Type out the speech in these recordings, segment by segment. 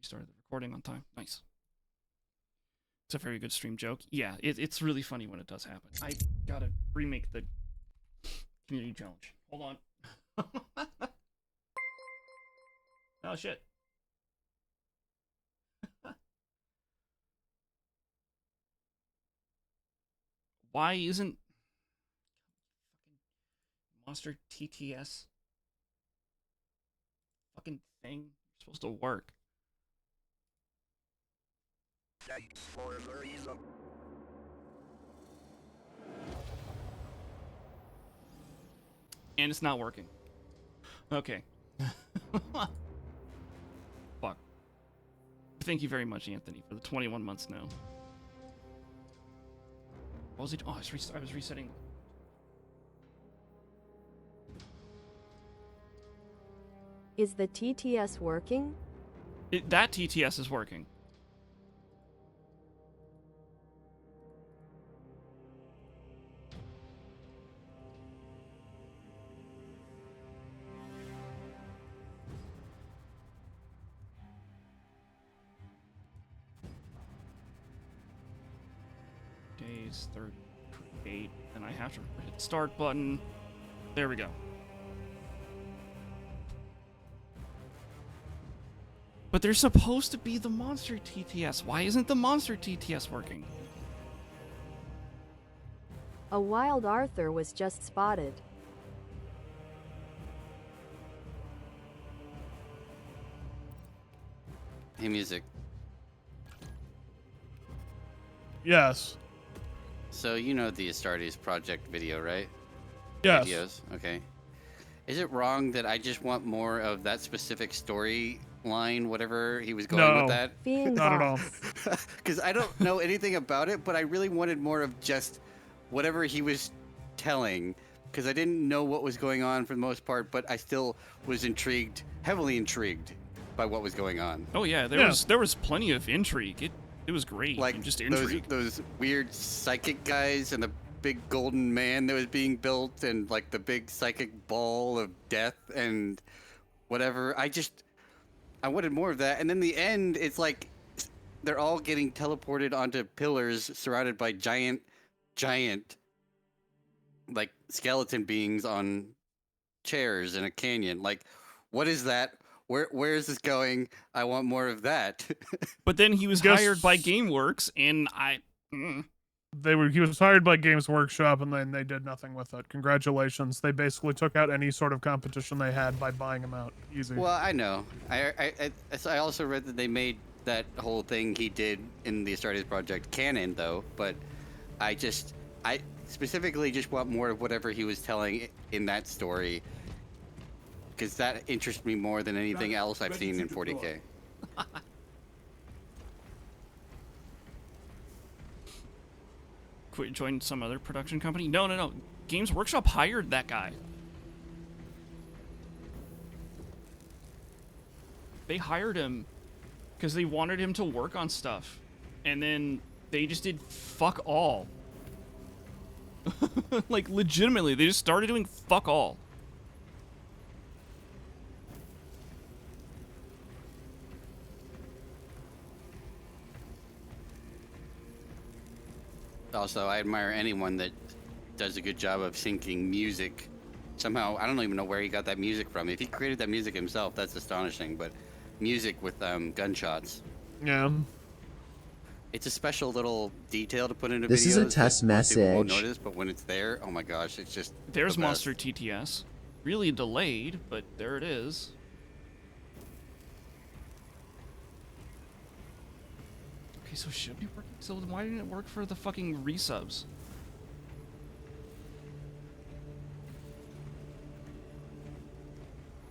Started the recording on time. Nice. It's a very good stream joke. Yeah, it's really funny when it does happen. I gotta remake the community challenge. Hold on. Oh, shit. Why isn't Monster TTS fucking thing supposed to work? And it's not working. Okay. Fuck. Thank you very much, Anthony, for the 21 months now. What was it? Oh, I was resetting. Is the TTS working? That TTS is working. Days 38, and I have to hit start button. There we go. But there's supposed to be the monster TTS. Why isn't the monster TTS working? A wild Arthur was just spotted. Hey, music. Yes. So you know the Astartes project video, right? Yes. Videos. Okay. Is it wrong that I just want more of that specific storyline, whatever he was going with that? Not at all. Because I don't know anything about it, but I really wanted more of just whatever he was telling. Because I didn't know what was going on for the most part, but I still was intrigued, heavily intrigued by what was going on. Oh yeah, there was plenty of intrigue. It was great. Like just intrigue. those weird psychic guys and the big golden man that was being built and like the big psychic ball of death and whatever. I wanted more of that. And then the end, it's like they're all getting teleported onto pillars surrounded by giant like skeleton beings on chairs in a canyon. Like, what is that? Where is this going? I want more of that. But then he was hired by GameWorks, and He was hired by Games Workshop, and then they did nothing with it. Congratulations. They basically took out any sort of competition they had by buying him out. Easy. Well, I know. I also read that they made that whole thing he did in the Astartes project canon, though. But I specifically just want more of whatever he was telling in that story, because that interests me more than anything else I've seen in 40K. quit, join some other production company. No. Games Workshop hired that guy. They hired him because they wanted him to work on stuff, and then they just did fuck all. Like, legitimately, they just started doing fuck all. Also, I admire anyone that does a good job of syncing music. Somehow, I don't even know where he got that music from. If he created that music himself, that's astonishing. But music with gunshots. Yeah. It's a special little detail to put into videos. This is a test message. People won't notice, but when it's there, oh my gosh, it's just. There's Monster TTS. Really delayed, but there it is. Okay, so it should be working. So why didn't it work for the fucking resubs?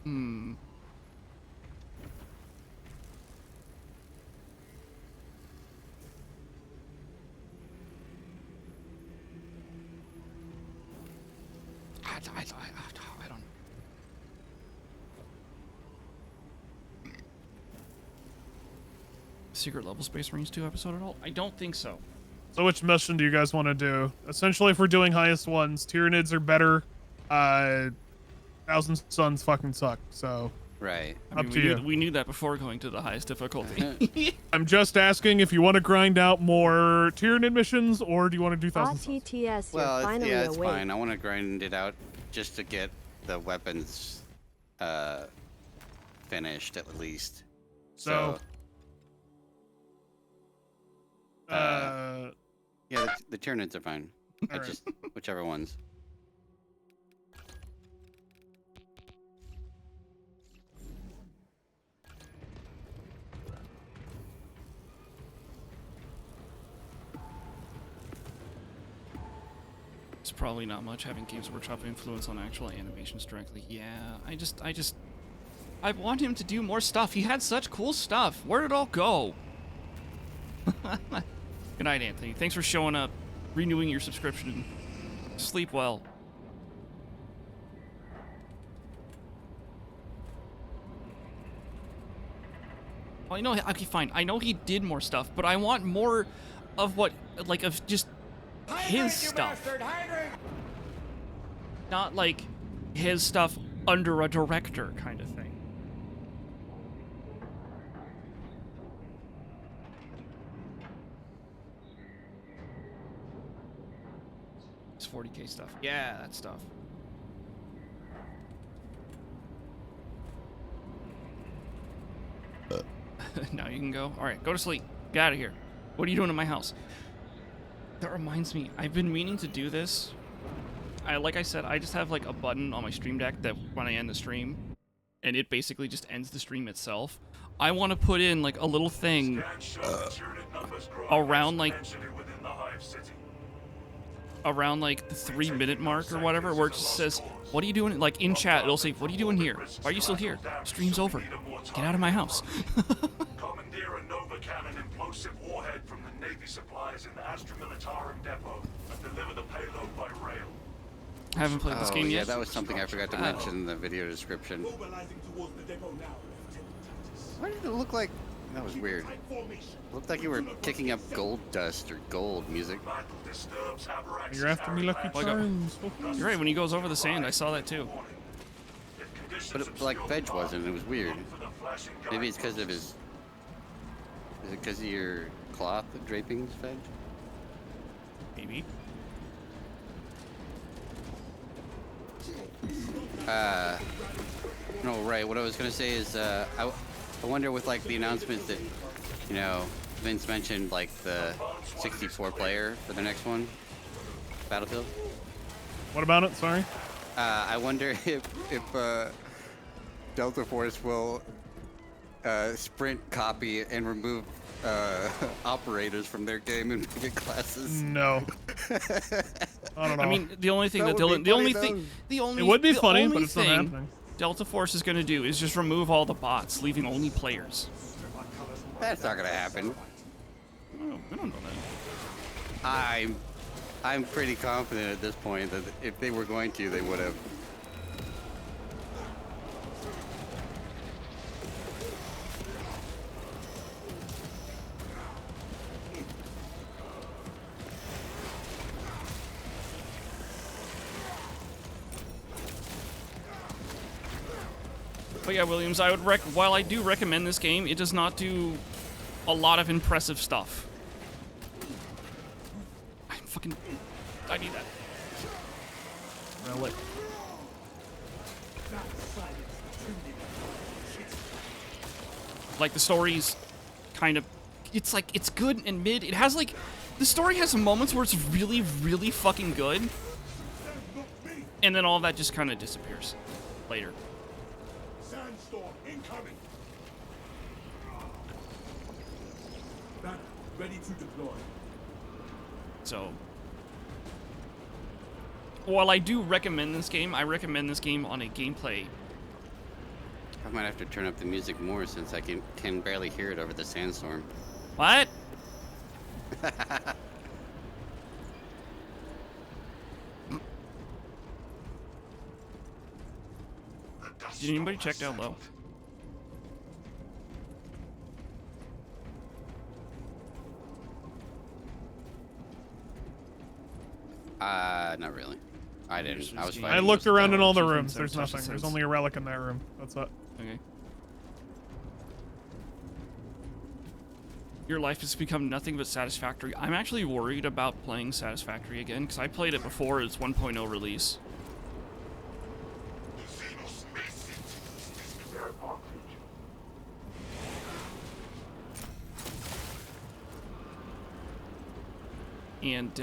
I don't. Secret level Space Marines 2 episode at all? I don't think so. So which mission do you guys want to do? Essentially, if we're doing highest ones, Tyranids are better. Thousand Suns fucking suck, so... Right. I mean, Up to we knew that before going to the highest difficulty. I'm just asking if you want to grind out more Tyranid missions, or do you want to do Thousand Suns? TTS, you're Well, finally yeah, it's awake. fine. I want to grind it out just to get the weapons finished at least. So, yeah, the Tyranids are fine. I Alright. just whichever ones. It's probably not much having Games Workshop influence on actual animations directly. Yeah, I want him to do more stuff. He had such cool stuff. Where did it all go? Good night, Anthony. Thanks for showing up, renewing your subscription. Sleep well. Well, you know, okay, fine. I know he did more stuff, but I want more of what, like, of just his stuff. Not like his stuff under a director kind of thing. It's 40K stuff. Yeah, that stuff. Now you can go. All right, go to sleep. Get out of here. What are you doing in my house? That reminds me, I've been meaning to do this. Like I said, I just have like a button on my stream deck that when I end the stream, and it basically just ends the stream itself. I want to put in like a little thing around like the 3-minute mark or whatever, where it just says, "What are you doing?" Like in chat, it'll say, "What are you doing here? Why are you still here? Stream's over. Get out of my house." Commandeer a Nova Cannon implosive warhead from the Navy supplies in the Astra Militarum depot and deliver the payload by rail. I haven't played this game yeah, yet. that was something I forgot to mention in the video description. Mobilizing towards the depot now. Why did it look like... That was weird. Looked like you were kicking up gold dust or gold music. You're after me, Lucky Like Charms. You're right, when he goes over the sand, I saw that too. But it, like Fedge wasn't. It was weird. Maybe it's because of his... Is it because of your cloth drapings, Fedge? Maybe. No, right. What I was gonna say is, I wonder with like the announcements that, you know, Vince mentioned like the 64 player for the next one, Battlefield. What about it? Sorry. I wonder if Delta Force will sprint copy and remove operators from their game and make it classes. No. I don't know. I mean, the only thing That that would be funny, Dylan, it would be the funny, only but it's not thing happening. Delta Force is going to do is just remove all the bots, leaving only players. That's not gonna happen. I don't know that. I'm pretty confident at this point that if they were going to, they would have. But yeah, Williams, I would while I do recommend this game, it does not do a lot of impressive stuff. I need that. Relic. Like the story's kind of, it's like, it's good and mid. It has like, the story has some moments where it's really, really fucking good. And then all that just kind of disappears later. Sandstorm incoming. Back, ready to deploy. So, while I do recommend this game, I recommend this game on a gameplay. I might have to turn up the music more since I can barely hear it over the sandstorm. What? Did anybody check down low? Not really. I didn't. I was I fighting. I looked most of around the in all the Keep rooms. inside There's touch nothing. There's sense. only a relic in that room. That's it. Okay. Your life has become nothing but Satisfactory. I'm actually worried about playing Satisfactory again, because I played it before its 1.0 release. And,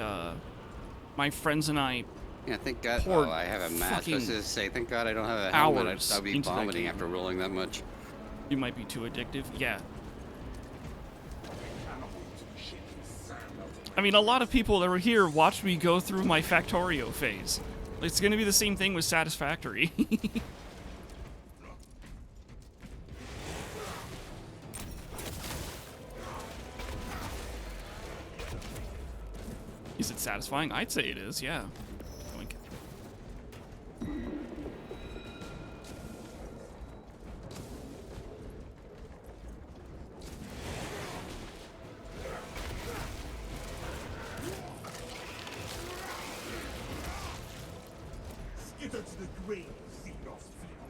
my friends and I Yeah, thank God. poured Oh, I have a mask. I was fucking going to say, thank God I don't have a helmet. hours I'd be into that vomiting game. after rolling that much. You might be too addictive. Yeah. I mean, a lot of people that were here watched me go through my Factorio phase. It's gonna be the same thing with Satisfactory. Is it satisfying? I'd say it is, yeah. Oink. Skitter to the grave, Xenos fuel.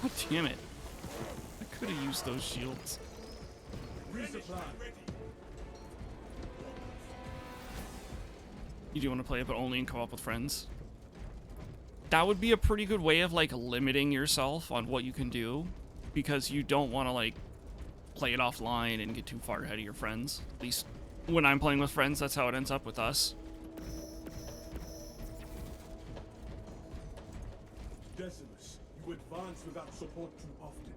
God damn it. I could have used those shields. Resupply. You do want to play it, but only in co-op with friends? That would be a pretty good way of, like, limiting yourself on what you can do, because you don't want to, like, play it offline and get too far ahead of your friends. At least when I'm playing with friends, that's how it ends up with us. Decimus, you advance without support too often.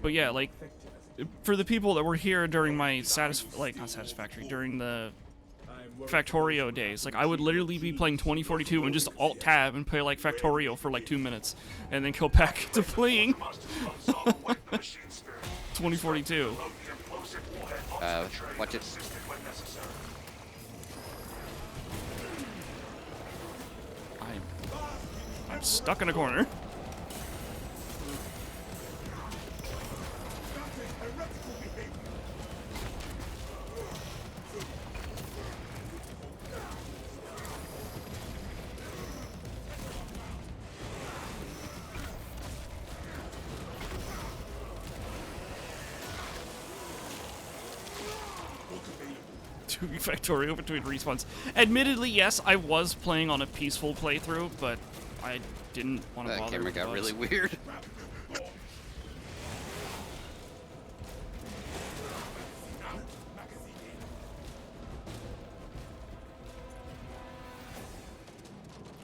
But yeah, like, Effective as for the people that were here during my not Satisfactory, during the Factorio days, like, I would literally be playing 2042 and just alt-tab and play, like, Factorio for, like, 2 minutes, and then go back to playing 2042. Watch it. I'm stuck in a corner. To be Factorio between respawns. Admittedly, yes, I was playing on a peaceful playthrough, but I didn't want to That bother camera with got bugs. really weird.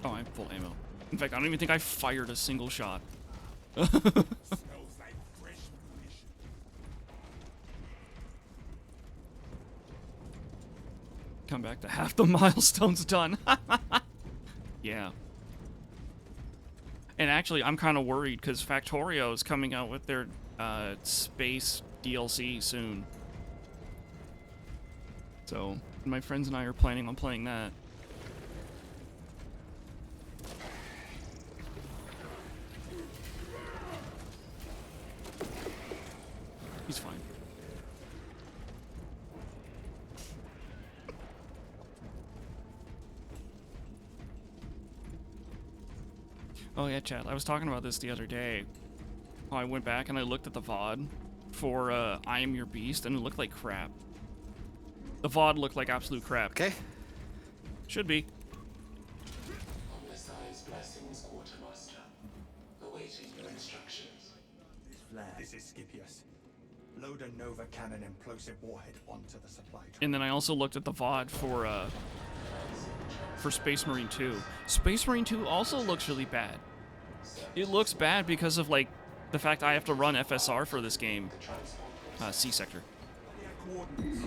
Oh, I'm full ammo. In fact, I don't even think I fired a single shot. smells like fresh munition. Come back to half the milestones done. Yeah. And actually, I'm kind of worried because Factorio is coming out with their space DLC soon. So, my friends and I are planning on playing that. He's fine. Oh yeah, Chad, I was talking about this the other day. I went back and I looked at the VOD for I Am Your Beast, and it looked like crap. The VOD looked like absolute crap. Okay. Should be. On Messiah's blessings, Quartermaster. Awaiting your instructions. This is Scipius. Load a Nova Cannon implosive warhead onto the supply truck. And then I also looked at the VOD for Space Marine 2. Space Marine 2 also looks really bad. It looks bad because of, like, the fact I have to run FSR for this game. C sector. Coordinates.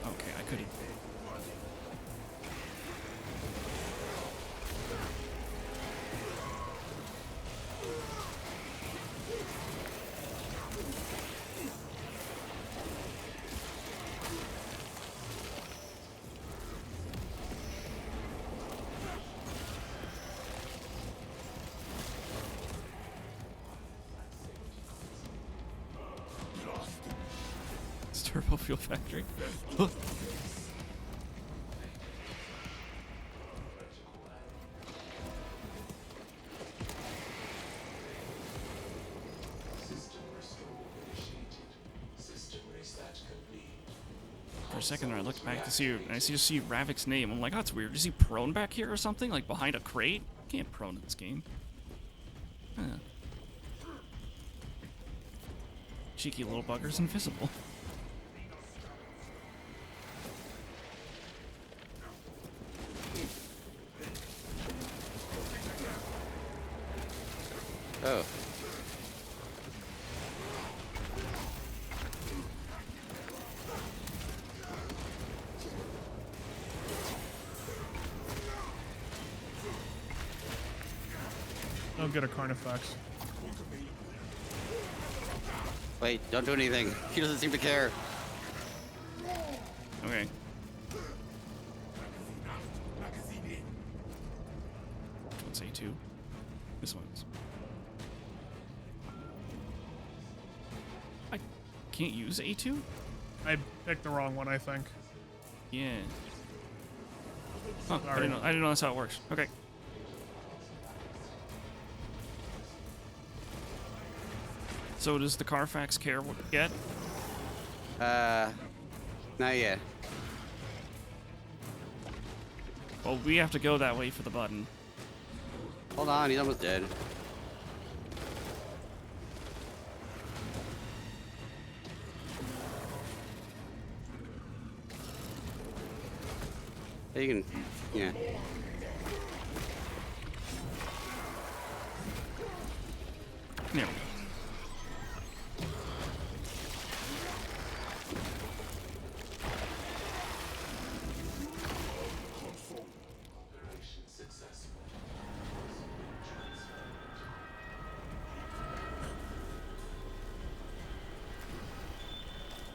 Okay, I couldn't. Turbo Fuel Factory. System restore initiated. System reset complete. For a second there, I looked back to see, and I just see Ravik's name. I'm like, oh, that's weird. Is he prone back here or something? Like behind a crate? Can't prone in this game. Huh. Cheeky little bugger's invisible. Oh. Don't get a Carnifex. Wait, don't do anything. He doesn't seem to care. Okay. What's A2? This one's. I can't use A2? I picked the wrong one, I think. Yeah. Huh, I Sorry. didn't know that's how it works. Okay. So does the Carfax care what we get? Not yet. Well, we have to go that way for the button. Hold on, he's almost dead. Yeah, you can, yeah. There we go. Operation successful.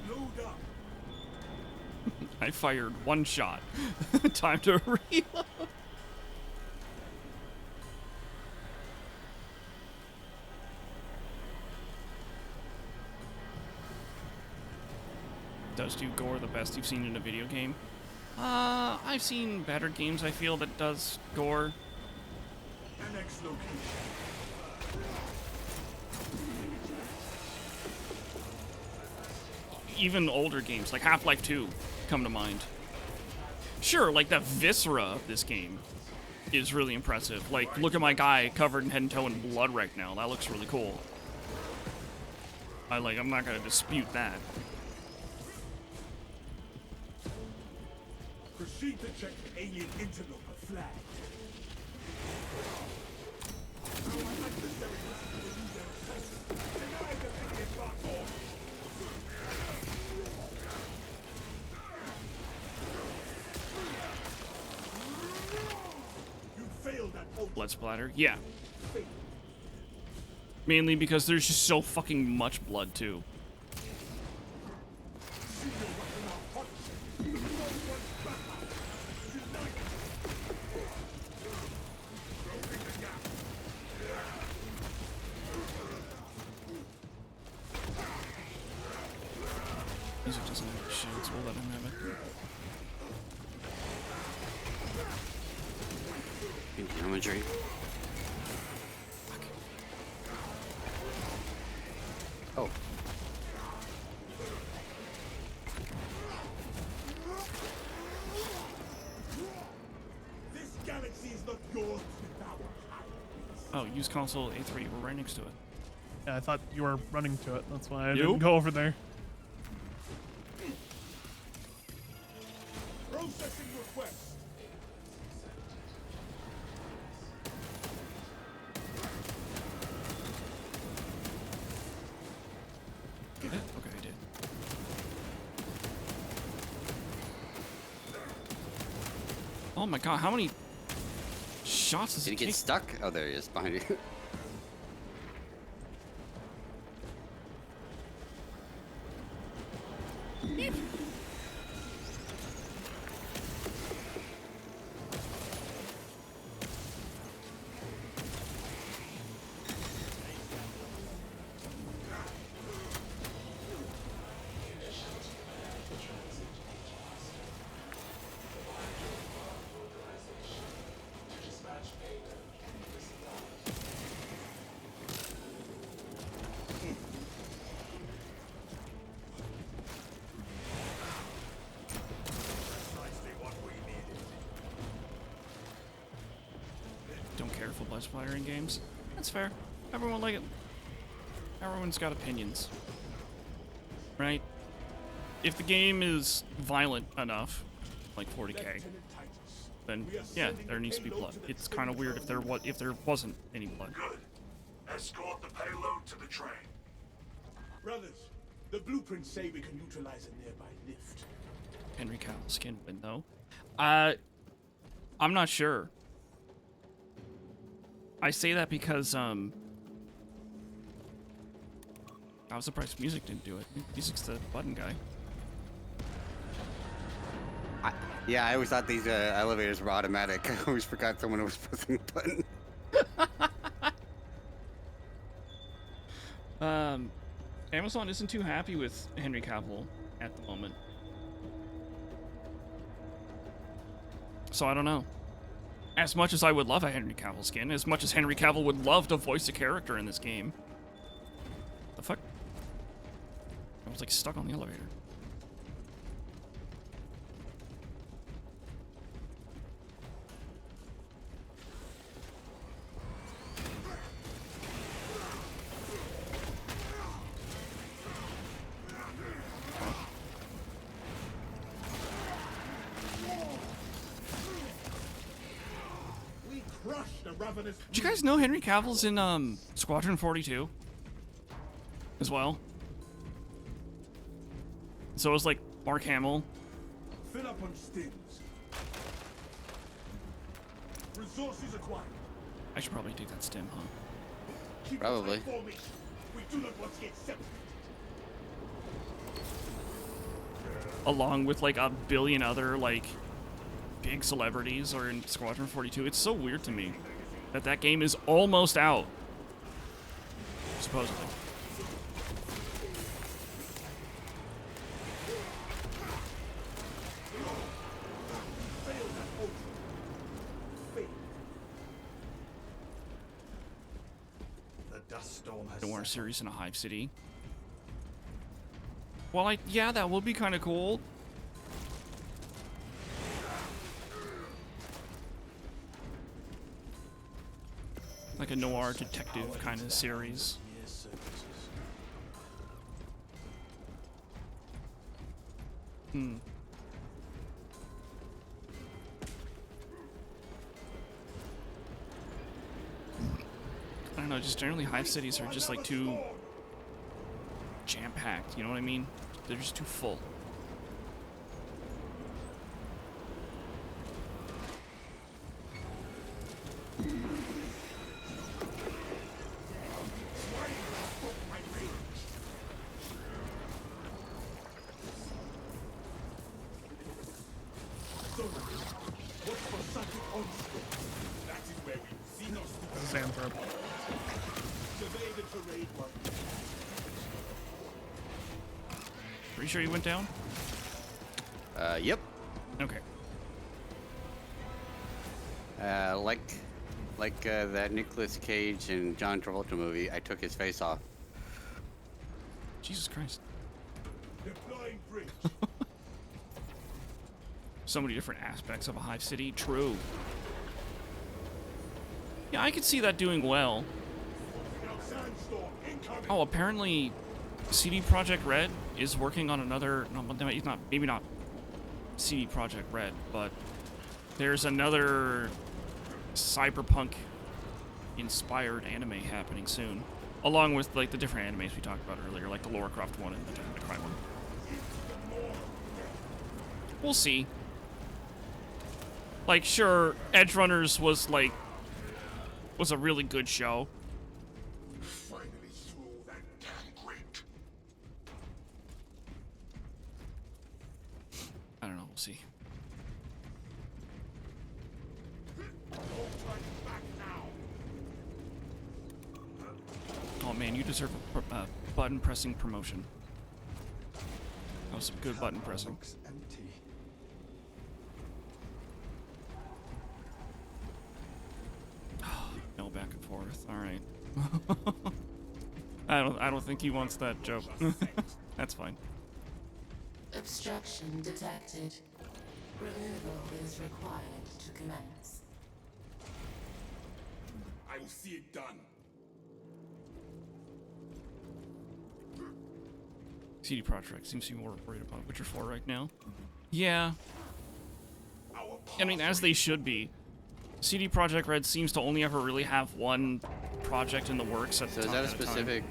Load up. I fired one shot. Time to reload. Does do gore the best you've seen in a video game? I've seen better games, I feel, that does gore. Annex location. Even older games, like Half-Life 2, come to mind. Sure, like the viscera of this game is really impressive. Like, look at my guy covered in head and toe in blood right now. That looks really cool. I'm not gonna dispute that. Proceed to check alien interloper flag. You failed at all. Blood splatter, yeah. Mainly because there's just so fucking much blood, too. Music doesn't have shields, we'll let him have it. Geometry. Oh. This galaxy is not yours without Oh, use console A3, we're right next to it. Yeah, I thought you were running to it. That's why I You? didn't go over there. processing request. Get it? Okay, I did. Oh my god, how many shots does Did he it get take? stuck? Oh, there he is, behind you. crossfire in games. That's fair. Everyone like it. Everyone's got opinions, right? If the game is violent enough, like 40K, then yeah, there needs to be blood. It's kind of weird if there wasn't any blood. Good. Escort the payload to the train. Brothers, the blueprints say we can neutralize a nearby lift. Henry Cavill's skin win though. I'm not sure. I say that because I was surprised music didn't do it. Music's the button guy. Yeah, I always thought these elevators were automatic. I always forgot someone was pressing the button. Amazon isn't too happy with Henry Cavill at the moment. So I don't know. As much as I would love a Henry Cavill skin, as much as Henry Cavill would love to voice a character in this game. The fuck? I was like stuck on the elevator. Did you guys know Henry Cavill's in Squadron 42 as well? So it was like Mark Hamill. Fill up on stims. Resources acquired. I should probably take that stim, huh? Keep Probably. a tight formation. We do not want to get separated. Along with like a billion other like big celebrities are in Squadron 42. It's so weird to me that that game is almost out, supposedly. The dust storm has Noir settled. series in a hive city. Well, yeah, that would be kind of cool. Like a noir detective kind of series. Hmm. I don't know, just generally hive cities are just like too jam-packed, you know what I mean? They're just too full. Xanthrop. Pretty sure you went down? Yep. Okay. Like that Nicolas Cage and John Travolta movie, I took his face off. Jesus Christ. Deploying bridge. So many different aspects of a hive city. True. Yeah, I could see that doing well. Sandstorm incoming. Oh, apparently CD Projekt Red is working on another... No, it's not, maybe not CD Projekt Red, but there's another cyberpunk-inspired anime happening soon. Along with, like, the different animes we talked about earlier, like the Lara Croft one and the Devil May Cry one. We'll see. Like, sure, Edge Runners was, like... was a really good show. Finally through that damn grate. I don't know, we'll see. Oh man, you deserve a button pressing promotion. That was some good button pressing. Looks empty. No back and forth. All right. I don't think he wants that joke. That's fine. Obstruction detected. Removal is required to commence. I will see it done. CD Projekt seems to be more worried about Witcher 4 right now. Yeah. I mean, as they should be. CD Projekt Red seems to only ever really have one project in the works at So the is time. that a specific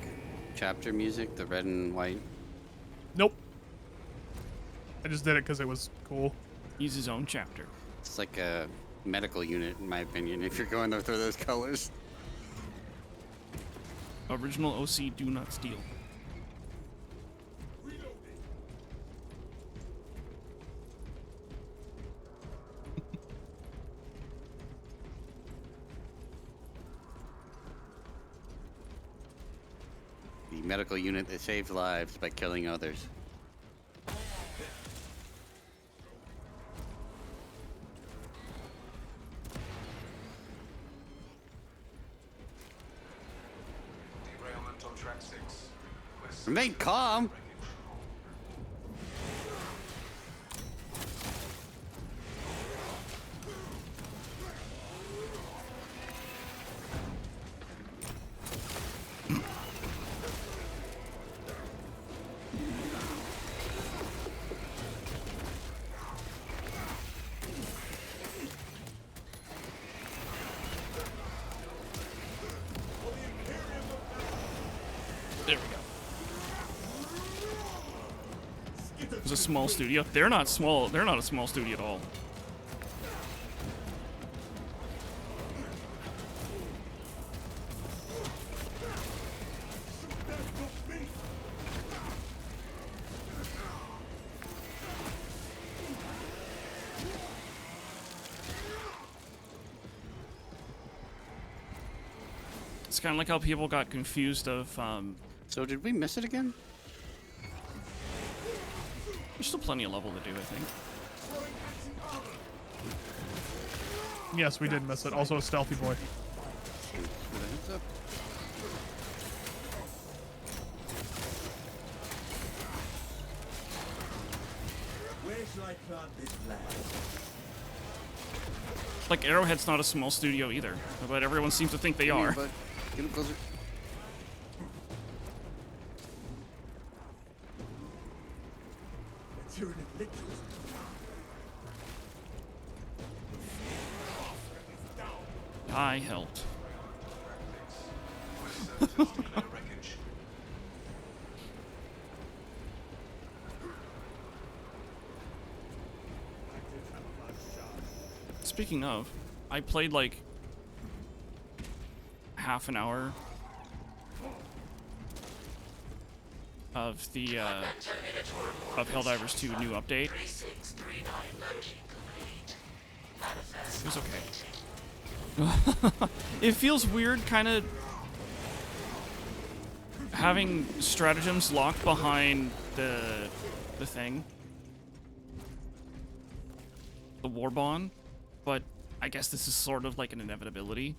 chapter music, the red and white? Nope. I just did it because it was cool. He's his own chapter. It's like a medical unit, in my opinion, if you're going through those colors. Original OC, do not steal. The medical unit that saves lives by killing others. Derailment on track 6. Remain calm! There we go. It was a small studio. They're not small. They're not a small studio at all. It's kind of like how people got confused of, So did we miss it again? there's still plenty of level to do, I think. Yes, we did miss it. Also a stealthy boy. Heads up. Where shall I plant this flag? Like, Arrowhead's not a small studio either, but everyone seems to think they are. But get him closer. The tyranny of lictors. I helped. Speaking of, I played like half an hour of the of Helldivers 2 new update. It was okay. It feels weird kind of having stratagems locked behind the thing. The Warbond, but I guess this is sort of like an inevitability.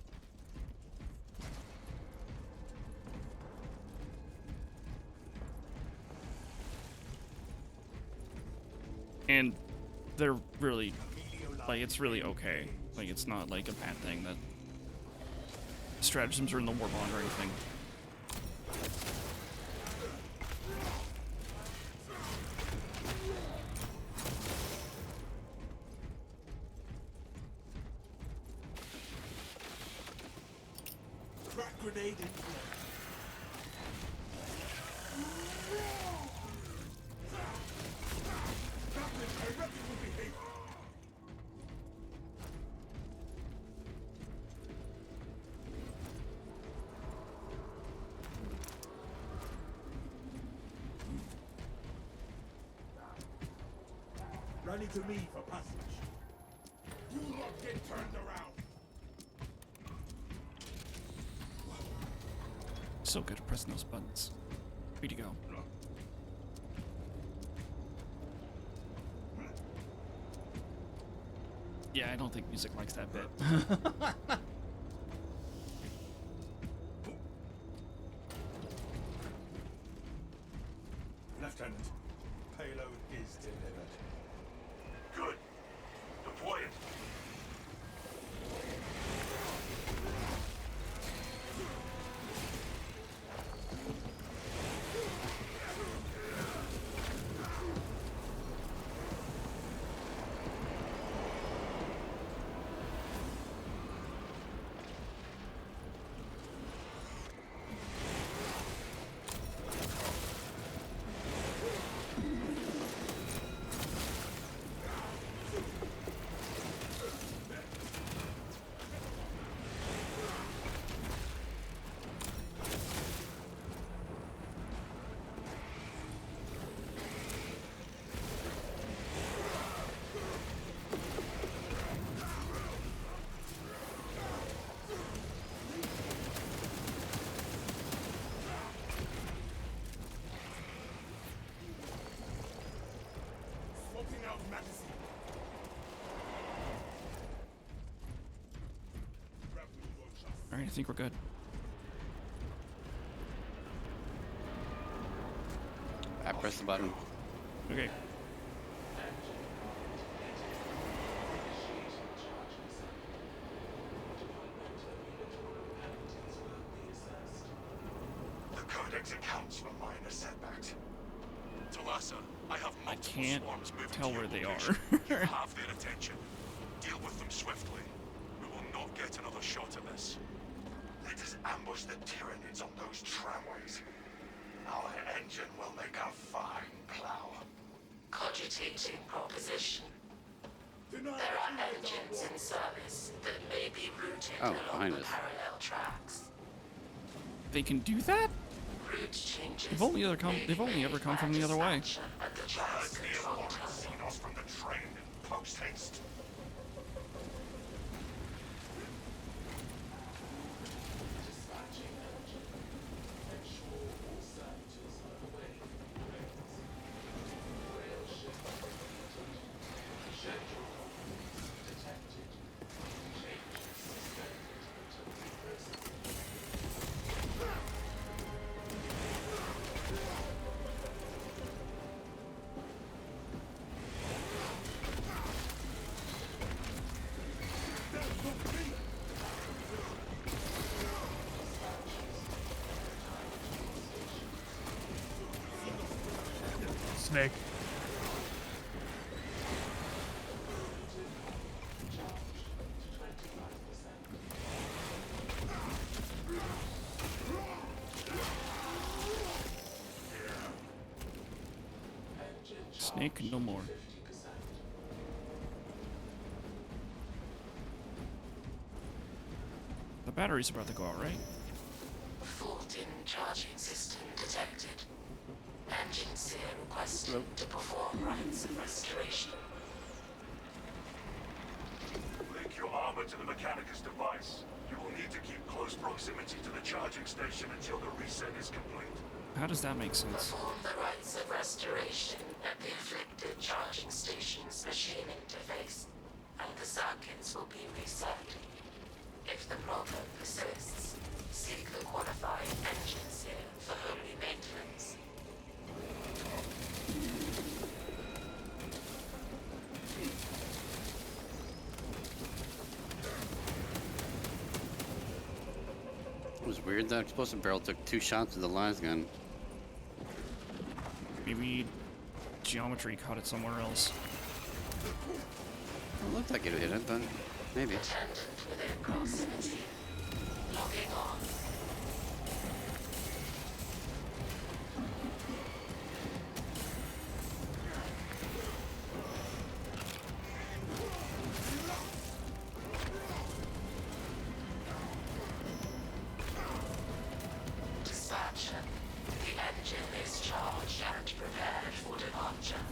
And they're really, like, it's really okay. Like, it's not like a bad thing that stratagems are in the Warbond or anything. Crack grenade in play. Captain, irreparable behavior. Rally to me for passage. Do not get turned around. So good at pressing those buttons. Way to go. Yeah, I don't think music likes that bit. Lieutenant, payload is delivered. Good. Deploy it. magazine. All right, I think we're good. I press the button. Okay. The codex accounts for minor setbacks. Talassa, I have I multiple can't swarms moving tell to your where they location. are. You have their attention. Deal with them swiftly. We will not get another shot at this. Let us ambush the Tyranids on those tramways. Our engine will make a fine plow. Cogitating proposition. Tonight, There are engines in service that may be routed Oh, along behind the us. parallel tracks. They can do that? Route changes. They've only ever come from the other way. At the Bird tracks near control Lawrence tower. seen us from the train in post haste. Snake. Snake, no more. The battery's about to go out, right? Fault in charging system detected. Engine seer requesting to perform rites of restoration. Link your armor to the Mechanicus device. You will need to keep close proximity to the charging station until the reset is complete. How does that make sense? Perform the rites of restoration at the afflicted charging station's machine interface, and the circuits will be reset. If the problem persists, seek the qualified engine seer for holy maintenance. It was weird that explosive barrel took 2 shots with the las gun. Maybe geometry caught it somewhere else. It looked like it hit it, but maybe. Attendant within proximity. Logging on. Dispatcher, the engine is charged and prepared for departure.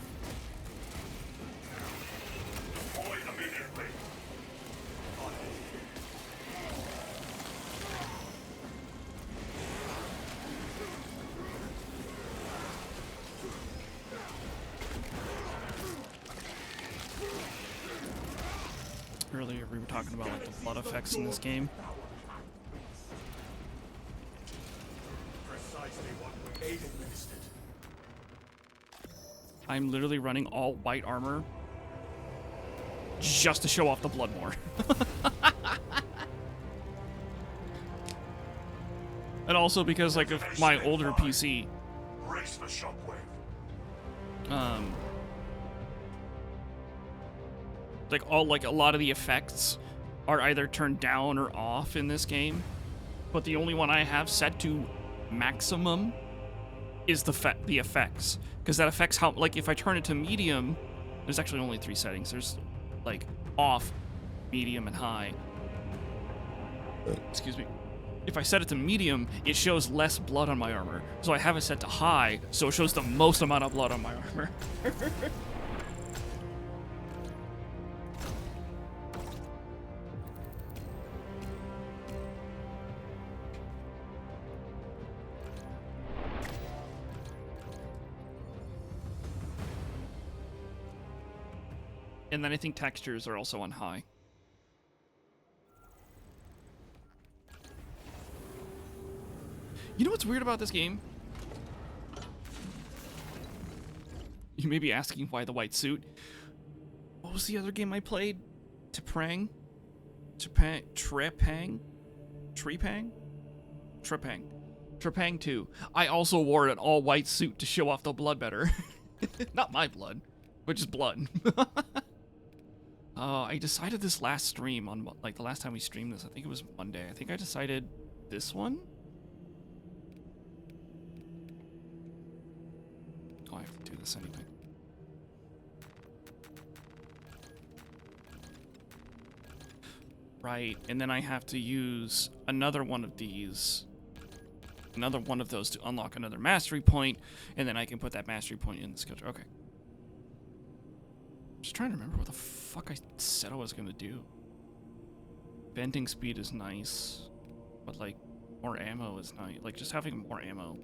Deploy immediately. Earlier we were talking about like the blood effects in this game. Precisely what Aid administered. I'm literally running all white armor just to show off the blood more. And also because like of my older PC, Brace for shockwave. like a lot of the effects are either turned down or off in this game, but the only one I have set to maximum is the effects, because that affects how, like, if I turn it to medium, there's actually only 3 settings. There's like off, medium, and high. Excuse me. If I set it to medium, it shows less blood on my armor. So I have it set to high, so it shows the most amount of blood on my armor. And then I think textures are also on high. You know what's weird about this game? You may be asking why the white suit. What was the other game I played? Trepang? Trepang 2. I also wore an all-white suit to show off the blood better. Not my blood, but just blood. I decided this last stream on, like, the last time we streamed this, I think it was Monday. I think I decided this one? Oh, I have to do this anyway. Right, and then I have to use another one of these, another one of those to unlock another mastery point, and then I can put that mastery point in the skill tree. Okay. Just trying to remember what the fuck I said I was gonna do. Bending speed is nice, but like more ammo is nice. Like just having more ammo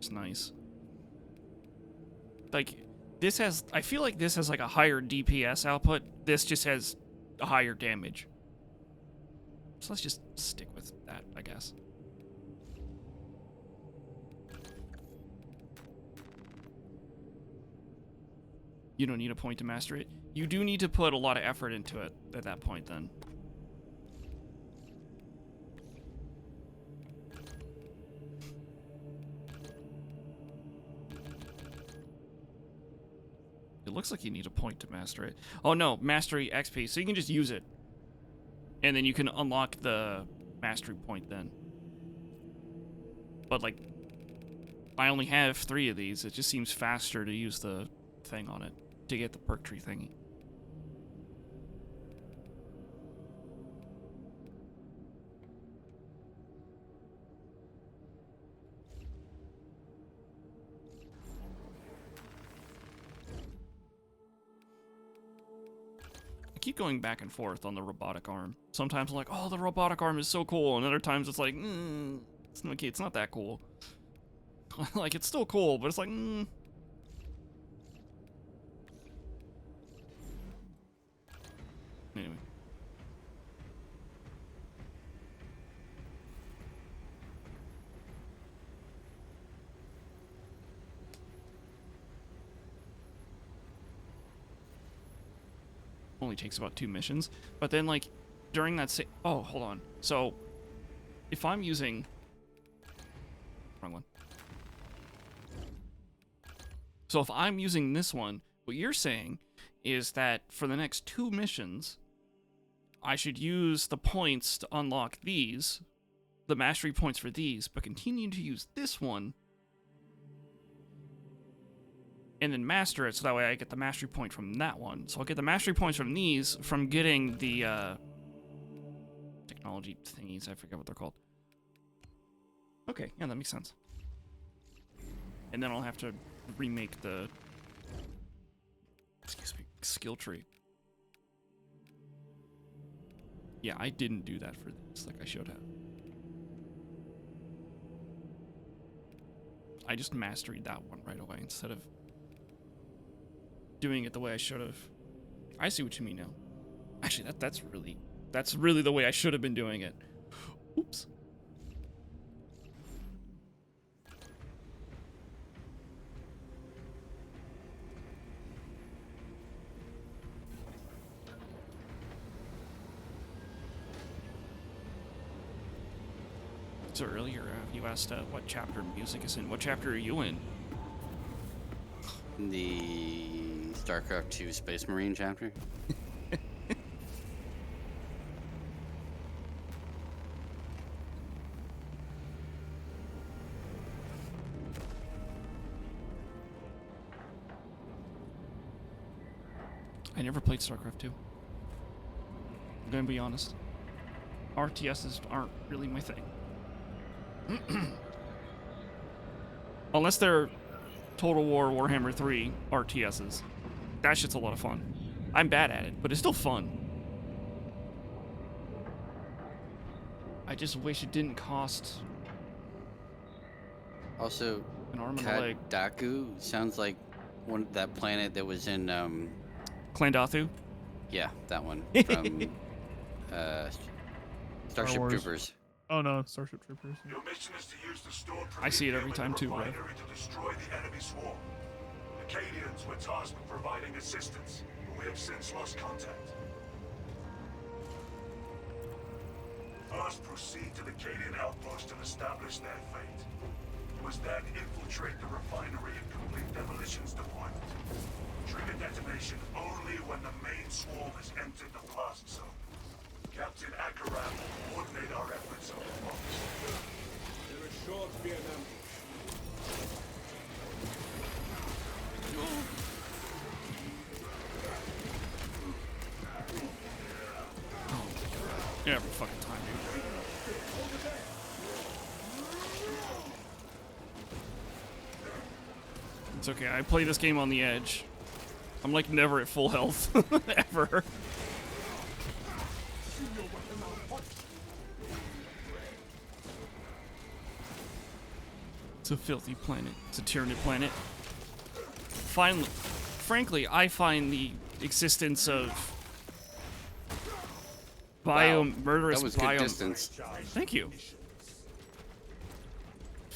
is nice. Like this has, I feel like this has like a higher DPS output. This just has a higher damage. So let's just stick with that, I guess. You don't need a point to master it. You do need to put a lot of effort into it at that point then. It looks like you need a point to master it. Oh no, mastery XP, so you can just use it. And then you can unlock the mastery point then. But like, I only have 3 of these. It just seems faster to use the thing on it to get the perk tree thingy. I keep going back and forth on the robotic arm. Sometimes I'm like, oh, the robotic arm is so cool, and other times it's like, it's okay, it's not that cool. Like, it's still cool, but it's like, Anyway. Only takes about 2 missions, but then like during that oh, hold on. So if I'm using wrong one. So if I'm using this one, what you're saying is that for the next 2 missions, I should use the points to unlock these, the mastery points for these, but continue to use this one and then master it, so that way I get the mastery point from that one. So I'll get the mastery points from these, from getting the technology thingies. I forget what they're called. Okay, yeah, that makes sense. And then I'll have to remake the, excuse me, skill tree. Yeah, I didn't do that for this like I should have. I just mastered that one right away instead of doing it the way I should have. I see what you mean now. Actually, that's really the way I should have been doing it. Oops. So earlier, you asked what chapter music is in. What chapter are you in? The StarCraft 2 Space Marine chapter. I never played StarCraft 2. I'm gonna be honest. RTSs aren't really my thing. Unless they're Total War Warhammer 3 RTSs. That shit's a lot of fun. I'm bad at it, but it's still fun. I just wish it didn't cost Also, an arm and a leg. Daku sounds like that planet that was in Clandathu? Yeah, that one from Starship Wars. Troopers. Oh no, Starship Troopers. Your mission is to use the stored I see it every premium in time too, the bro. refinery to destroy the enemy swarm. The Cadians were tasked with providing assistance, but we have since lost contact. First, proceed to the Cadian outpost and establish their fate. You must then infiltrate the refinery and complete demolitions deployment. Trigger detonation only when the main swarm has entered the blast zone. Captain Akaram will coordinate our efforts on the box. There is sure to be an ambush. Yeah, every fucking time, dude. It's okay. I play this game on the edge. I'm like never at full health ever. It's a filthy planet. It's a tyrannid planet. Finally, frankly, I find the existence of murderous That was good biome. distance. Thank you.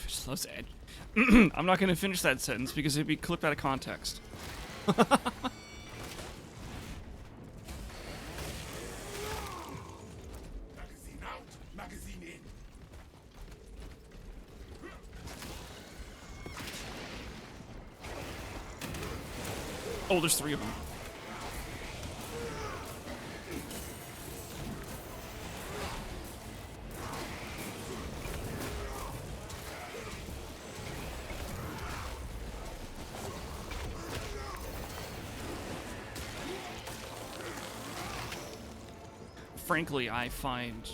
Just loves edge. I'm not going to finish that sentence because it'd be clipped out of context. Magazine out, magazine in. Oh, there's 3 of them. Frankly, I find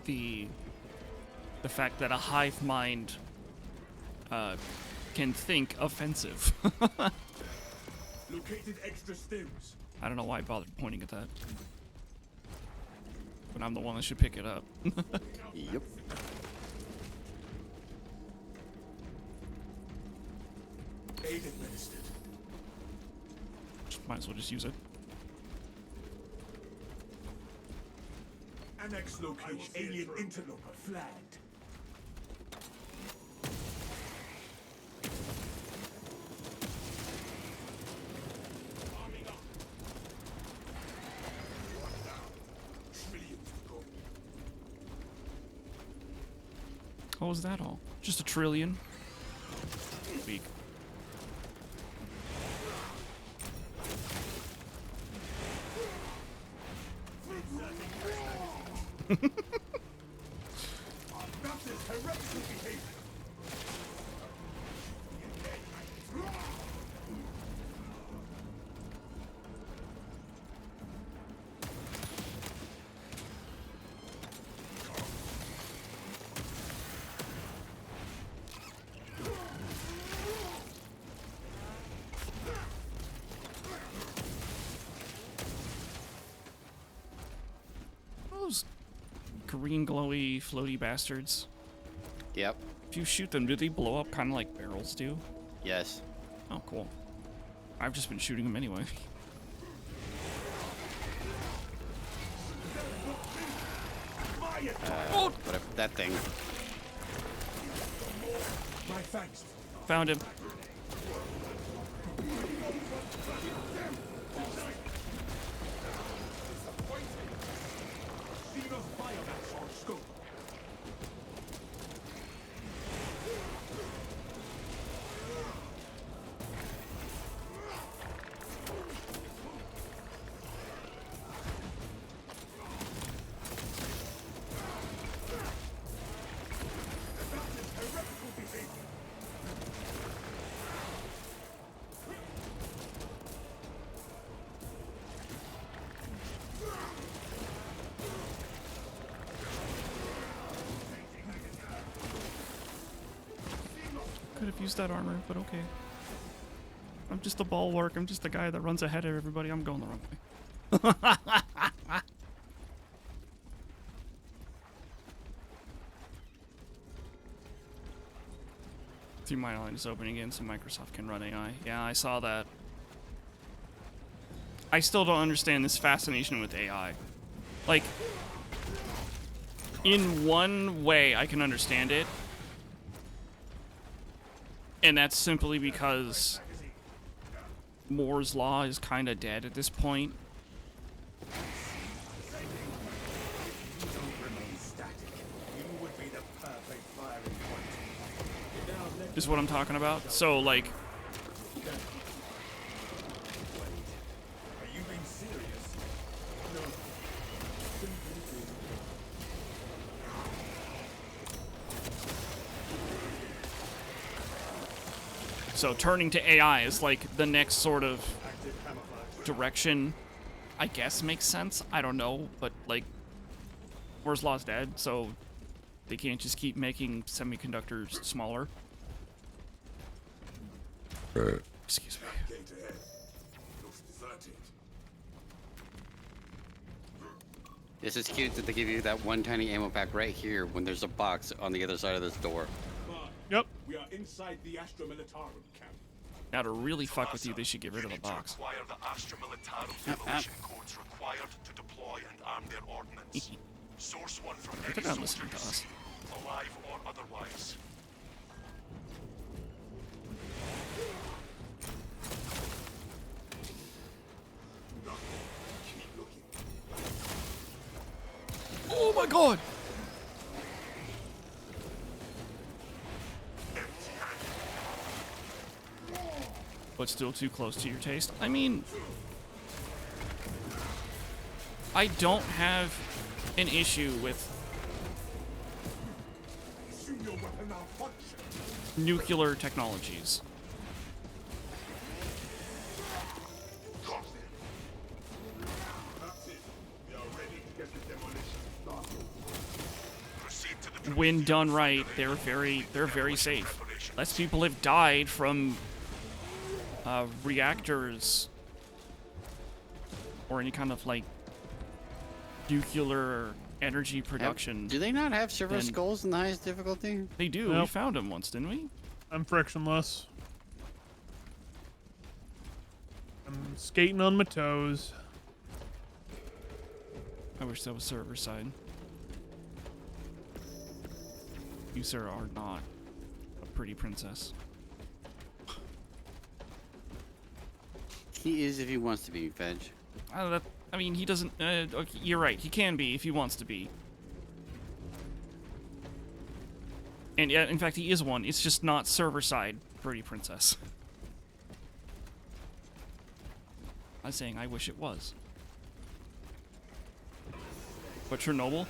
the fact that a hive mind can think offensive. Located extra stims. I don't know why I bothered pointing at that. But I'm the one that should pick it up. Yep. Aid administered. Might as well just use it. Annex location. Alien interloper flagged. Arming up. Trillions to go. What was that all? Just a trillion? Weak. That is heretical behavior. Those green glowy floaty bastards. Yep. If you shoot them, do they blow up kind of like barrels do? Yes. Oh, cool. I've just been shooting them anyway. Whatever. That thing. My thanks. Found him. Xenos biomass on scope. Could have used that armor, but okay. I'm just a bulwark. I'm just the guy that runs ahead of everybody. I'm going the wrong way. Three mine line is opening again so Microsoft can run AI. Yeah, I saw that. I still don't understand this fascination with AI. Like, in one way, I can understand it. And that's simply because Moore's Law is kind of dead at this point. Is what I'm talking about. So, like... So turning to AI is like the next sort of direction, I guess makes sense. I don't know, but like Moore's Law's dead, so they can't just keep making semiconductors smaller. Excuse me. This is cute that they give you that one tiny ammo pack right here when there's a box on the other side of this door. Yep. We are inside the Astra Militarum camp. Now to really fuck with you, they should get rid of the box. Acquire the Astra Militarum demolition codes required to deploy and arm their ordnance. Source one from They're any not soldier listening you to us. see, alive or otherwise. Oh my god! But still too close to your taste. I mean, I don't have an issue with nuclear technologies. When done right, they're very safe. Less people have died from reactors or any kind of like nuclear energy production. Do they not have servo skulls in the highest difficulty? They do. Nope. We found them once, didn't we? I'm frictionless. I'm skating on my toes. I wish that was server side. You, sir, are not a pretty princess. He is if he wants to be, Fedge. I mean, he doesn't... okay, you're right. He can be if he wants to be. And yeah, in fact, he is one. It's just not server-side pretty princess. I'm saying I wish it was. But Chernobyl?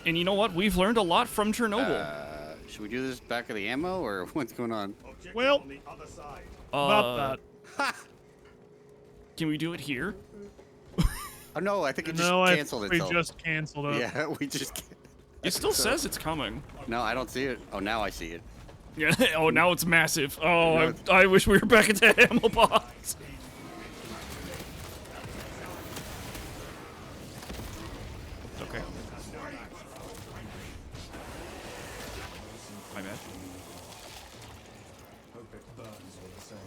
And you know what? We've learned a lot from Chernobyl. Should we do this back of the ammo, or what's going on? Well, about that. Can we do it here? Oh no, I think it just No, canceled we itself. just canceled it. Yeah, we just... It still says it's coming. No, I don't see it. Oh, now I see it. Yeah. Oh, now it's massive. Oh, No. I wish we were back at that ammo box. Okay. My bad. Hope it burns all the same.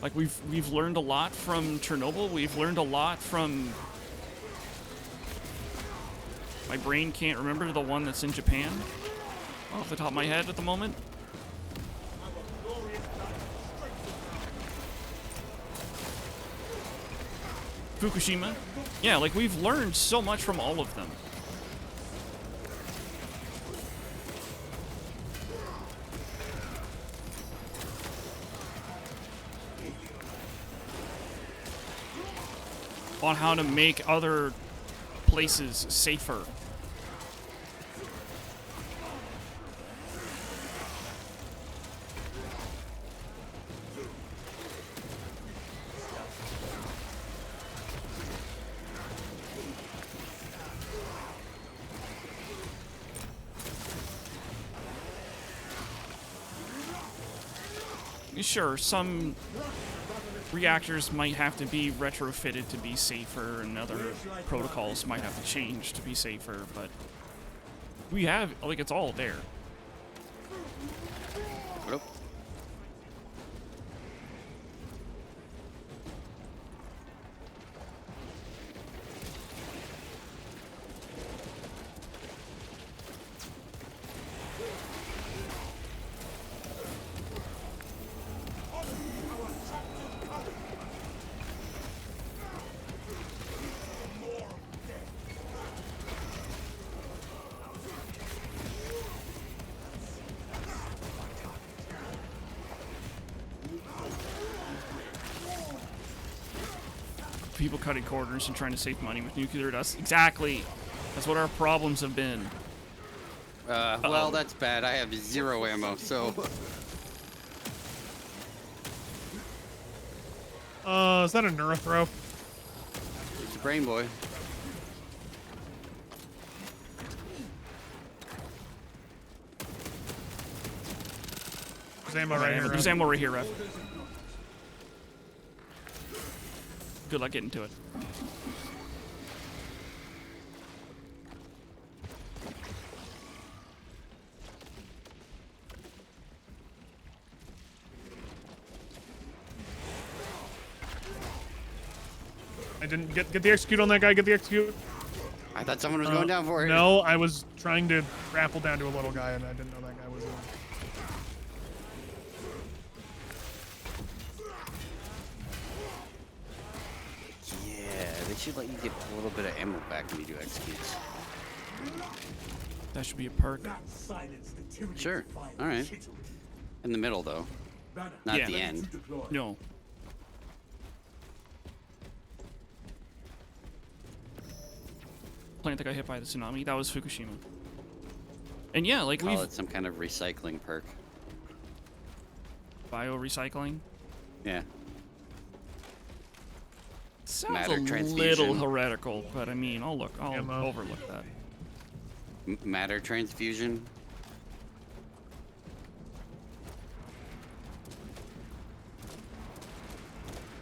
Like we've learned a lot from Chernobyl. We've learned a lot from. My brain can't remember the one that's in Japan off the top of my head at the moment. Fukushima. Yeah, like we've learned so much from all of them. On how to make other places safer. Sure, some reactors might have to be retrofitted to be safer, and other protocols might have to change to be safer, but we have, like, it's all there. Nope. people cutting corners and trying to save money with nuclear dust. Exactly. That's what our problems have been. Well, that's bad. I have 0 ammo, so... Is that a Neurothrow? It's a brain boy. There's ammo right here. There's ammo right here, Rev. Good luck getting to it. I didn't get the execute on that guy. Get the execute. I thought someone was going down for it. No, I was trying to grapple down to a little guy, and I didn't know that guy was in. Yeah, they should let you get a little bit of ammo back when you do executes. That should be a perk. Sure. All right. In the middle, though. Not Yeah. the end. No. Plant that got hit by the tsunami. That was Fukushima. And yeah, like Call we've it some kind of recycling perk. bio-recycling. Yeah. Sounds Matter a transfusion. little heretical, but I mean, I'll Ammo. overlook that. Matter transfusion.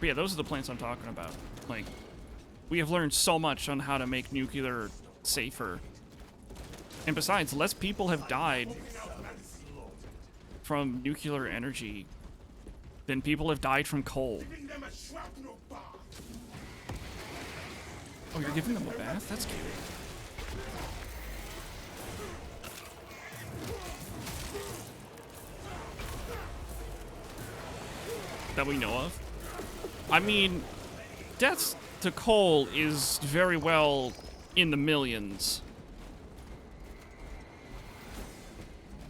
But yeah, those are the plants I'm talking about. Like, we have learned so much on how to make nuclear safer. And besides, less people have died from nuclear energy than people have died from coal. Oh, you're giving them a bath? That's cute. That we know of? I mean, deaths to coal is very well in the millions.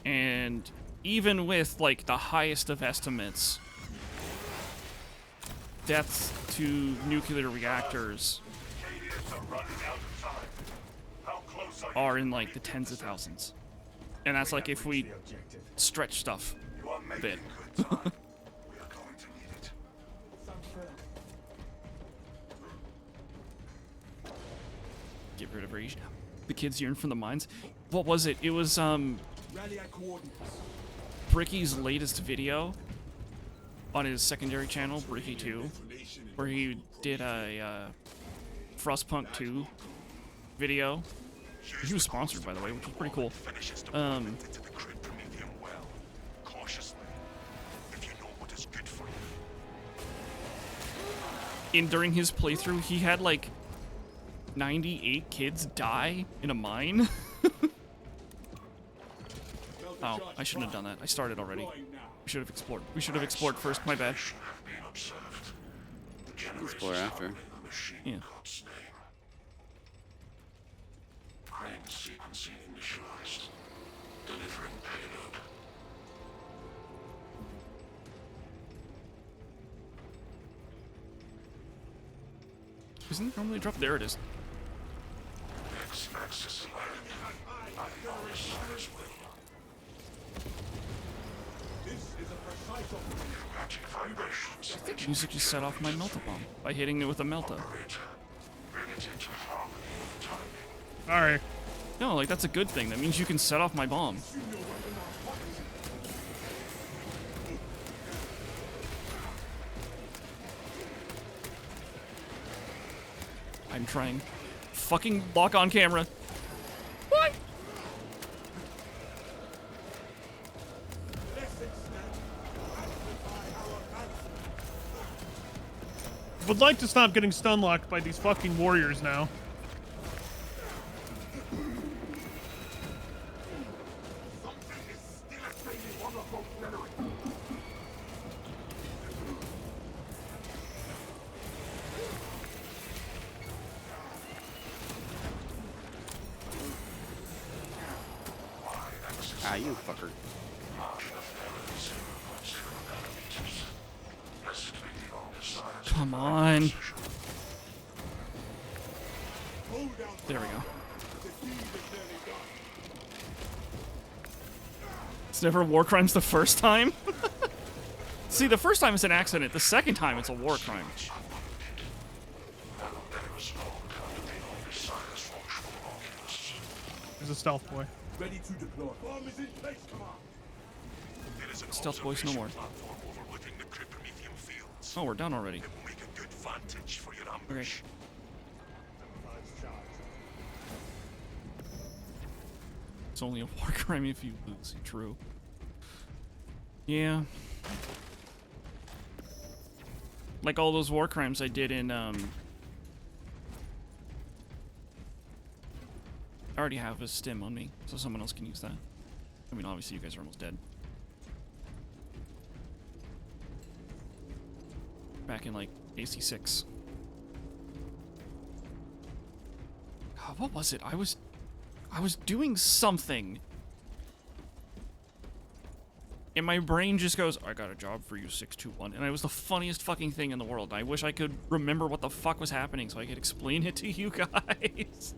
And even with, like, the highest of estimates, deaths to nuclear reactors are in, like, the tens of thousands. And that's, like, if we stretch stuff a bit. Get rid of rage. The kids yearn from the mines. What was it? It was Bricky's latest video on his secondary channel, Bricky 2, where he did a Frostpunk 2 video. He was sponsored, by the way, which was pretty cool. During his playthrough, he had like 98 kids die in a mine. Oh, I shouldn't have done that. I started already. We should have explored. We should have explored first. My bad. Explore after. Yeah. Isn't it normally dropped? There it is. I think music just set off my melta bomb by hitting it with a melta. Alright. No, like that's a good thing. That means you can set off my bomb. I'm trying. Fucking lock on camera. What? Would like to stop getting stun locked by these fucking warriors now. Ah, you fucker. Come on. There we go. It's never war crimes the first time. See, the first time it's an accident. The second time it's a war crime. There's a stealth boy. Ready to deploy. Bomb is in place, command. Stealth boys no more. Oh, we're done already. Okay. It's only a war crime if you lose. True. Yeah. Like all those war crimes I did in, I already have a stim on me, so someone else can use that. I mean, obviously you guys are almost dead. Back in, like, AC6. God, what was it? I was doing something. And my brain just goes, I got a job for you, 621. And it was the funniest fucking thing in the world. I wish I could remember what the fuck was happening so I could explain it to you guys.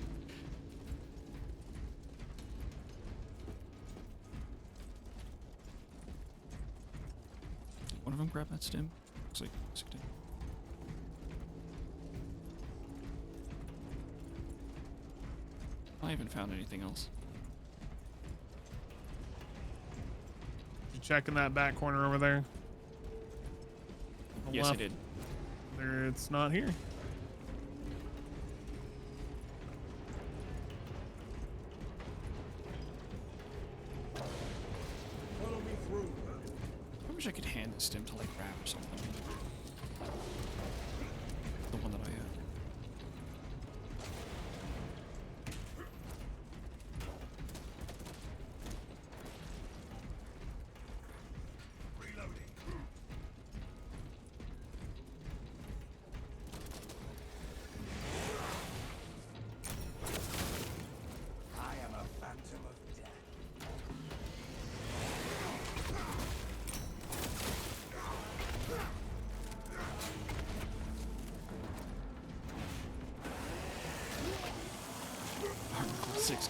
One of them grab that stim? Looks like it did. I haven't found anything else. You checking that back corner over there? Yes, I did. There, it's not here. Follow me through. I wish I could hand the stim to like grab or something. The one that I had.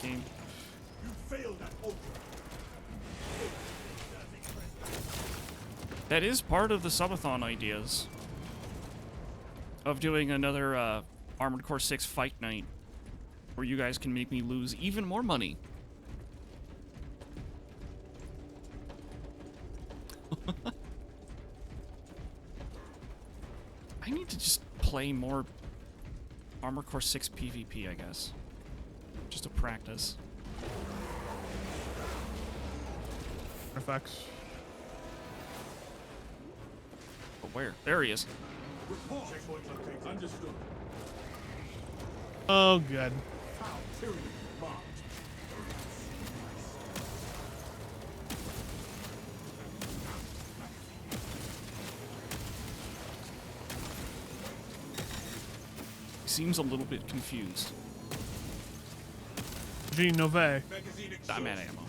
Game. You failed at Ultra. That is part of the subathon ideas of doing another Armored Core 6 fight night where you guys can make me lose even more money. I need to just play more Armored Core 6 PvP, I guess. Just to practice. Artifacts. But where? There he is. Report. Checkpoint located. Understood. Oh, good. Tyranny marked. Seems a little bit confused. G Nove. I'm out of ammo.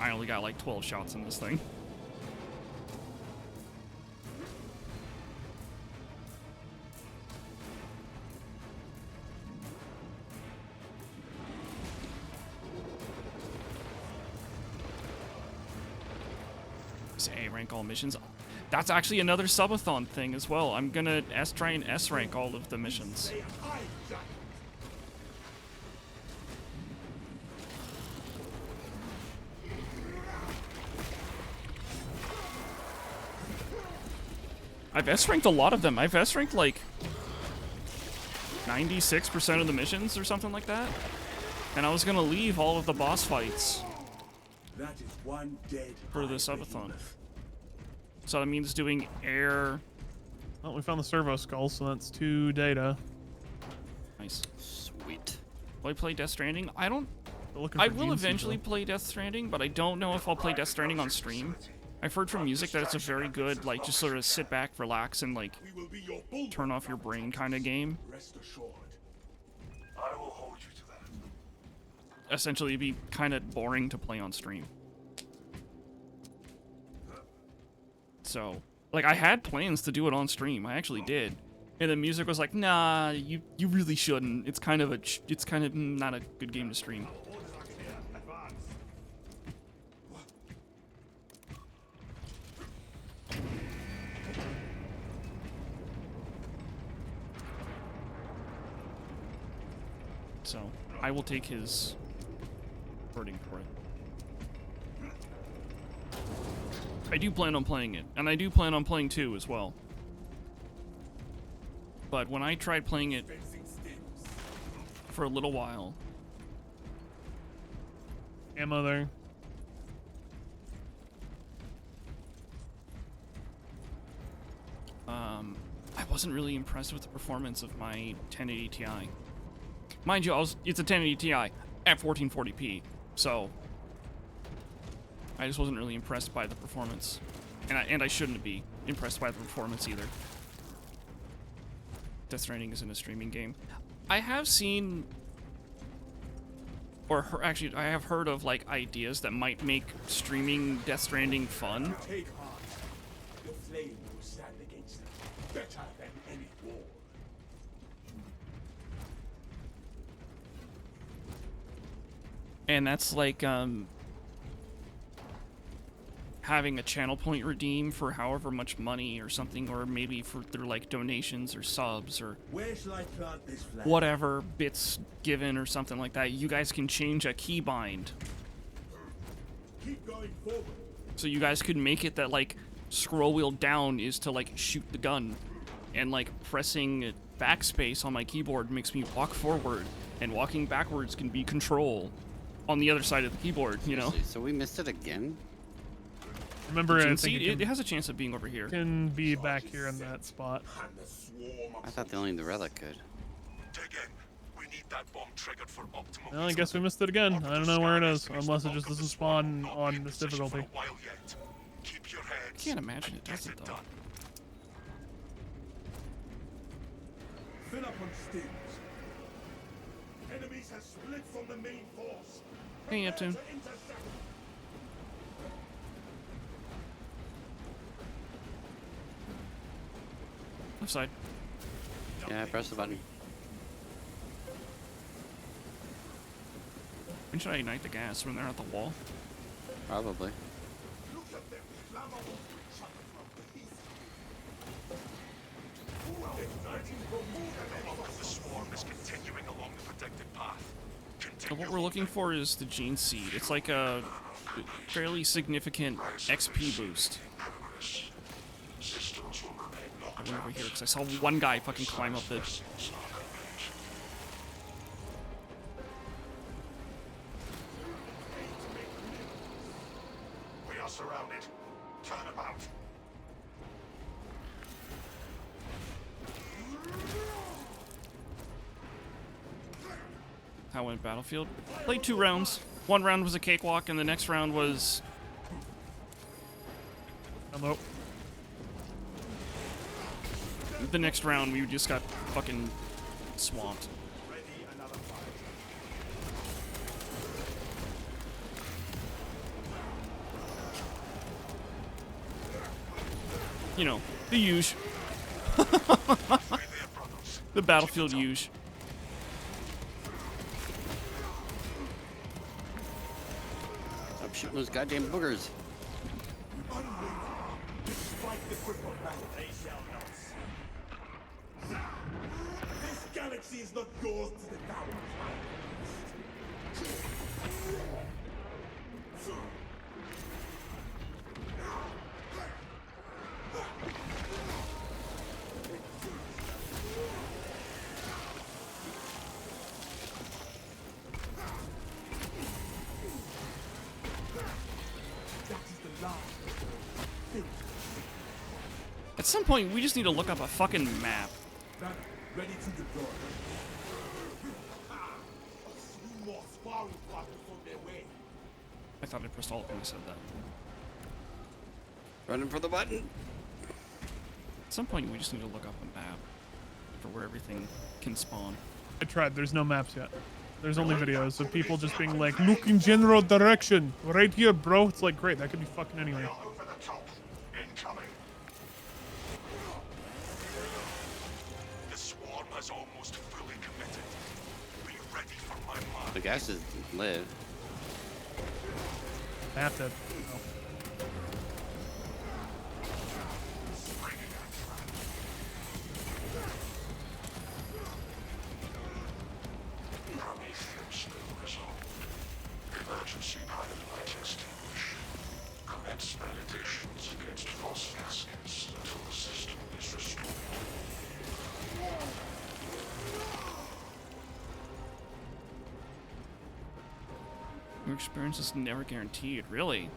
I only got like 12 shots in this thing. This A rank all missions. That's actually another subathon thing as well. I'm gonna try and S rank all of the missions. I've S-ranked a lot of them. I've S-ranked like 96% of the missions or something like that. And I was gonna leave all of the boss fights That is one dead for the subathon. So that means doing air. Well, we found the servo skull, so that's 2 data. Nice. Sweet. Will I play Death Stranding? I don't. Looking I for will Gene eventually Seeker. play Death Stranding, but I don't know if I'll play Death Stranding on stream. I've heard from music that it's a very good, like, just sort of sit back, relax, and, like, We will be your bull. turn off your brain kind of game. Rest assured. I will hold you to that. Essentially, it'd be kind of boring to play on stream. So, like, I had plans to do it on stream. I actually did. And the music was like, nah, you really shouldn't. It's kind of not a good game to stream. Orders are clear. Advance. So I will take his wording for it. I do plan on playing it, and I do plan on playing 2 as well. But when I tried playing it for a little while, Ammo there. I wasn't really impressed with the performance of my 1080 Ti. Mind you, it's a 1080 Ti at 1440p, so I just wasn't really impressed by the performance, and I shouldn't be impressed by the performance either. Death Stranding isn't a streaming game. I have seen, actually, I have heard of like ideas that might make streaming Death Stranding fun. Take heart. The flame will stand against them. Better than any war. And that's like having a channel point redeem for however much money or something, or maybe for through like donations or subs or Where shall I plant this flag? whatever bits given or something like that. You guys can change a keybind, Keep going forward. so you guys could make it that like scroll wheel down is to like shoot the gun, and like pressing backspace on my keyboard makes me walk forward, and walking backwards can be control on the other side of the keyboard, you know? So we missed it again? Remember, I You can think see, it has a chance of being over here. can be back here in that spot. And the swarm of I thought only the relic could. dig in. We need that bomb triggered for optimal. Well, I guess we missed it again. I don't know where it is, unless it just doesn't spawn on this For difficulty. a while yet. Keep your heads. I can't imagine it Get doesn't, though. done. Fill up on stims. Enemies have split from the main force. Hey, Neptune. To intercept. Left side. Yeah, press the button. When should I ignite the gas? When they're at the wall? Probably. Look at them. Clamor of each other from peace. The swarm is continuing along the predicted path. So Continue. what we're looking for is the gene seed. It's like a fairly significant XP boost. I went over here because I saw one guy fucking climb up the... We are surrounded. Turn about. How went Battlefield? Played 2 rounds. 1 round was a cakewalk, and the next round was... Hello. The next round, we just got fucking swamped. Ready another fight. You know, the huge. The Battlefield huge. Stop shooting those goddamn boogers. Despite the grip of battle, they shall not. This galaxy is not yours to devour. That is the last. At some point, we just need to look up a fucking map. Banner, ready to deploy. A few more sparring partners on their way. I thought I pressed alt when I said that. Running for the button. At some point, we just need to look up a map for where everything can spawn. I tried. There's no maps yet. There's only videos of people just being like, look in general direction. Right here, bro. It's like, great. That could be fucking anywhere. Over the top. Incoming. The gas doesn't live. That did. Prometheus will resolve. Emergency pilot light extinguished. Commence meditations against false gaskets until the system is restored. Your experience is never guaranteed, really.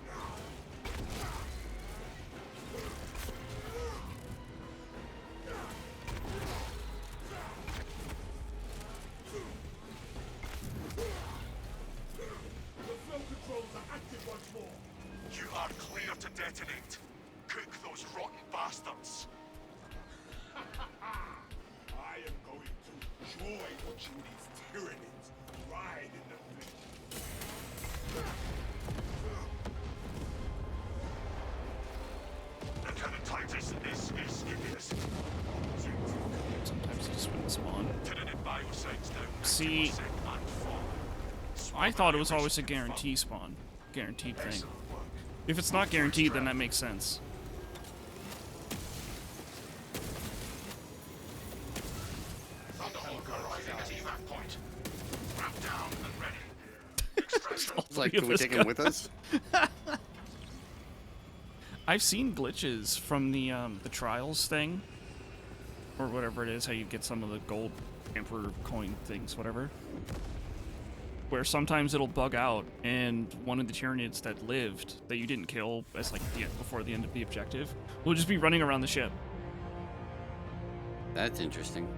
The flow controls are active once more. You are clear to detonate. Cook those rotten bastards. I am going to joy watching these tyrannids ride in the flesh. Lieutenant Titus, this is Scipius. Sometimes you just wouldn't spawn. Tyranid biosites down. See, 90% and fall. I thought it was always a guarantee spawn. Guaranteed thing. Excellent work. If it's not guaranteed, then that makes sense. Thunderhawk arriving at evac point. Wrap down and ready. Extraction. It's like, Three of can we us take go. him with us? I've seen glitches from the trials thing, or whatever it is, how you get some of the gold emperor coin things, whatever. Where sometimes it'll bug out, and one of the Tyranids that lived that you didn't kill as like before the end of the objective will just be running around the ship. That's interesting.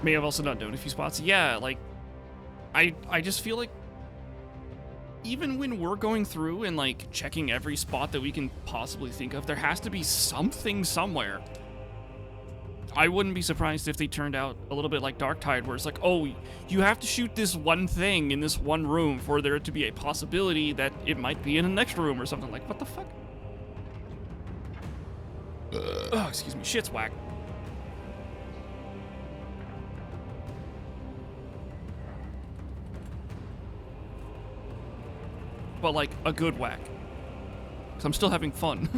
May have also not known a few spots. Yeah, like I just feel like even when we're going through and like checking every spot that we can possibly think of, there has to be something somewhere. I wouldn't be surprised if they turned out a little bit like Dark Tide, where it's like, oh, you have to shoot this one thing in this one room for there to be a possibility that it might be in the next room or something. Like, what the fuck? Oh, excuse me. Shit's whack. But like a good whack. 'Cause I'm still having fun.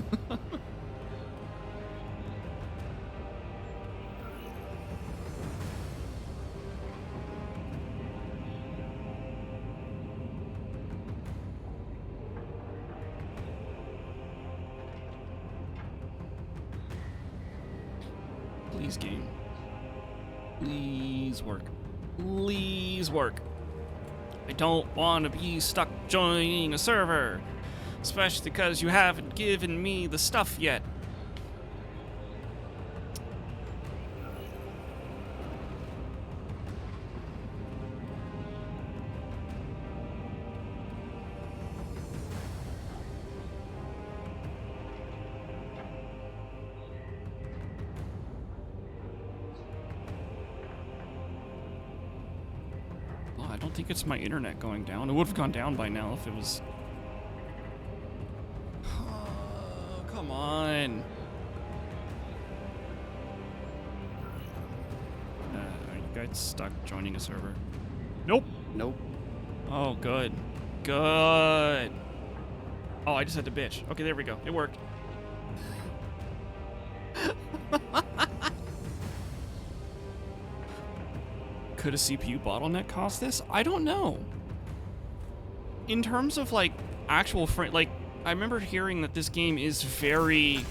Please, game. Please work. Please work. I don't want to be stuck joining a server, especially because you haven't given me the stuff yet. I don't think it's my internet going down. It would have gone down by now if it was... Oh, come on. Are you guys stuck joining a server? Nope. Nope. Oh, good. Good. Oh, I just had to bitch. Okay, there we go. It worked. Could a CPU bottleneck cause this? I don't know. In terms of like actual frame, like I remember hearing that this game is very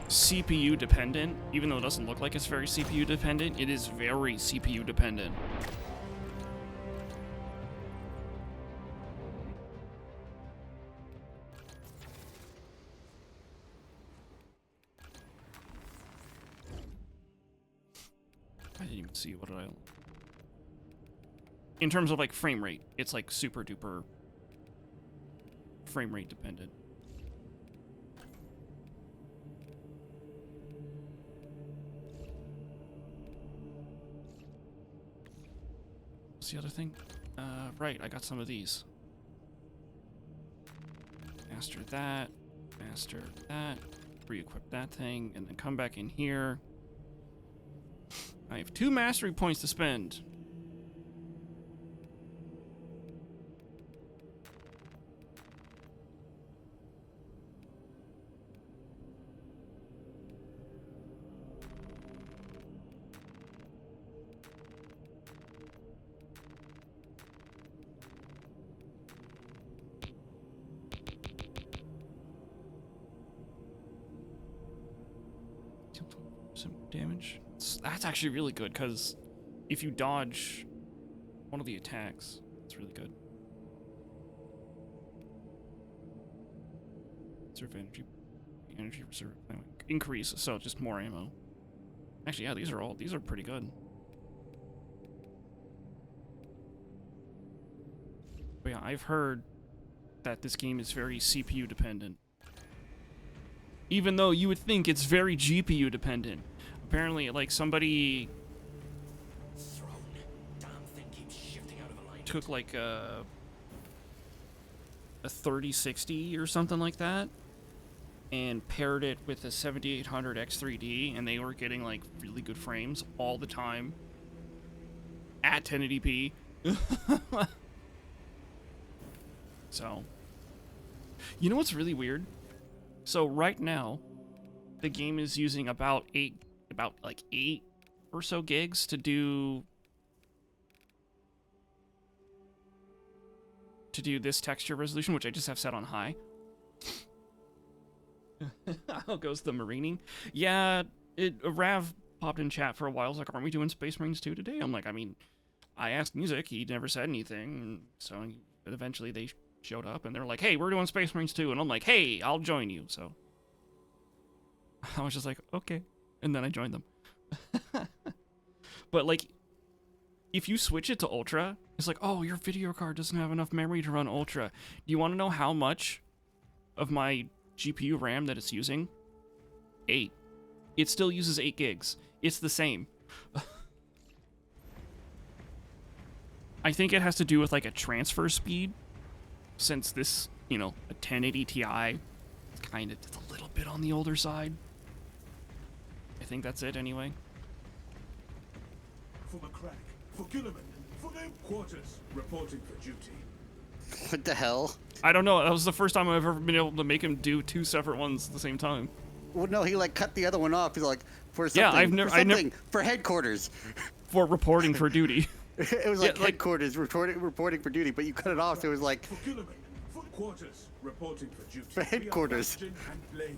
CPU dependent, even though it doesn't look like it's very CPU dependent. It is very CPU dependent. I didn't even see what did I... In terms of like frame rate, it's like super duper frame rate dependent. What's the other thing? Right, I got some of these. Master that, re-equip that thing, and then come back in here. I have 2 mastery points to spend. Some damage. That's actually really good because if you dodge one of the attacks, it's really good. Reserve energy reserve increase, so just more ammo. Actually, yeah, these are pretty good. But yeah, I've heard that this game is very CPU dependent. Even though you would think it's very GPU dependent. Apparently, like, somebody took like a 3060 or something like that and paired it with a 7800 X3D, and they were getting like really good frames all the time at 1080p. So, you know what's really weird? So right now, the game is using about 8 or so gigs to do this texture resolution, which I just have set on high. How goes the marining? Yeah, Rav popped in chat for a while. He's like, aren't we doing Space Marines 2 today? I'm like, I mean, I asked Music, he never said anything, so eventually they showed up, and they're like, hey, we're doing Space Marines 2, and I'm like, hey, I'll join you, so. I was just like, okay, and then I joined them. But, like, if you switch it to Ultra, it's like, oh, your video card doesn't have enough memory to run Ultra. Do you want to know how much of my GPU RAM that it's using? 8. It still uses 8 gigs. It's the same. I think it has to do with, like, a transfer speed. Since this, you know, a 1080 Ti, it's a little bit on the older side. I think that's it anyway. For McCrack, for Gilliman, for their quarters, reporting for duty. What the hell? I don't know. That was the first time I've ever been able to make him do 2 separate ones at the same time. Well, no, he like cut the other one off. He's like, for something, Yeah, for headquarters. For reporting for duty. It was like headquarters reporting for duty, but you cut it off, so it was like For Gilliman, for quarters, reporting for duty. for headquarters. We are Bastion and Blade.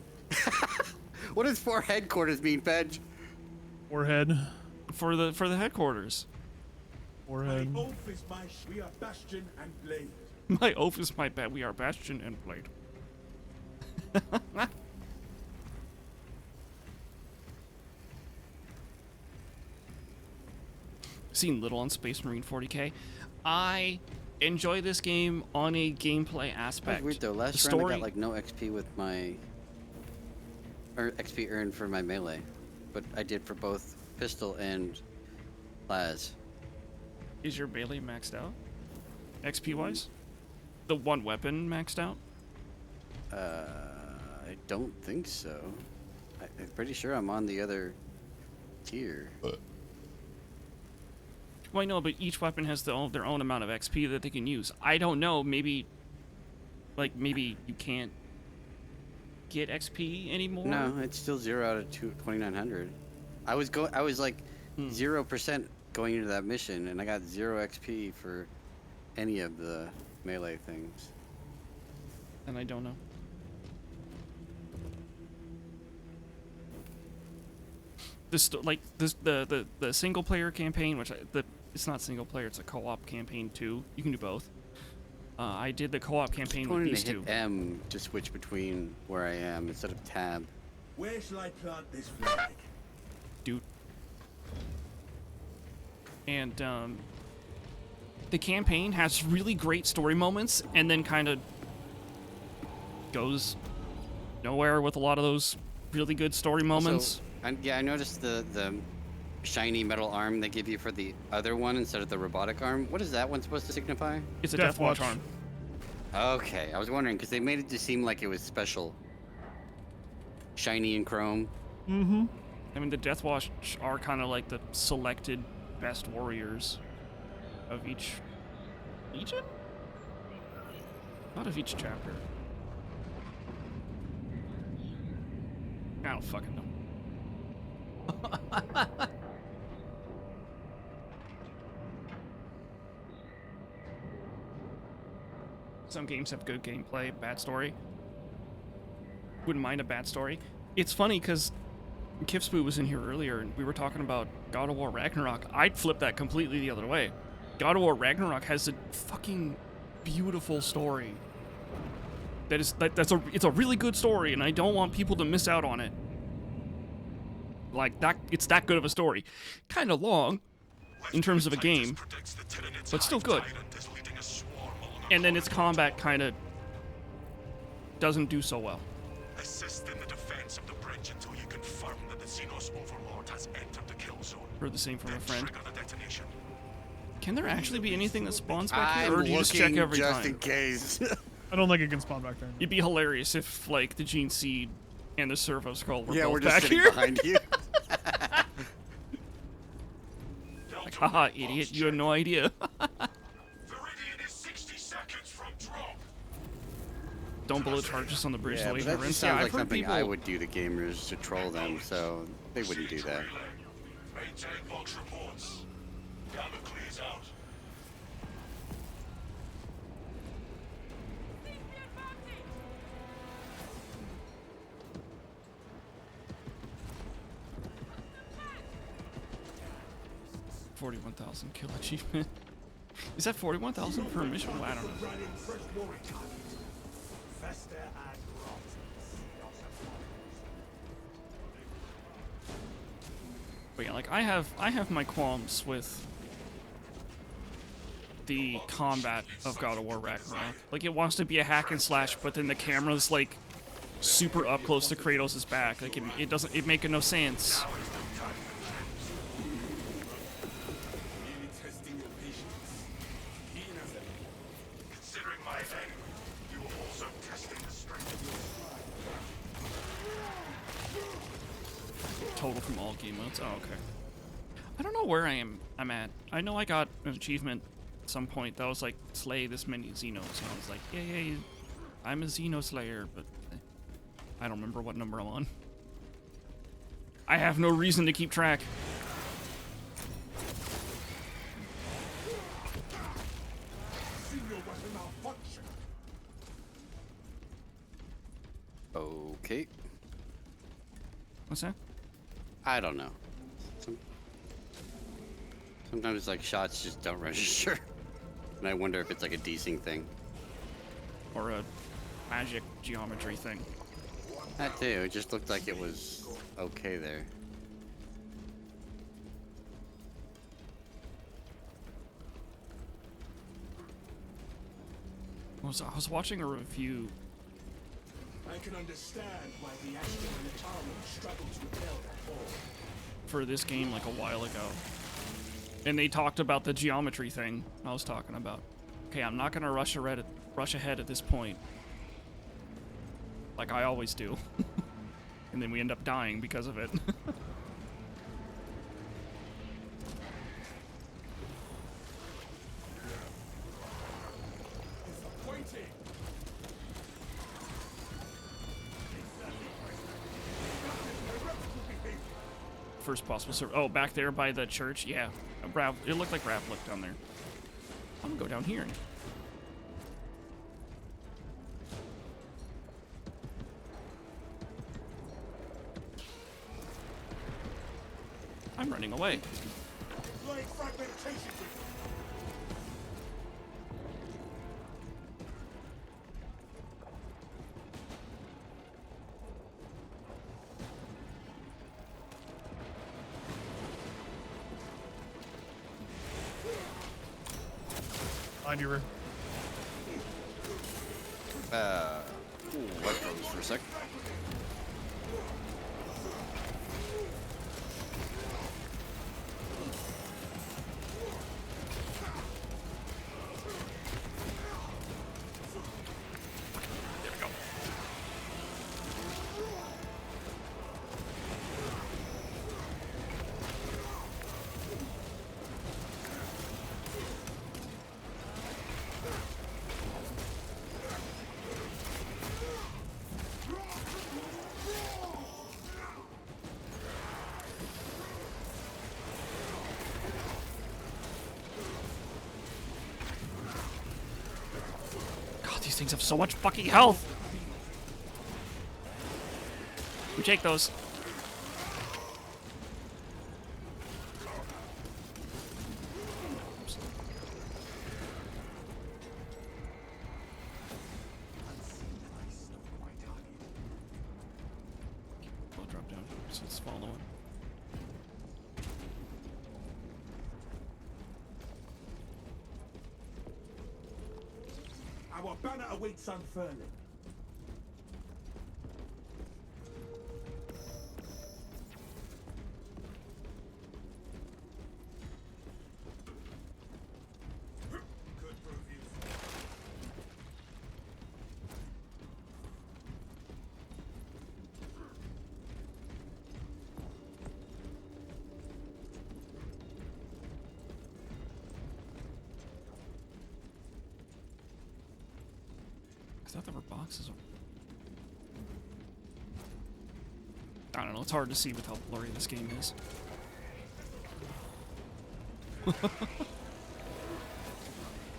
What does for headquarters mean, Fedge? Forehead. For the headquarters. Forehead. My oath is we are Bastion and Blade. My oath is my bet. We are Bastion and Blade. Seen little on Space Marine 40K. I enjoy this game on a gameplay aspect. That's weird though. Last round I got like no XP with my XP earned for my melee, but I did for both pistol and las. Is your melee maxed out? XP wise? The one weapon maxed out? I don't think so. I'm pretty sure I'm on the other tier. Well, I know, but each weapon has their own amount of XP that they can use. I don't know, maybe you can't get XP anymore? No, it's still 0 out of 2,900. I was like 0% going into that mission, and I got 0 XP for any of the melee things. And I don't know. The single player campaign, which it's not single player, it's a co-op campaign too. You can do both. I did the co-op campaign with these two. Hit M to switch between where I am instead of tab. Where shall I plant this flag? Dude. And the campaign has really great story moments, and then kind of goes nowhere with a lot of those really good story moments. Yeah, I noticed the shiny metal arm they give you for the other one instead of the robotic arm. What is that one supposed to signify? It's a Death Watch arm. Okay, I was wondering because they made it to seem like it was special. Shiny and chrome. Mm-hmm. I mean, the Death Watch are kind of like the selected best warriors of each legion? Not of each chapter. I don't fucking know. Some games have good gameplay, bad story. Wouldn't mind a bad story. It's funny because Kipspoo was in here earlier and we were talking about God of War Ragnarok. I'd flip that completely the other way. God of War Ragnarok has a fucking beautiful story. It's a really good story, and I don't want people to miss out on it. Like that, it's that good of a story. Kind of long in terms of a game, but still good. And then its combat kind of doesn't do so well. Assist in the defense of the bridge until you confirm that the Xenos Overlord has entered the kill zone. Heard the same from a friend. Trigger the detonation. Can there actually be anything that spawns back here, I'm or do you just check looking every just time? in case. I don't think it can spawn back there. It'd be hilarious if, like, the Gene Seed and the Servo Scroll were Yeah, both we're just back sitting here. behind you. Like, haha, idiot, you had no idea. Viridian is 60 seconds from drop. Don't bullet charges on the bridge Yeah, the way but that he just runs. Yeah, sounds I've like heard something people... I would do to gamers to troll them, so they wouldn't do that. Maintain box reports. Gamma clears out. $41,000 kill achievement. Is that 41,000 per mission? Well, I don't know. Running fresh warrior target. Fester and rot. But yeah, like I have my qualms with the combat of God of War Ragnarok. Like it wants to be a hack and slash, but then the camera's like super up close to Kratos' back. Like it doesn't, it making no sense. Really testing your patience. Keen as ever. Considering my aim, you are also testing the strength of your Total from all game modes. Oh, okay. I don't know where I'm at. I know I got an achievement at some point that was like slay this many Xenos, and I was like, yay, I'm a Xeno Slayer, but I don't remember what number I'm on. I have no reason to keep track. Senior weapon malfunction. Okay. What's that? I don't know. Sometimes like shots just don't register. And I wonder if it's like a desync thing. Or a magic geometry thing. That too. It just looked like it was okay there. I was watching a review I can understand why the Ashton and the Tarman struggle to repel that ball. for this game like a while ago. And they talked about the geometry thing I was talking about. Okay, I'm not gonna rush ahead at this point. Like I always do. And then we end up dying because of it. Disappointing. First possible server. Oh, back there by the church? Yeah. Rav, it looked like Rav looked down there. I'm gonna go down here. I'm running away. Light fragmentation. Behind you, Rick. What froze for a sec? these things have so much fucking health. We take those. I'll drop down, so it's following. Our banner awaits unfurling. Could prove useful. I thought there were boxes. I don't know, it's hard to see with how blurry this game is.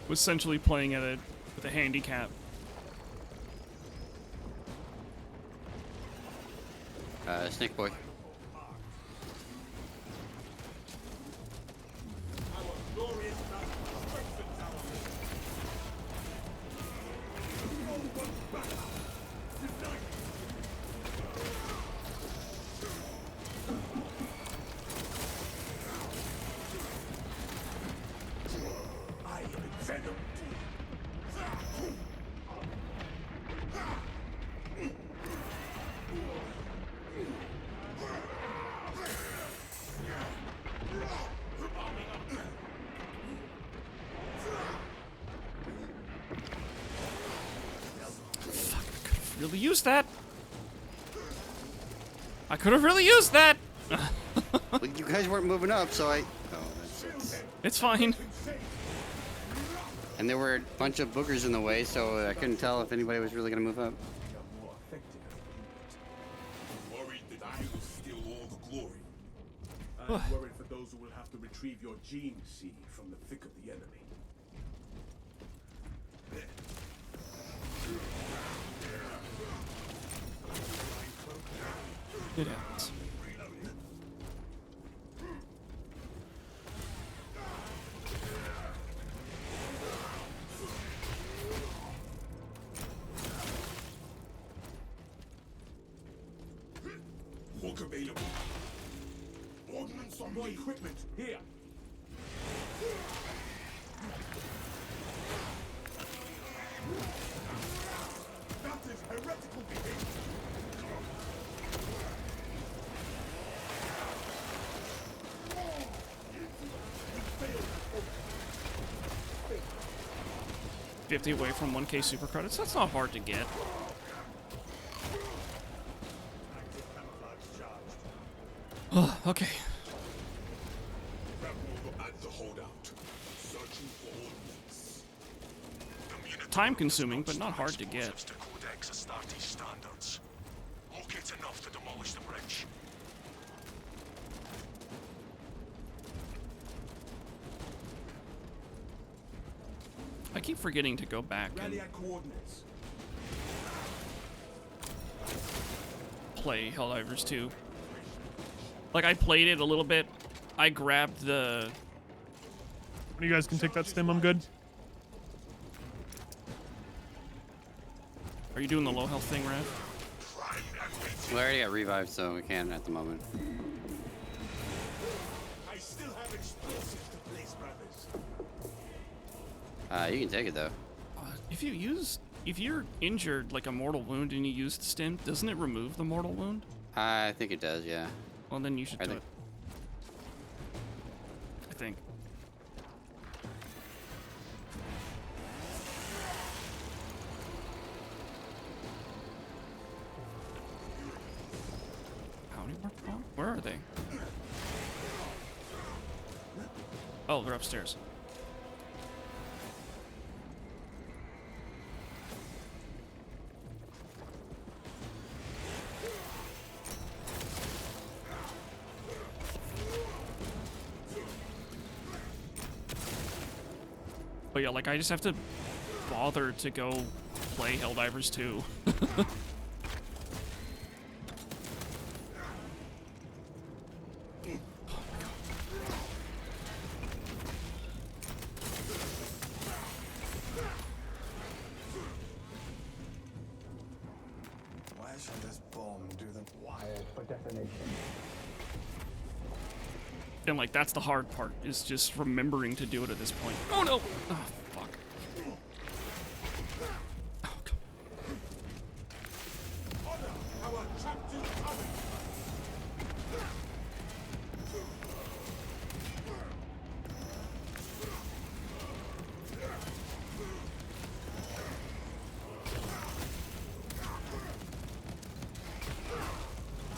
Was essentially playing at it with a handicap. Snake boy. I am venom. Really used that. I could have really used that. Well, you guys weren't moving up, so I. Oh, that's. It's fine. And there were a bunch of boogers in the way, so I couldn't tell if anybody was really gonna move up. More effective. Worried that I will steal all the glory. I'm worried for those who will have to retrieve your gene seed from the thick of the enemy. It happens. Hook available. Ordnance on More me. equipment here. That is heretical behavior. $50 away from 1K super credits. That's not hard to get. Active camouflage charged. Okay. Rebel at the holdout. Searching for ordnance. Time consuming, but not hard to get. To Codex Astartes standards. Locate enough to demolish the bridge. I keep forgetting to go back Rally and at coordinates. play Helldivers 2. Like, I played it a little bit. I grabbed the... When you guys can take that stim, I'm good. Are you doing the low health thing, Rav? We already got revived, so we can at the moment. I still have explosives to place, brothers. You can take it though. If you're injured, like a mortal wound, and you use the stim, doesn't it remove the mortal wound? I think it does, yeah. Well, then you should I do think- it. I think. How many more? Oh, where are they? Oh, they're upstairs. But yeah, like I just have to bother to go play Helldivers 2. Why should this bomb do the wired for detonation? And like that's the hard part, is just remembering to do it at this point. Oh no! Oh fuck. Oh, come Honor our captain coming.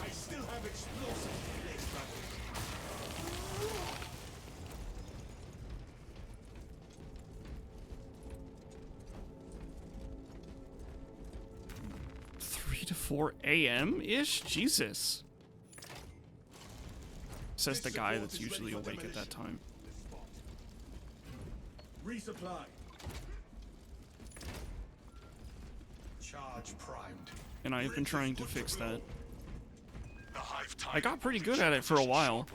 I still have explosives in place, brothers. 3 to 4 a.m. ish? Jesus. Says the guy that's usually awake at that time. Resupply. Charge primed. And I've been trying to fix that. The Hive I got pretty good at it for a while.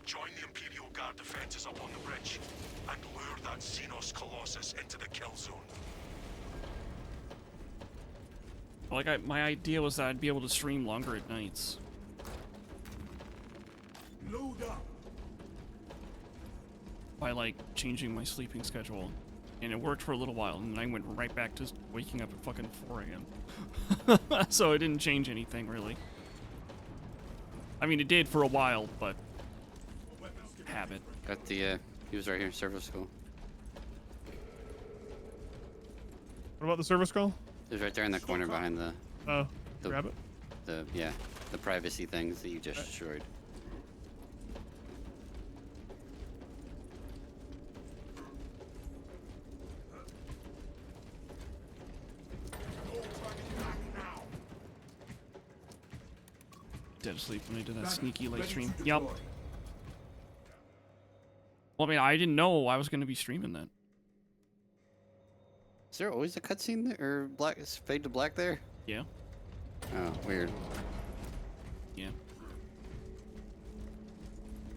Join the Imperial Guard defenses up on the bridge and lure that Xenos Colossus into the kill zone. Like, my idea was that I'd be able to stream longer at nights. Load up. By, like, changing my sleeping schedule. And it worked for a little while, and then I went right back to waking up at fucking 4 a.m. So it didn't change anything, really. I mean, it did for a while, but... habit. Got the, he was right here, service school. What about the service call? He was right there in the corner behind the, Oh, the grab it. the privacy things that you just destroyed. Dead asleep when I did that sneaky light stream. Yup. Well, I mean, I didn't know I was going to be streaming that. Is there always a cutscene there, or black fade to black there? Yeah. Oh, weird. Yeah.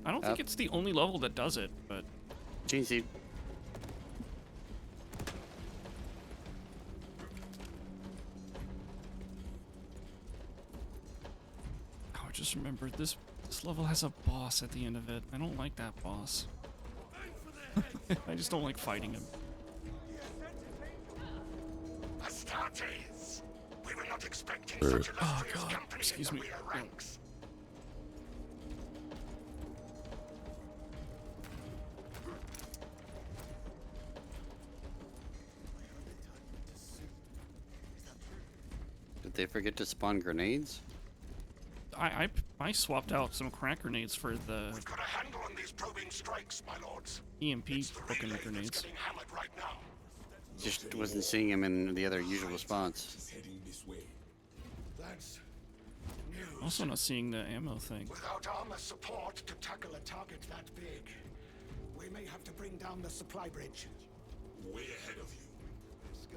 I don't think it's the only level that does it, but... Gene seed. Oh, I just remembered this level has a boss at the end of it. I don't like that boss. I just don't like fighting him. Astartes! We were not expecting such illustrious company Excuse in the me. rear ranks. Did they forget to spawn grenades? I swapped out some crack grenades for the We've got a handle on these probing strikes, my lords. EMP It's the fucking relay that's grenades. getting hammered right now. Just wasn't seeing him in the other usual spots. Heading this way. That's Also not seeing the ammo thing. Without armor support to tackle a target that big, we may have to bring down the supply bridge. way ahead of you.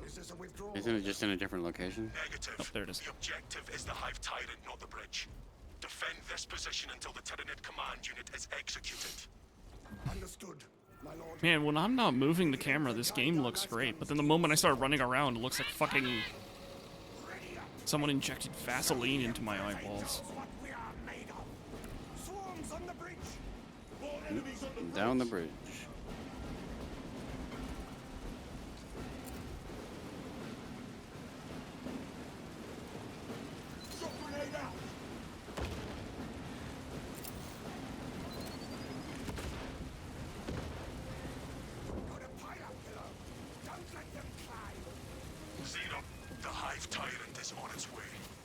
This is a withdrawal. Isn't it just in a different location? Negative. Oh, there it is. The objective is the Hive Tyrant, not the bridge. Defend this position until the Tyranid command unit is executed. Understood, my lord. Man, when I'm not moving the camera, this game looks great. But then the moment I start running around, it looks like fucking... someone injected Vaseline into my eyeballs. What we are made of. Swarms on the bridge. More enemies on the bridge. Down the bridge. Shot grenade out. Got a pilot below. Don't let them climb. Xeno, the Hive Tyrant is on its way.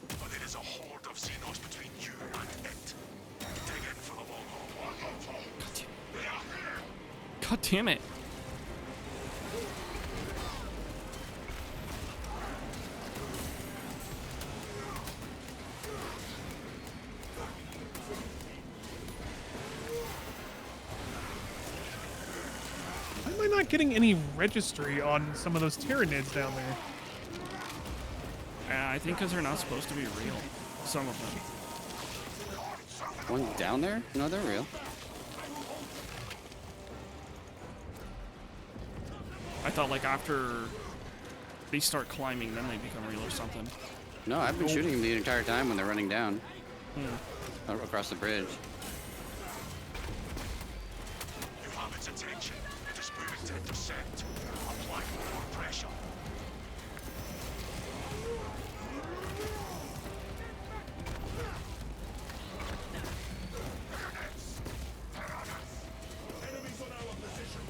But it is a horde of Xenos between you and it. Dig in for the long haul. They are here. God damn it. Why am I not getting any registry on some of those Tyranids down there. I think because they're not supposed to be real. Some of them. One down there? No, they're real. I thought like after they start climbing, then they become real or something. No, I've been shooting them the entire time when they're running down across the bridge. You have its attention. Just move it to intercept. Apply more pressure. Enemies on our position.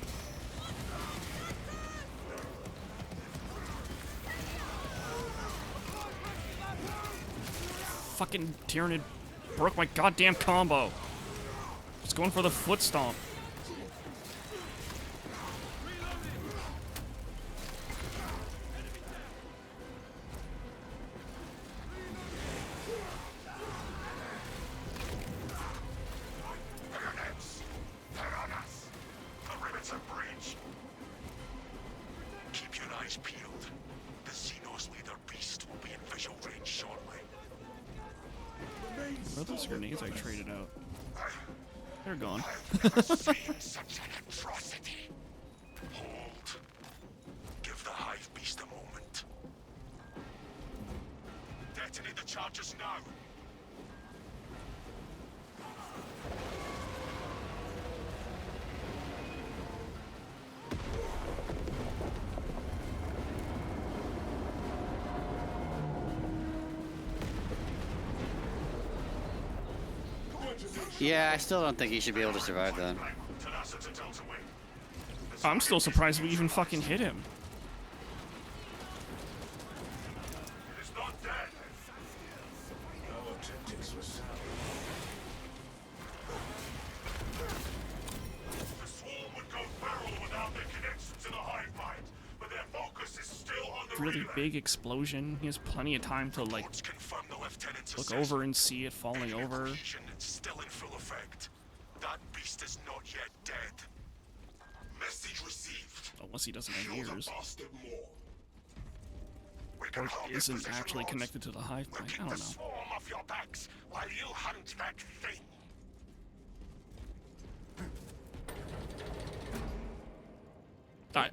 Fucking Tyranid broke my goddamn combo. Just going for the foot stomp. Perimeter breach. Keep your eyes peeled. The Xenos leader beast will be in visual range shortly. What are those grenades I traded out? They're gone. I've never seen such an atrocity. Hold. Give the hive beast a moment. Detonate the charges now. Yeah, I still don't think he should be able to survive that. Tenacity Delta Wing. I'm still surprised we even fucking hit him. It's not dead. Our tactics were sound. The swarm would go feral without their connection to the hive mind, but their focus is still on the Really relay. big explosion. He has plenty of time to like Reports confirm the lieutenant's look assessment. over and see it falling over. Cohesion is still in full effect. That beast is not yet dead. Message received. Unless he doesn't have Kill the ears. bastard more. We can Or hold this isn't position, actually Ross. connected to the hive We'll mind. keep I the don't know. swarm off your backs while you hunt that thing.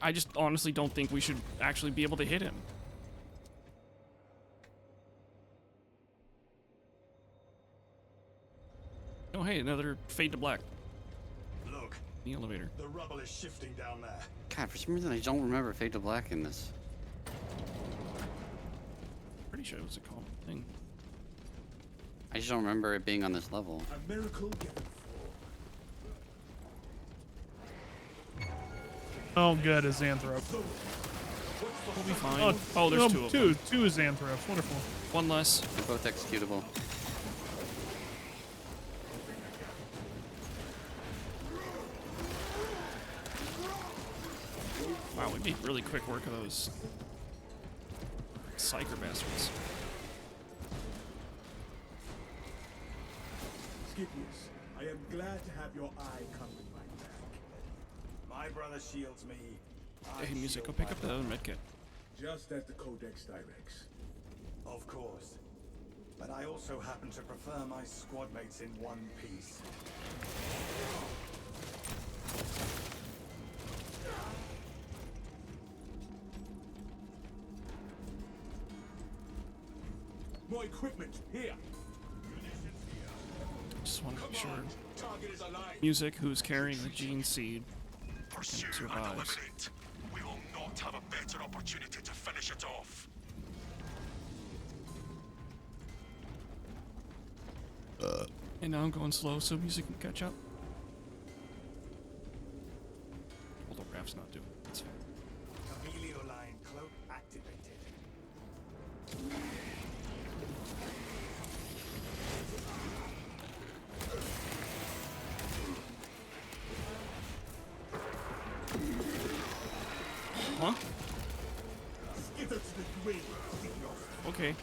I just honestly don't think we should actually be able to hit him. Oh hey, another fade to black. Look, The elevator. the rubble is shifting down there. God, for some reason I don't remember Fade to Black in this. Pretty sure it was a common thing. I just don't remember it being on this level. A miracle given Oh, good, a Xanthrope. We'll be fine. Oh, there's two of them. Two Xanthropes. Wonderful. One less. They're both executable. Wow, we made really quick work of those psyker bastards. Scipius, I am glad to have your eye covering my back. My brother shields me. I Hey, music, go shield pick my up the other medkit. Just as the Codex directs. Of course. But I also happen to prefer my squad mates in one piece. More equipment, here! Just want to make sure. Target is alive! Music, who's carrying the gene seed, Pursue and survives. eliminate. We will not have a better opportunity to finish it off. And now I'm going slow so music can catch up. Although Raph's not doing it. That's fine. Chameleon line cloak activated. Huh? Skitter to the grave, Scipius. Okay.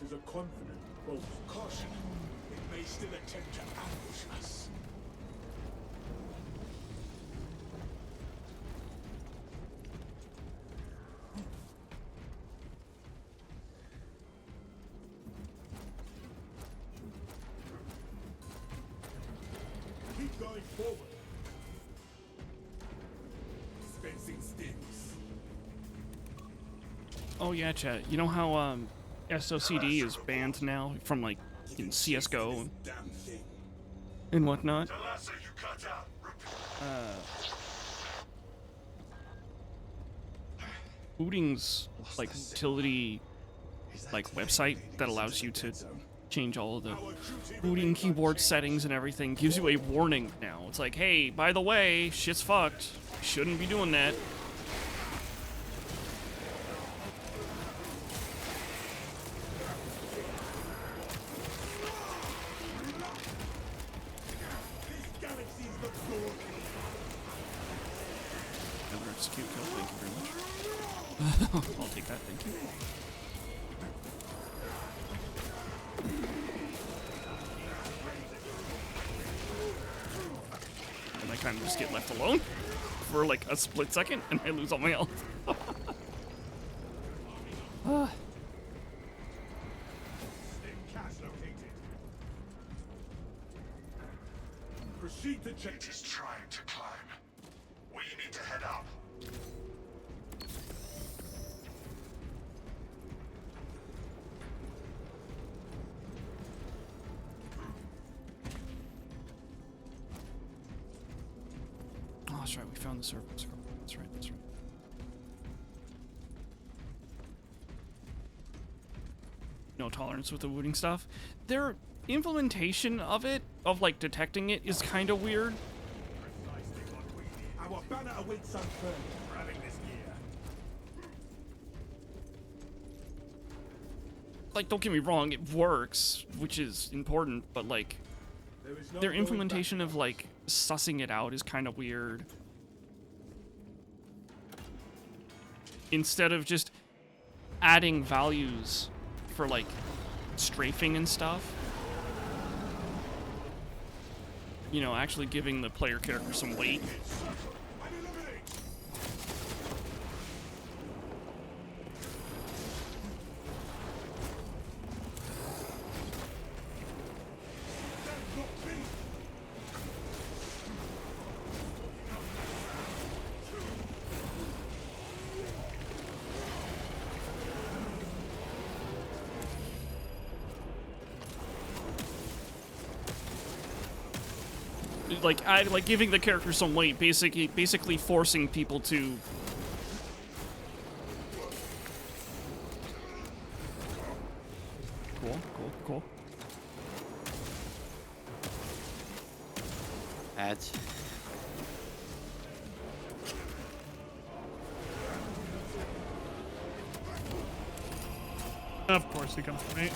is a confident boast. Caution. It may still attempt to ambush us. Keep going forward. Dispensing stings. Oh yeah, chat. You know how SOCD is banned now from like in CS:GO Damn thing. and whatnot? The lesser you cut out. Booting's like utility like website that allows you to change all of the booting keyboard settings and everything gives you a warning now. It's like, hey, by the way, shit's fucked. Shouldn't be doing that. This galaxy's the door. Another execute kill, thank you very much. I'll take that, thank you. And I kind of just get left alone for like a split second and I lose all my health. Cache located. Proceed to check. It is trying to climb. We need to head up. Oh, that's right, we found the server. That's right, that's right. No tolerance with the looting stuff. Their implementation of it, of like detecting it, is kind of weird. Our banner awaits unfurled. Grabbing this gear. Like, don't get me wrong, it works, which is important, but like, There is no their going implementation back. of like sussing it out is kind of weird. Instead of just adding values for like strafing and stuff, you know, actually giving the player character some weight. Like giving the character some weight, basically forcing people to cool. Ads. Of course he comes to me.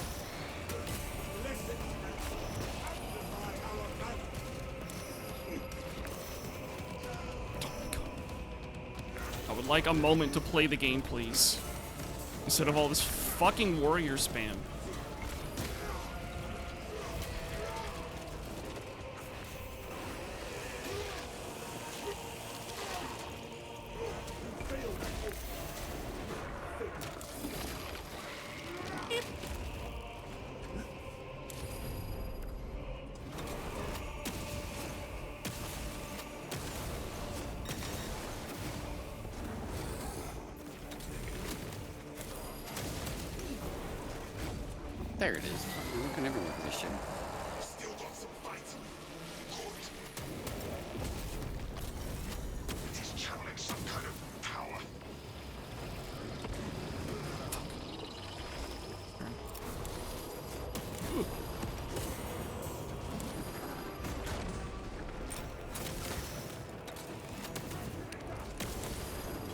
I would like a moment to play the game, please. Instead of all this fucking warrior spam. There it is. I'm looking everywhere for this shit. Still got some fight. Good. It is channeling some kind of power.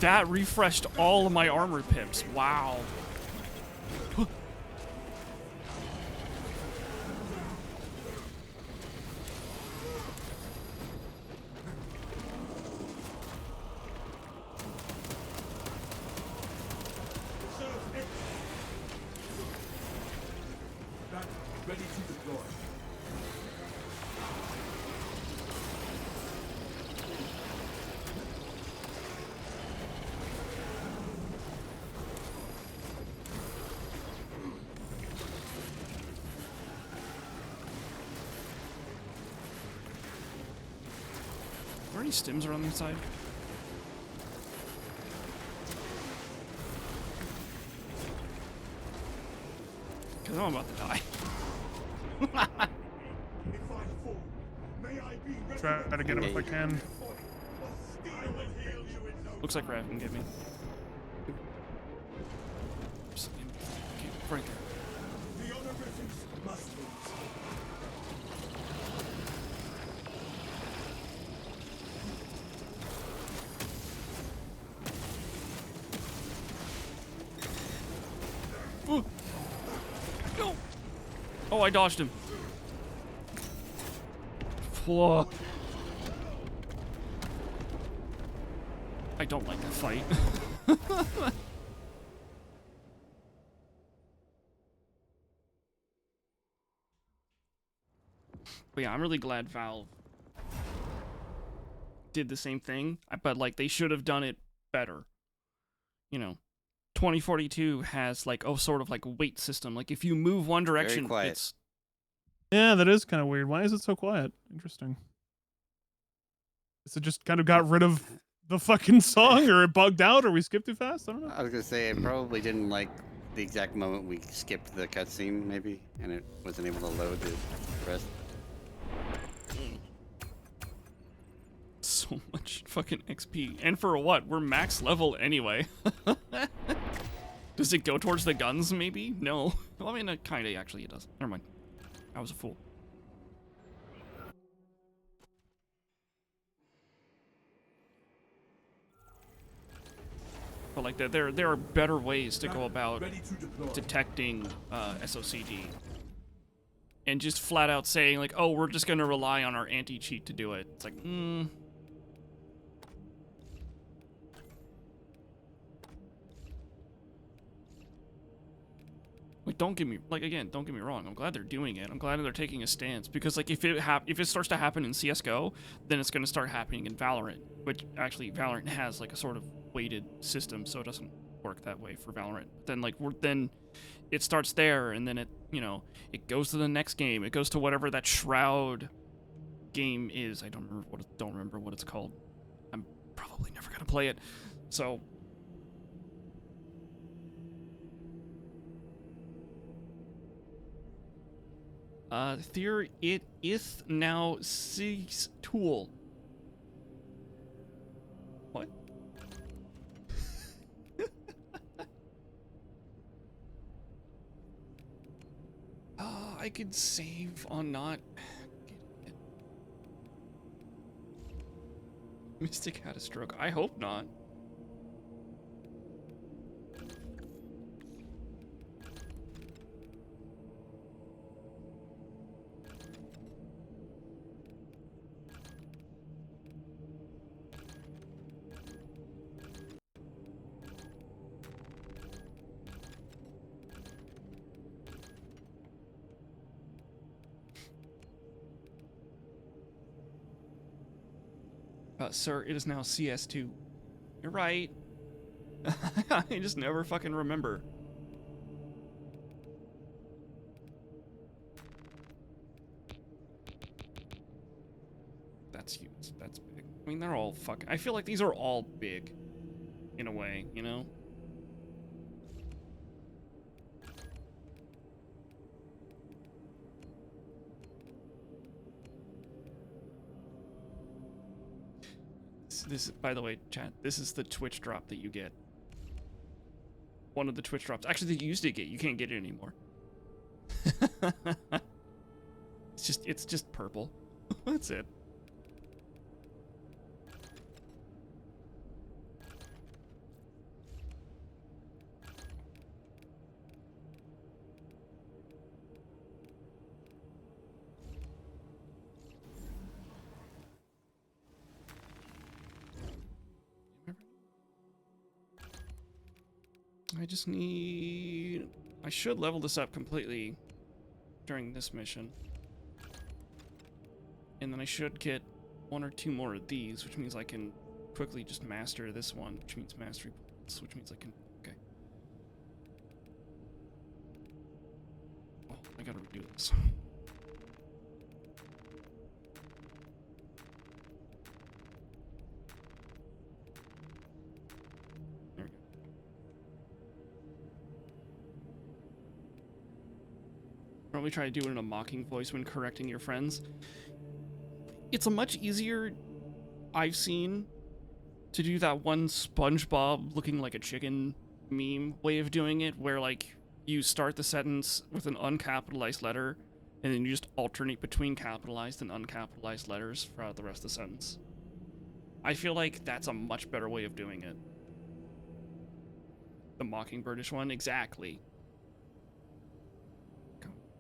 That refreshed all of my armor pips. Wow. any stims around the inside? Because I'm about to die. If I fall, may I be Try to get him if I can. I will heal you in no Looks like Rav can get me. Okay, right there. The honorifics must lose. Ooh. No! Oh, I dodged him. Whoa. I don't like that fight. But yeah, I'm really glad Valve did the same thing, but like they should have done it better. You know, 2042 has like sort of like a weight system. Like if you move one direction, quiet. it's Yeah, that is kind of weird. Why is it so quiet? Interesting. Is it just kind of got rid of the fucking song, or it bugged out, or we skipped too fast? I don't know. I was gonna say it probably didn't like the exact moment we skipped the cutscene, maybe, and it wasn't able to load the rest. so much fucking XP. And for what? We're max level anyway. Does it go towards the guns, maybe? No. Well, I mean, it kinda actually it does. Never mind. I was a fool. But like, there are better ways to go about detecting SOCD. And just flat out saying, like, oh, we're just gonna rely on our anti-cheat to do it. It's like, Like, don't get me wrong. I'm glad they're doing it. I'm glad they're taking a stance because, like, if it starts to happen in CS:GO, then it's gonna start happening in Valorant, which actually Valorant has like a sort of weighted system, so it doesn't work that way for Valorant. Then then it starts there, and then it it goes to the next game. It goes to whatever that Shroud game is. I don't remember what it's called. I'm probably never gonna play it, so. There it is now 6 tool. What? I could save on not getting it. Mystic had a stroke. I hope not. Sir, it is now CS2. You're right. I just never fucking remember. That's huge. That's big. I mean, they're all fucking... I feel like these are all big. In a way, you know? This, by the way, chat, this is the Twitch drop that you get. One of the Twitch drops. Actually, that you used to get. You can't get it anymore. It's just purple. That's it. I just need... I should level this up completely during this mission. And then I should get 1 or 2 more of these, which means I can quickly just master this one, which means mastery points, which means I can... Okay. Oh, I gotta redo this. Probably try to do it in a mocking voice when correcting your friends. It's a much easier, I've seen, to do that one SpongeBob looking like a chicken meme way of doing it, where like you start the sentence with an uncapitalized letter, and then you just alternate between capitalized and uncapitalized letters throughout the rest of the sentence. I feel like that's a much better way of doing it. The mockingbirdish one, exactly.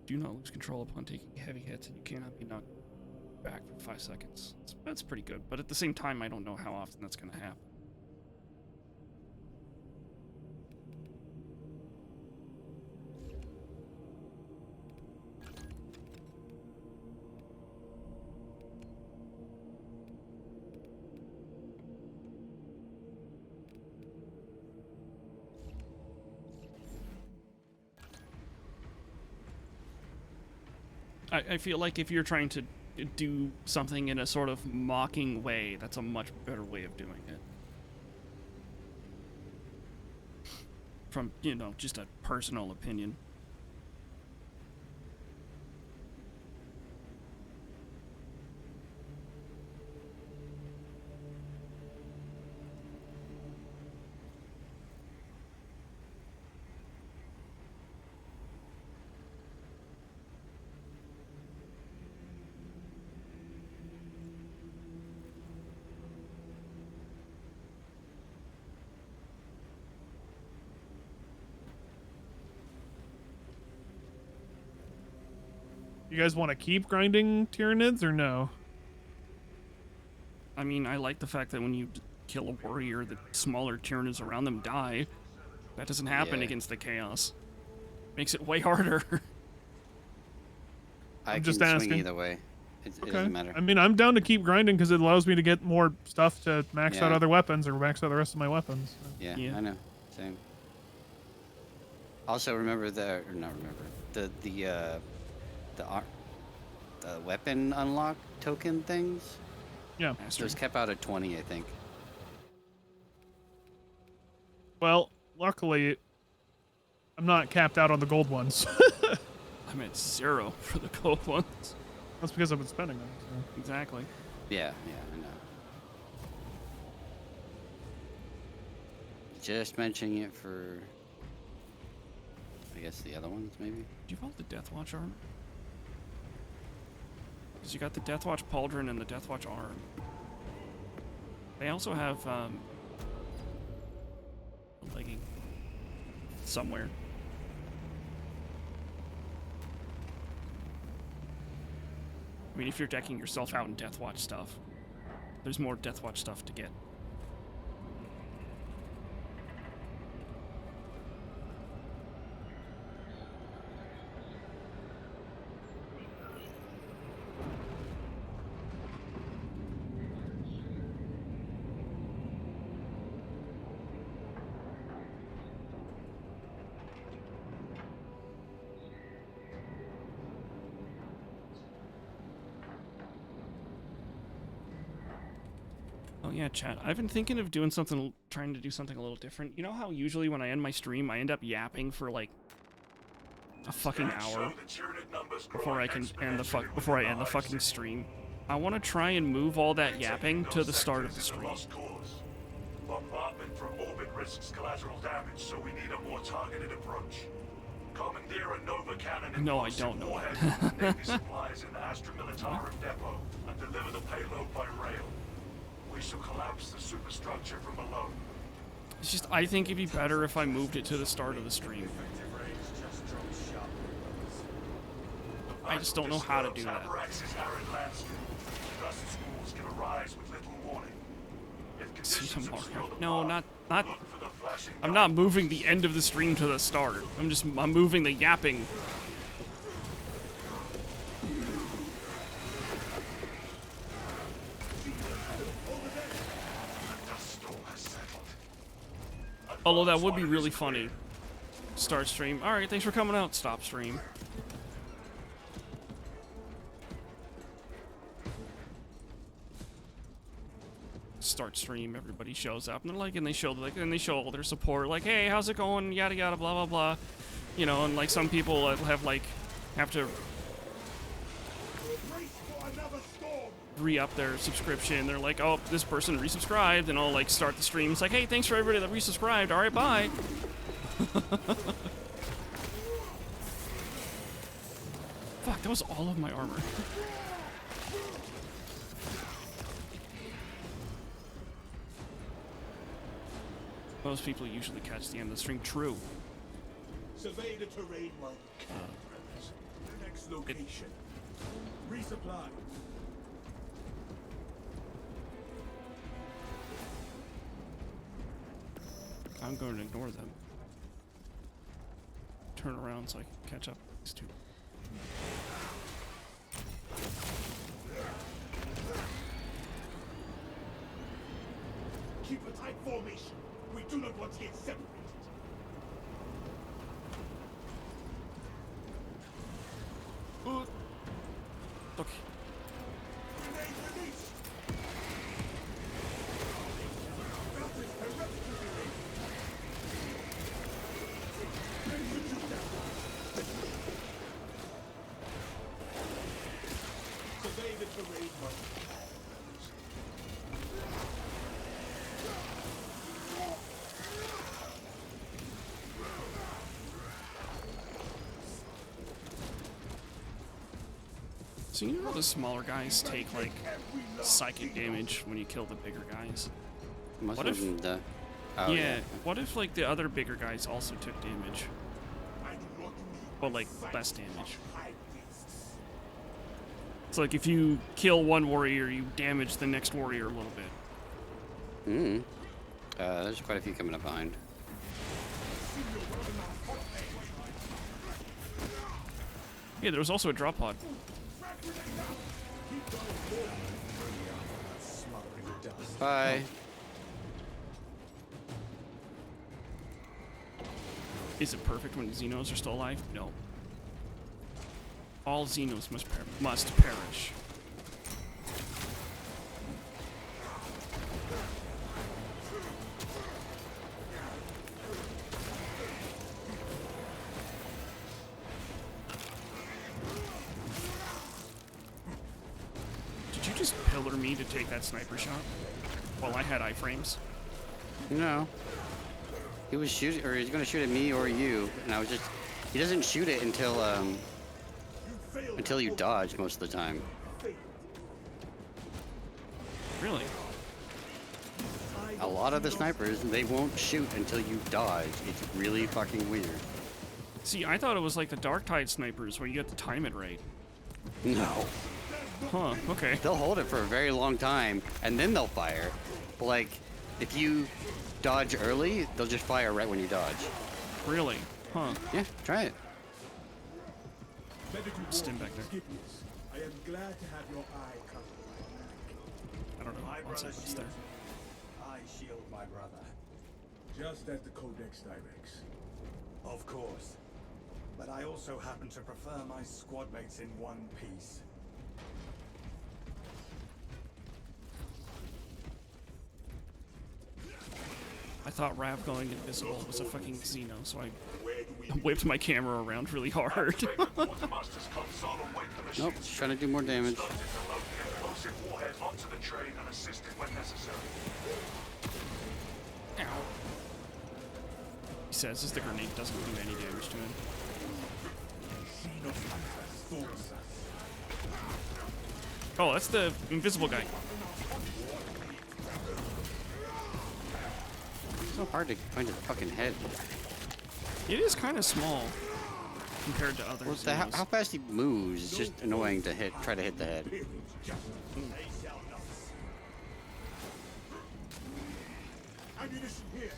Do not lose control upon taking heavy hits, and you cannot be knocked back for 5 seconds. That's pretty good, but at the same time, I don't know how often that's going to happen. I feel like if you're trying to do something in a sort of mocking way, that's a much better way of doing it. From, you know, just a personal opinion. You guys want to keep grinding Tyranids or no? I mean, I like the fact that when you kill a warrior, the smaller Tyranids around them die. That doesn't happen against the Chaos. Makes it way harder. I'm just swing asking. either way. It doesn't matter. I mean, I'm down to keep grinding because it allows me to get more stuff to max out other weapons or max out the rest of my weapons. Yeah, I know. Same. Also, remember the weapon unlock token things. Yeah. So it's kept out at 20, I think. Well, luckily, I'm not capped out on the gold ones. I'm at 0 for the gold ones. That's because I've been spending them. So. Exactly. Yeah, I know. Just mentioning it for, I guess, the other ones, maybe? Do you vault the Deathwatch armor? Because you got the Deathwatch Pauldron and the Deathwatch arm. They also have, a legging. Somewhere. I mean, if you're decking yourself out in Deathwatch stuff, there's more Deathwatch stuff to get. Oh yeah, chat. I've been thinking of doing something, trying to do something a little different. You know how usually when I end my stream, I end up yapping for like a fucking hour before I can end the fucking stream. I want to try and move all that yapping to the start of the stream. Bombardment from orbit risks collateral damage, so we need a more targeted approach. Commandeer a Nova cannon. No, I don't know that. Navy supplies in the Astra Militarum depot and deliver the payload by rail. We shall collapse the superstructure from below. It's just, I think it'd be better if I moved it to the start of the stream. I just don't know how to do that. See tomorrow. No, not. I'm not moving the end of the stream to the start. I'm moving the yapping. Although that would be really funny. Start stream. Alright, thanks for coming out. Stop stream. Start stream, everybody shows up and they're like, and they show all their support, like, hey, how's it going, yada yada, blah blah blah, you know, and like some people have like have to Brace for another storm. re-up their subscription. They're like, oh, this person resubscribed, and I'll like start the stream. It's like, hey, thanks for everybody that resubscribed. All right, bye. Fuck, that was all of my armor. Most people usually catch the end of the stream. True. Survey the terrain while you can, brothers. The next location. Resupply. I'm going to ignore them. Turn around so I can catch up with these two. Keep a tight formation. We do not want to get separated. Okay. Grenade release. Brothers, hereditary. Execute them. Survey the terrain while you can. So you know the smaller guys take like psychic damage when you kill the bigger guys? Most What of if- them, oh, yeah. What if like the other bigger guys also took damage? I do not need But like less damage. high beasts. It's like if you kill one warrior, you damage the next warrior a little bit. There's quite a few coming up behind. Yeah, there was also a drop pod. Bye. Is it perfect when Xenos are still alive? No. All Xenos must perish. Did you just pillar me to take that sniper shot? While I had iframes? No. He was shooting, or he's gonna shoot at me or you, and I was just. He doesn't shoot it until you dodge most of the time. Really? A lot of the snipers, they won't shoot until you dodge. It's really fucking weird. See, I thought it was like the Dark Tide snipers where you have to time it right. No. Huh, okay. They'll hold it for a very long time, and then they'll fire. But like, if you dodge early, they'll just fire right when you dodge. Really? Huh. Yeah, try it. Medical Stim back there. Scipius, I am glad to have your eye covered. I don't know. My One brother second, it's shields there. me. I shield my brother. Just as the Codex directs. Of course. But I also happen to prefer my squad mates in one piece. I thought Rav going invisible was a fucking Xeno, so I whipped my camera around really hard. Quartermaster's console and wait the machine. Nope, just trying to do more damage. Starting to load the explosive warhead onto the train and assist it when necessary. Ow. He says as the grenade doesn't do any damage to him. Oh, that's the invisible guy. It's so hard to find his fucking head. It is kind of small compared to other Xenos. How fast he moves is just annoying to hit. Try to hit the head. They shall not. Ammunition here.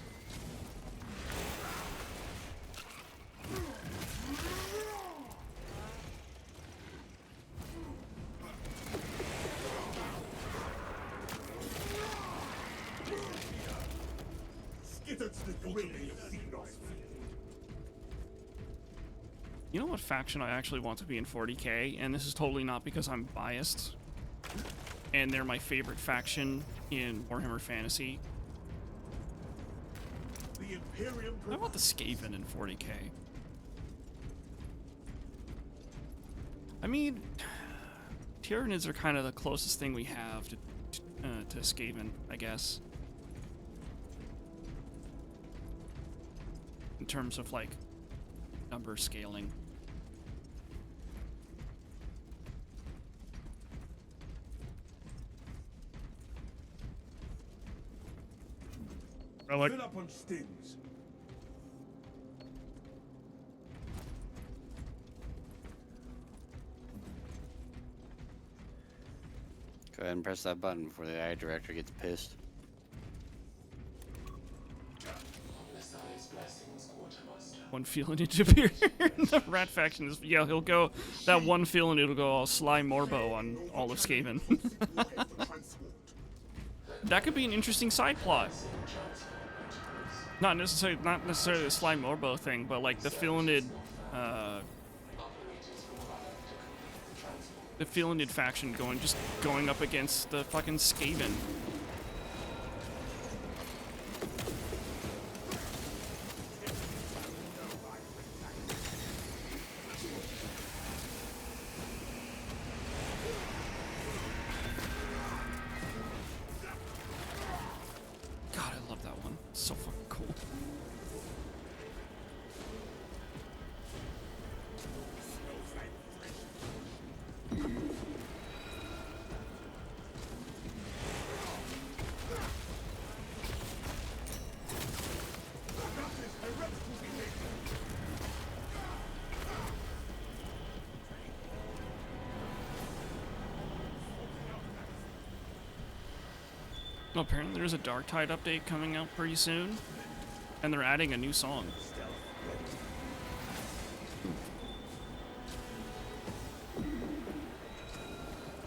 Skittered to the grading of Xenos. You know what faction I actually want to be in 40k? And this is totally not because I'm biased. And they're my favorite faction in Warhammer Fantasy. The Imperium I want the Skaven in 40k. I mean, Tyranids are kind of the closest thing we have to Skaven, I guess. In terms of, like, number scaling. I like. Fill up on stings. Go ahead and press that button before the AI director gets pissed. One feeling it appear. The rat faction is, yeah, he'll go, that one feeling it'll go all Sly Morbo on all of Skaven. That could be an interesting side plot. Not necessarily the Sly Morbo thing, but like the Feelinid faction going up against the fucking Skaven. God, I love that one. It's so fucking cool. Well, apparently there's a Darktide update coming out pretty soon, and they're adding a new song.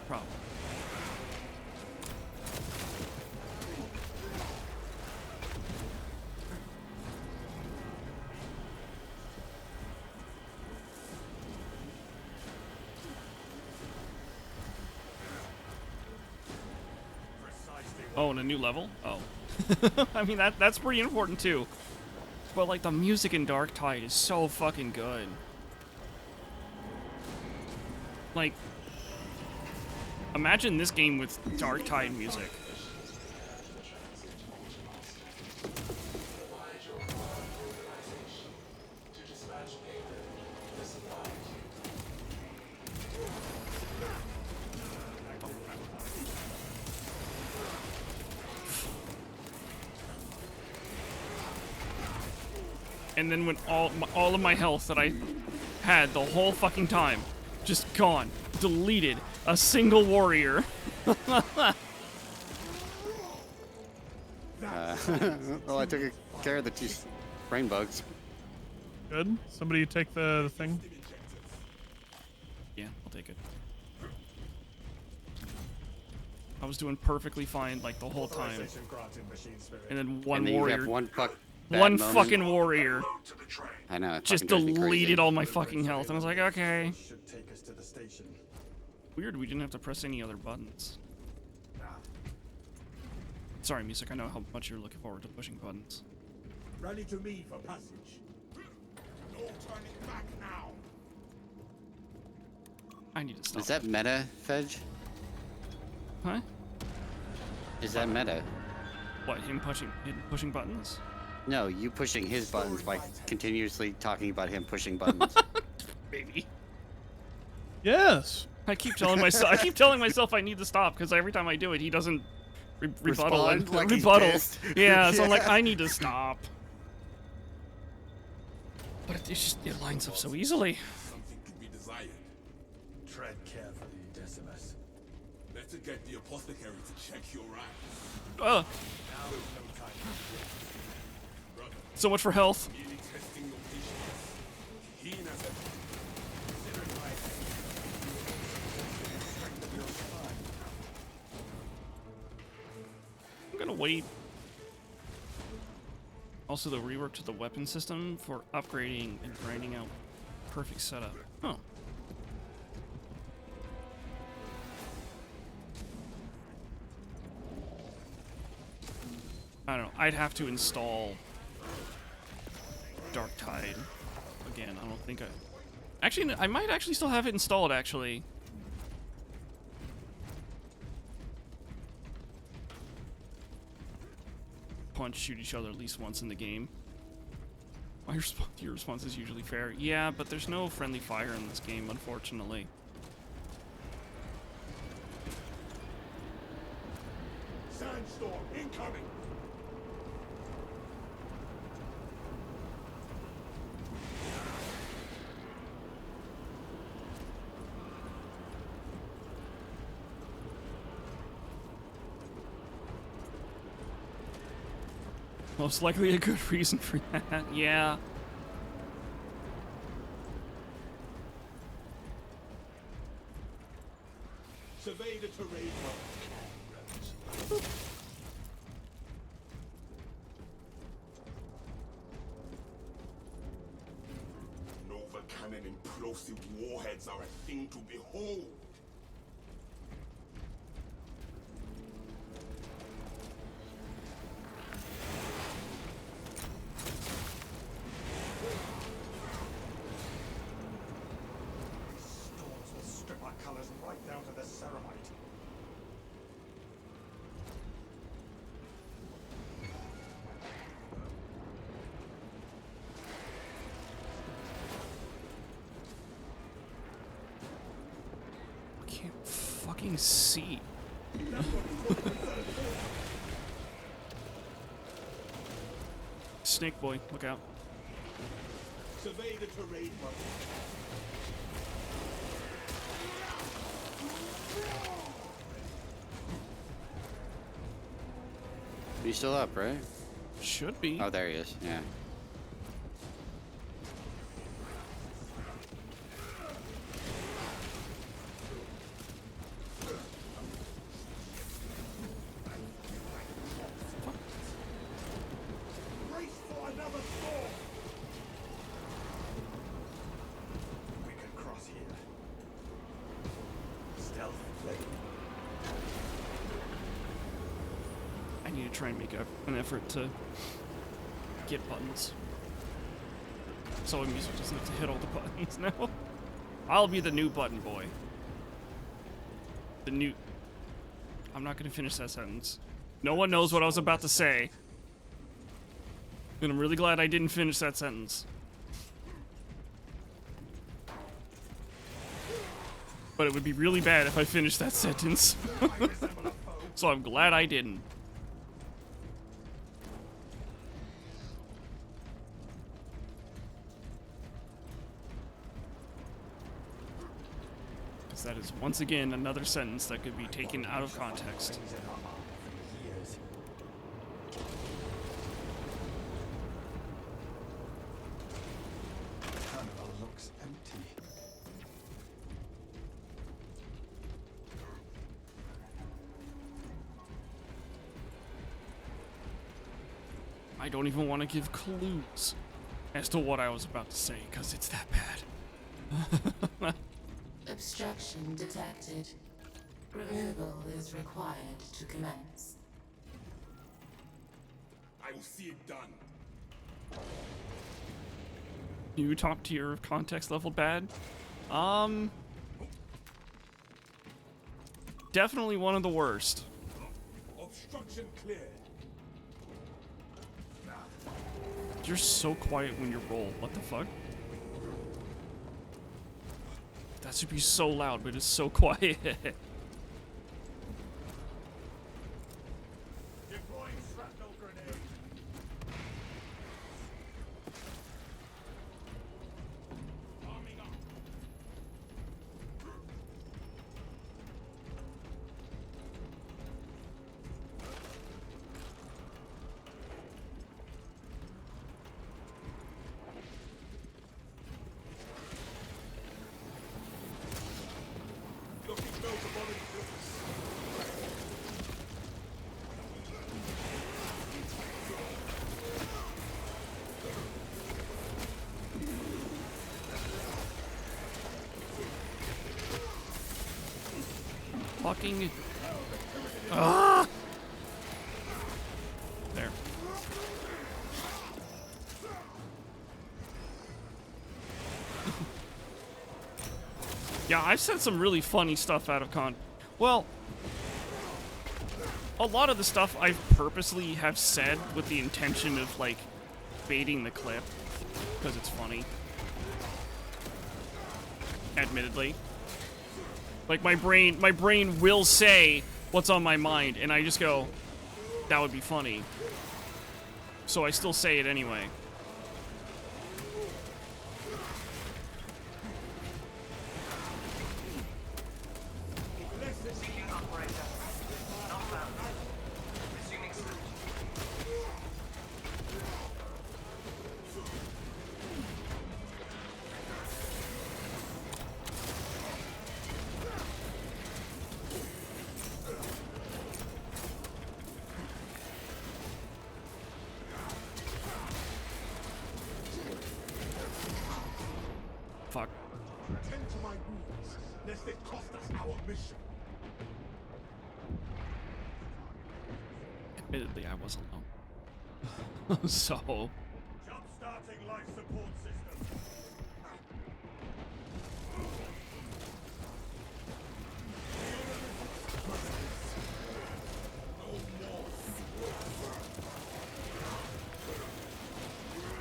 Probably. Oh, and a new level? Oh. I mean, that's pretty important too. But like the music in Darktide is so fucking good. Like, imagine this game with Darktide music. And then when all of my health that I had the whole fucking time, just gone, deleted, a single warrior. Well, I took care of the 2 brain bugs. Good. Somebody take the thing. Yeah, I'll take it. I was doing perfectly fine like the whole time. And then one And then you warrior. have one One moment. fucking warrior I know. It just fucking drives me deleted crazy. all my fucking health, and I was like, okay. Should take us to the station. Weird, we didn't have to press any other buttons. Sorry, Music, I know how much you're looking forward to pushing buttons. Rally to me for passage. No turning back now. I need to stop. Is that meta, Fedge? Huh? Is that meta? What, him pushing buttons? No, you pushing his buttons by continuously talking about him pushing buttons. Baby. Yes. I keep telling myself I need to stop because every time I do it, he doesn't rebuttal Respond and like he's rebuttal. pissed. Yeah, so I'm like, Yeah. I need to stop. But it lines up so easily. Something could be desired. Tread carefully, Decimus. Better get the apothecary to check your eyes. Ugh. Now is no time to wait. Brother, So much for health. merely testing your patience. Keen as ever. Consider my strength of your spine. I'm gonna wait. Also, the rework to the weapon system for upgrading and grinding out perfect setup. Oh. I don't know. I'd have to install Darktide again. I don't think Actually, I might actually still have it installed, actually. Punch, shoot each other at least once in the game. Your response is usually fair. Yeah, but there's no friendly fire in this game, unfortunately. Sandstorm incoming. Most likely a good reason for that. Yeah. Survey the terrain. Nova cannon implosive warheads are a thing to behold. Storms will strip our colors right down to the ceramite. I can't fucking see. Snake boy, look out. Survey the terrain. He's still up, right? Should be. Oh, there he is. Yeah. Race for another storm. We can cross here. Stealth play. I need to try and make an effort to get buttons. So music doesn't have to hit all the buttons now. I'll be the new button boy. The new... I'm not going to finish that sentence. No one knows what I was about to say. And I'm really glad I didn't finish that sentence. But it would be really bad if I finished that sentence. So I'm glad I didn't. Because that is once again another sentence that could be taken out of context. Terminal looks empty. I don't even want to give clues as to what I was about to say, because it's that bad. Obstruction detected. Removal is required to commence. I will see it done. You top tier of context level bad? Definitely one of the worst. Obstruction cleared. You're so quiet when you roll. What the fuck? That should be so loud, but it's so quiet. Deploying shrapnel grenade. Arming up. Looking no commodity goods. Fucking... Ah! There. Yeah, I've said some really funny stuff out of con. Well, a lot of the stuff I purposely have said with the intention of, like, baiting the clip, because it's funny. Admittedly. Like, my brain will say what's on my mind, and I just go, that would be funny. So I still say it anyway. Fuck. Tend to my wounds, lest it cost us our mission. Admittedly, I was alone. So... Jump-starting life support system.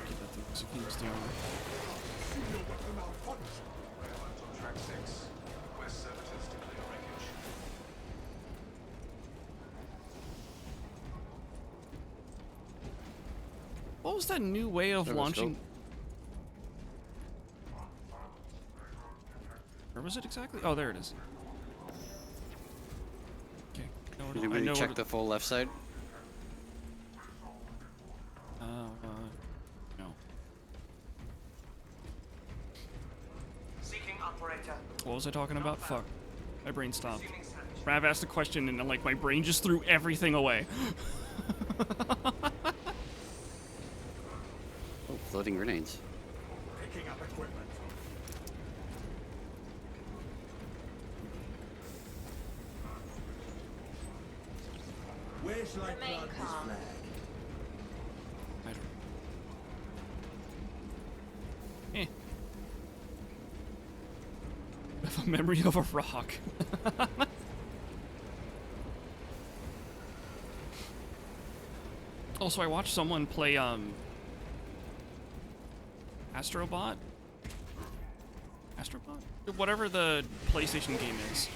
Get that thing so keeps doing. On track 6. Request servitors to clear wreckage. What was that new way of launching? Where was it exactly? Oh, there it is. Okay. Did anybody check the full left side? No. Seeking operator. What was I talking about? Fuck. My brain stopped. Rav asked a question and like my brain just threw everything away. Oh, floating grenades. Picking up equipment. Where shall I plant this flag? I don't. Eh. I have a memory of a rock. Also, I watched someone play Astrobot? Whatever the PlayStation game is.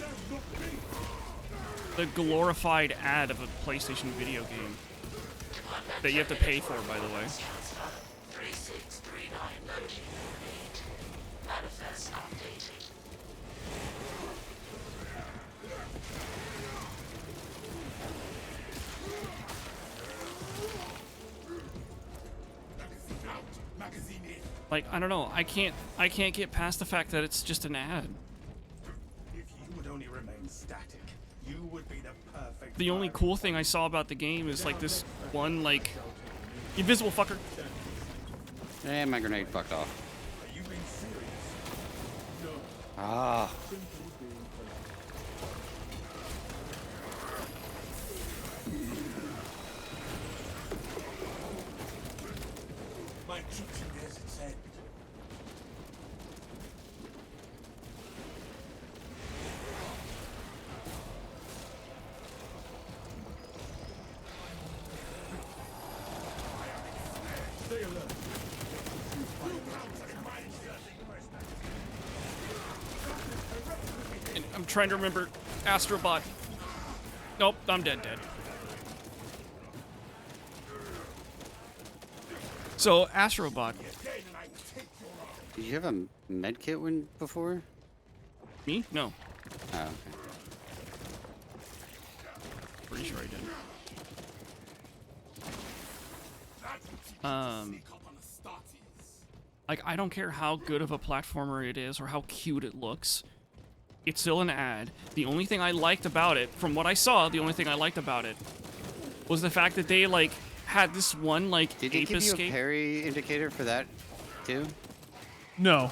The glorified ad of a PlayStation video game. That you have to pay for, by the way. 3639 loading complete. Manifest updated. Magazine out. Magazine in. Like, I don't know. I can't get past the fact that it's just an ad. If you would only remain static, you would be the perfect. The only cool thing I saw about the game is like this one like invisible fucker. And my grenade fucked off. Are you being serious? No. Ah. My teaching has its end. Stay alert. And I'm trying to remember Astrobot. Nope, I'm dead. So Astrobot. Did you have a med kit one before? Me? No. Oh, okay. Pretty sure I did. Like, I don't care how good of a platformer it is or how cute it looks. It's still an ad. The only thing I liked about it, from what I saw, the only thing I liked about it was the fact that they, like, had this one, like, Did they ape give you a escape. parry indicator for that, too? No.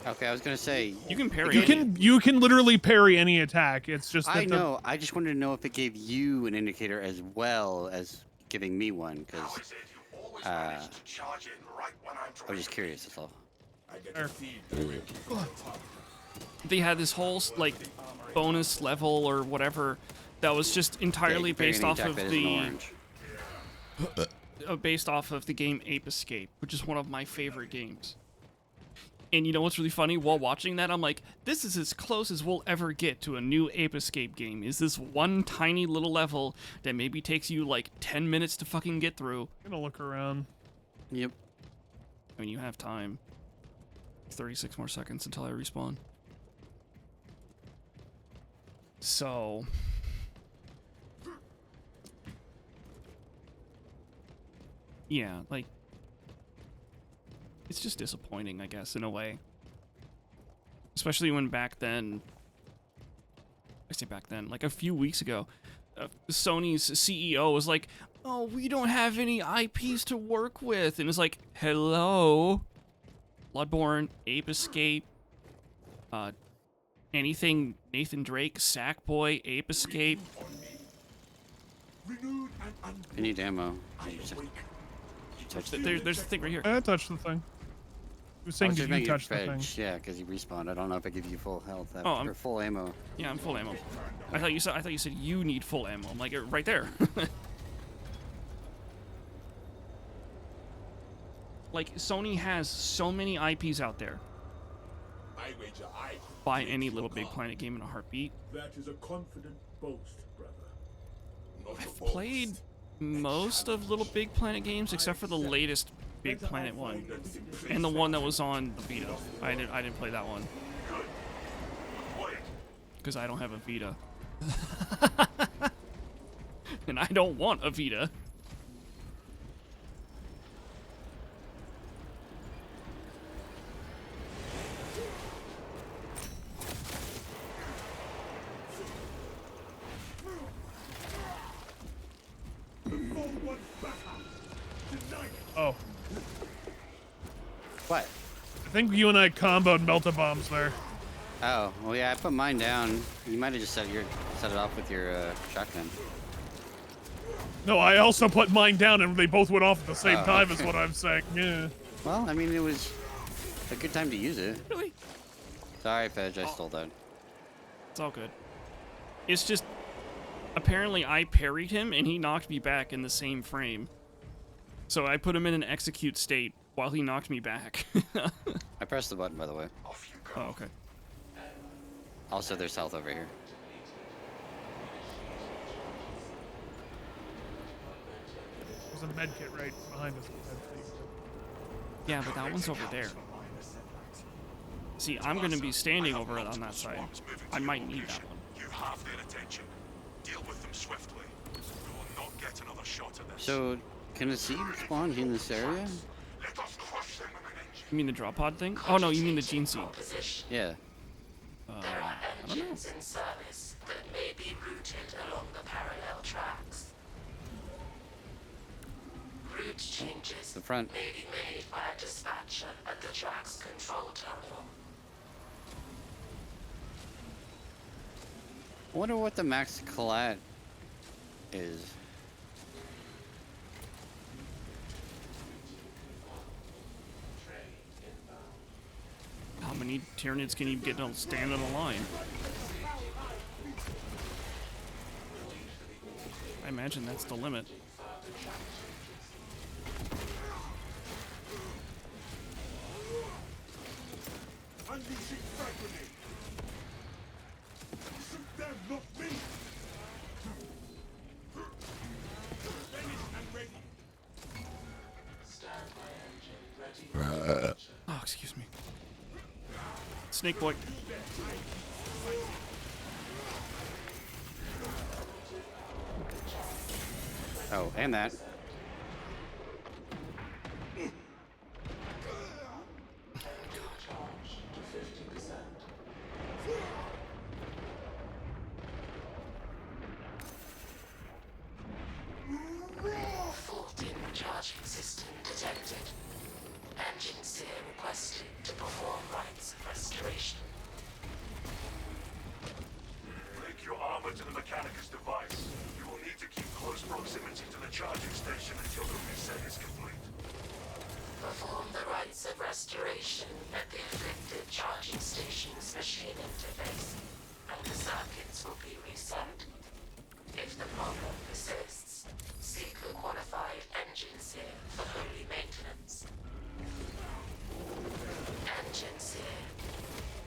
Okay, I was gonna say You can parry. You can literally parry any attack. It's just that I know. I just wanted to know if it gave you an indicator as well as giving me one, because I was just curious. That's all. I get to feed. they had this whole like bonus level or whatever that was just entirely based off of based off of the game Ape Escape, which is one of my favorite games. And you know what's really funny? While watching that, I'm like, this is as close as we'll ever get to a new Ape Escape game. Is this one tiny little level that maybe takes you like 10 minutes to fucking get through? I'm gonna look around. Yep. I mean, you have time. 36 more seconds until I respawn. So... yeah, like... it's just disappointing, I guess, in a way. Especially when back then... I say back then, like a few weeks ago, Sony's CEO was like, oh, we don't have any IPs to work with. And it's like, hello? Bloodborne, Ape Escape, anything Nathan Drake, Sackboy, Ape Escape. I need ammo. There's the thing right here. I touched the thing. Who's saying did you touch the thing? Yeah, because you respawned. I don't know if I give you full health Oh, or full ammo. Yeah, I'm full ammo. I thought you said you need full ammo. I'm like, right there. Like, Sony has so many IPs out there. I wager I Buy any Little Big Planet game in a heartbeat. That is a confident boast, brother. Not a I've boast. played most of Little Big Planet games except for the latest Big Planet one, and the one that was on the Vita. I didn't play that one because I don't have a Vita, and I don't want a Vita. Oh. What? I think you and I comboed Melt-A-Bombs there. Oh, well, yeah, I put mine down. You might have just set it off with your shotgun. No, I also put mine down and they both went off at the same Oh, time okay. is what I'm saying. Yeah. Well, I mean, it was a good time to use it. Really? Sorry, Fedge, I stole that. It's all good. It's just apparently I parried him and he knocked me back in the same frame. So I put him in an execute state while he knocked me back. I pressed the button, by the way. Off you go. Oh, okay. Also, there's health over here. There's a med kit right behind us. Yeah, but that one's over there. See, I'm going to be standing over on that side. I might need that one. You have their attention. Deal with them swiftly. We will not get another shot at this. So, can a seed spawn in this area? Let us crush them with an engine. You mean the drop pod thing? Oh, no, you mean the gene seed. Yeah. There are engines in service that may be routed along the parallel tracks. Route changes The front. may be made by a dispatcher at the track's control terminal. I wonder what the max collat is. How many Tyranids can you get to stand on a line? I imagine that's the limit. Unleashing frag grenade. Shoot them, not me. Finished and ready. Oh, excuse me. Snake boy. Oh, and that. Fault in charging system detected. Engine seer requested to perform rites of restoration. Link your armor to the Mechanicus device. You will need to keep close proximity to the charging station until the reset is complete. Perform the rites rites of restoration at the afflicted charging station's machine interface, and the circuits will be reset. If the problem persists, seek the qualified engine seer for early maintenance. Engine seer,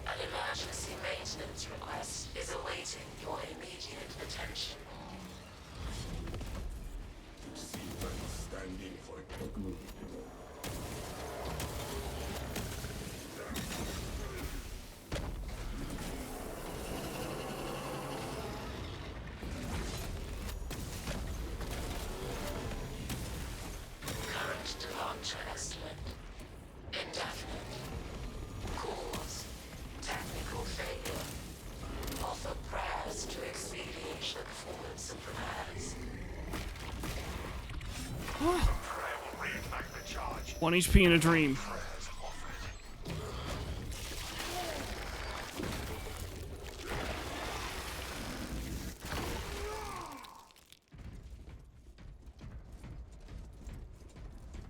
an emergency maintenance request is awaiting your immediate attention. Standing for a Current departure estimate. Indefinite. Cause. Technical failure. Offer prayers to expedite the performance of repairs. Prayer will reignite the charge. 1 HP in a dream. Prayers offered.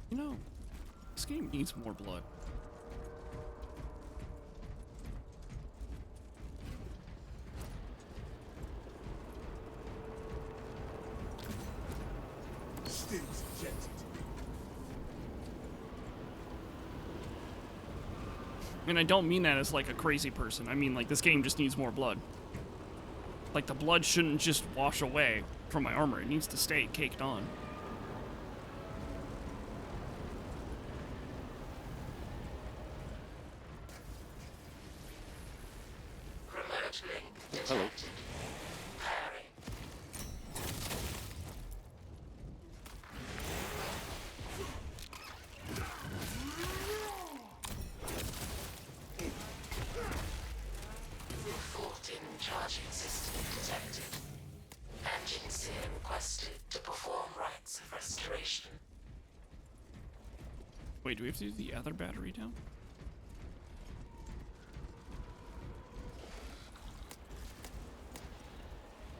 You know, this game needs more blood. stims ejected. And I don't mean that as like a crazy person. I mean like this game just needs more blood. Like the blood shouldn't just wash away from my armor. It needs to stay caked on. Remote link Hello. detected. Pairing. Fault in charging system detected. Engine seer requested to perform rites of restoration. Wait, do we have to do the other battery down?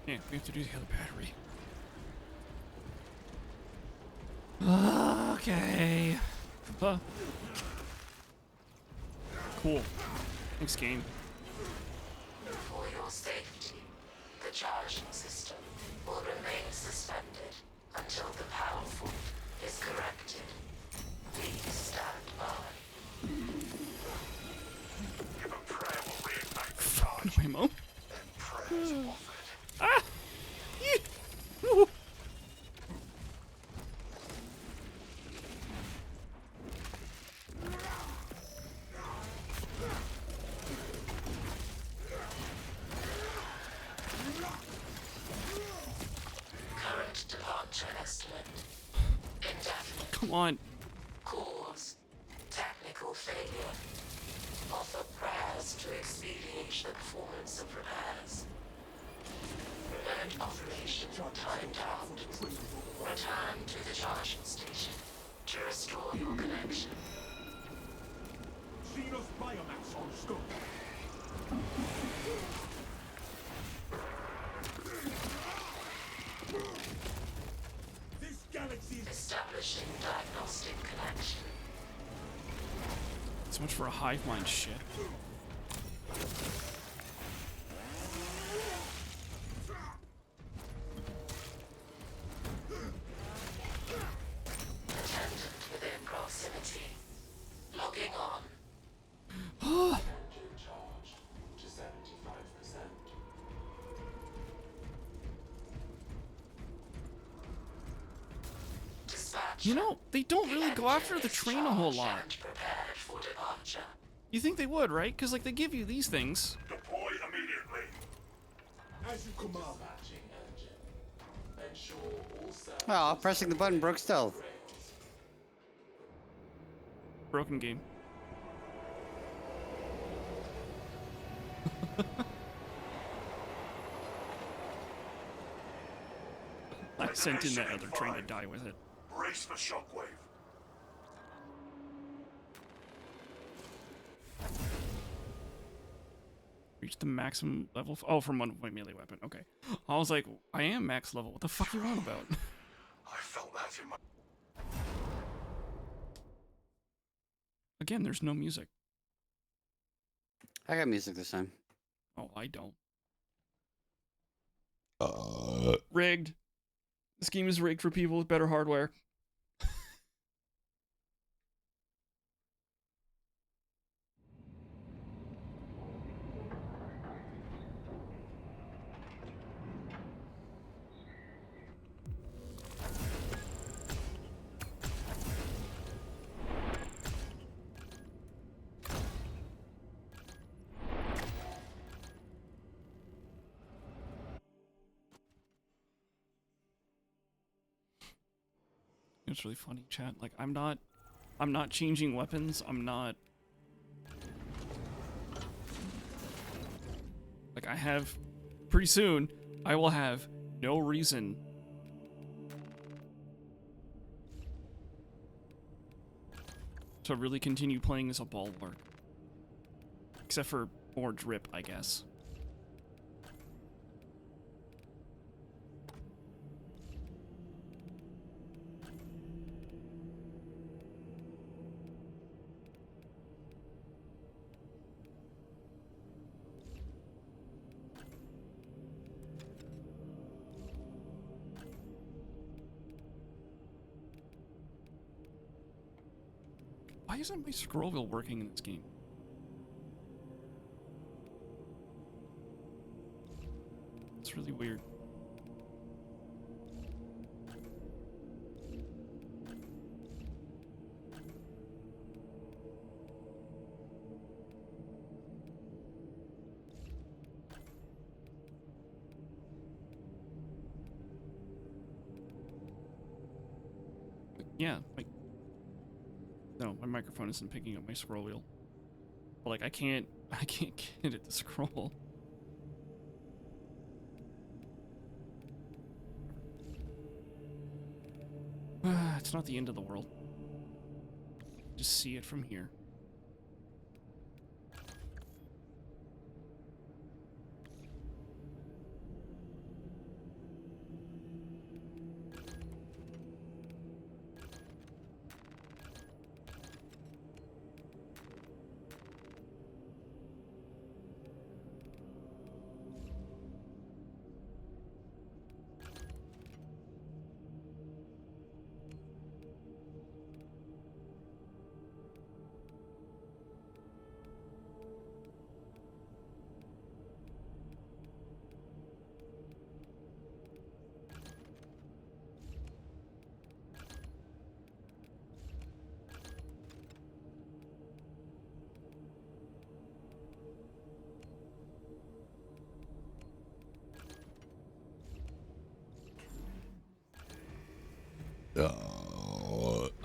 Yeah, we have to do the other battery. Okay. Cool. Thanks, game. For your safety, the charging system will remain suspended until the power fault is corrected. Please stand by. If a prayer will reignite the charge, Ammo. then prayers offered. Ah! Yee! Woo! Current departure estimate. Indefinite. Come on. Cause. Technical failure. Offer prayers to expedite the performance of repairs. Remote operation timed out. Return to the charging station to restore your connection. Xenos biomass on scope. This galaxy is Establishing diagnostic connection. So much for a hive mind shit. Attendant within proximity. Logging on. Engine charge to 75%. Dispatch. You know, they don't really go after the train a whole lot. Prepared for departure. You think they would, right? Because like they give you these things. Deploy immediately. as you command. Dispatching engine. Ensure all services Oh, pressing the button broke stealth. Broken game. I sent in that other train to die with it. Brace for shockwave. Reach the maximum level. Oh, from one point melee weapon. Okay. I was like, I am max level. What the fuck you on about? I felt that in my. Again, there's no music. I got music this time. Oh, I don't. Rigged. This game is rigged for people with better hardware. It's really funny, chat. Like, I'm not changing weapons. I'm not. Like, I have, pretty soon, I will have no reason to really continue playing as a bulwark. Except for more drip, I guess. Why isn't my scroll wheel working in this game? It's really weird. Yeah, like, no, my microphone isn't picking up my scroll wheel. But like, I can't get it to scroll. It's not the end of the world. Just see it from here.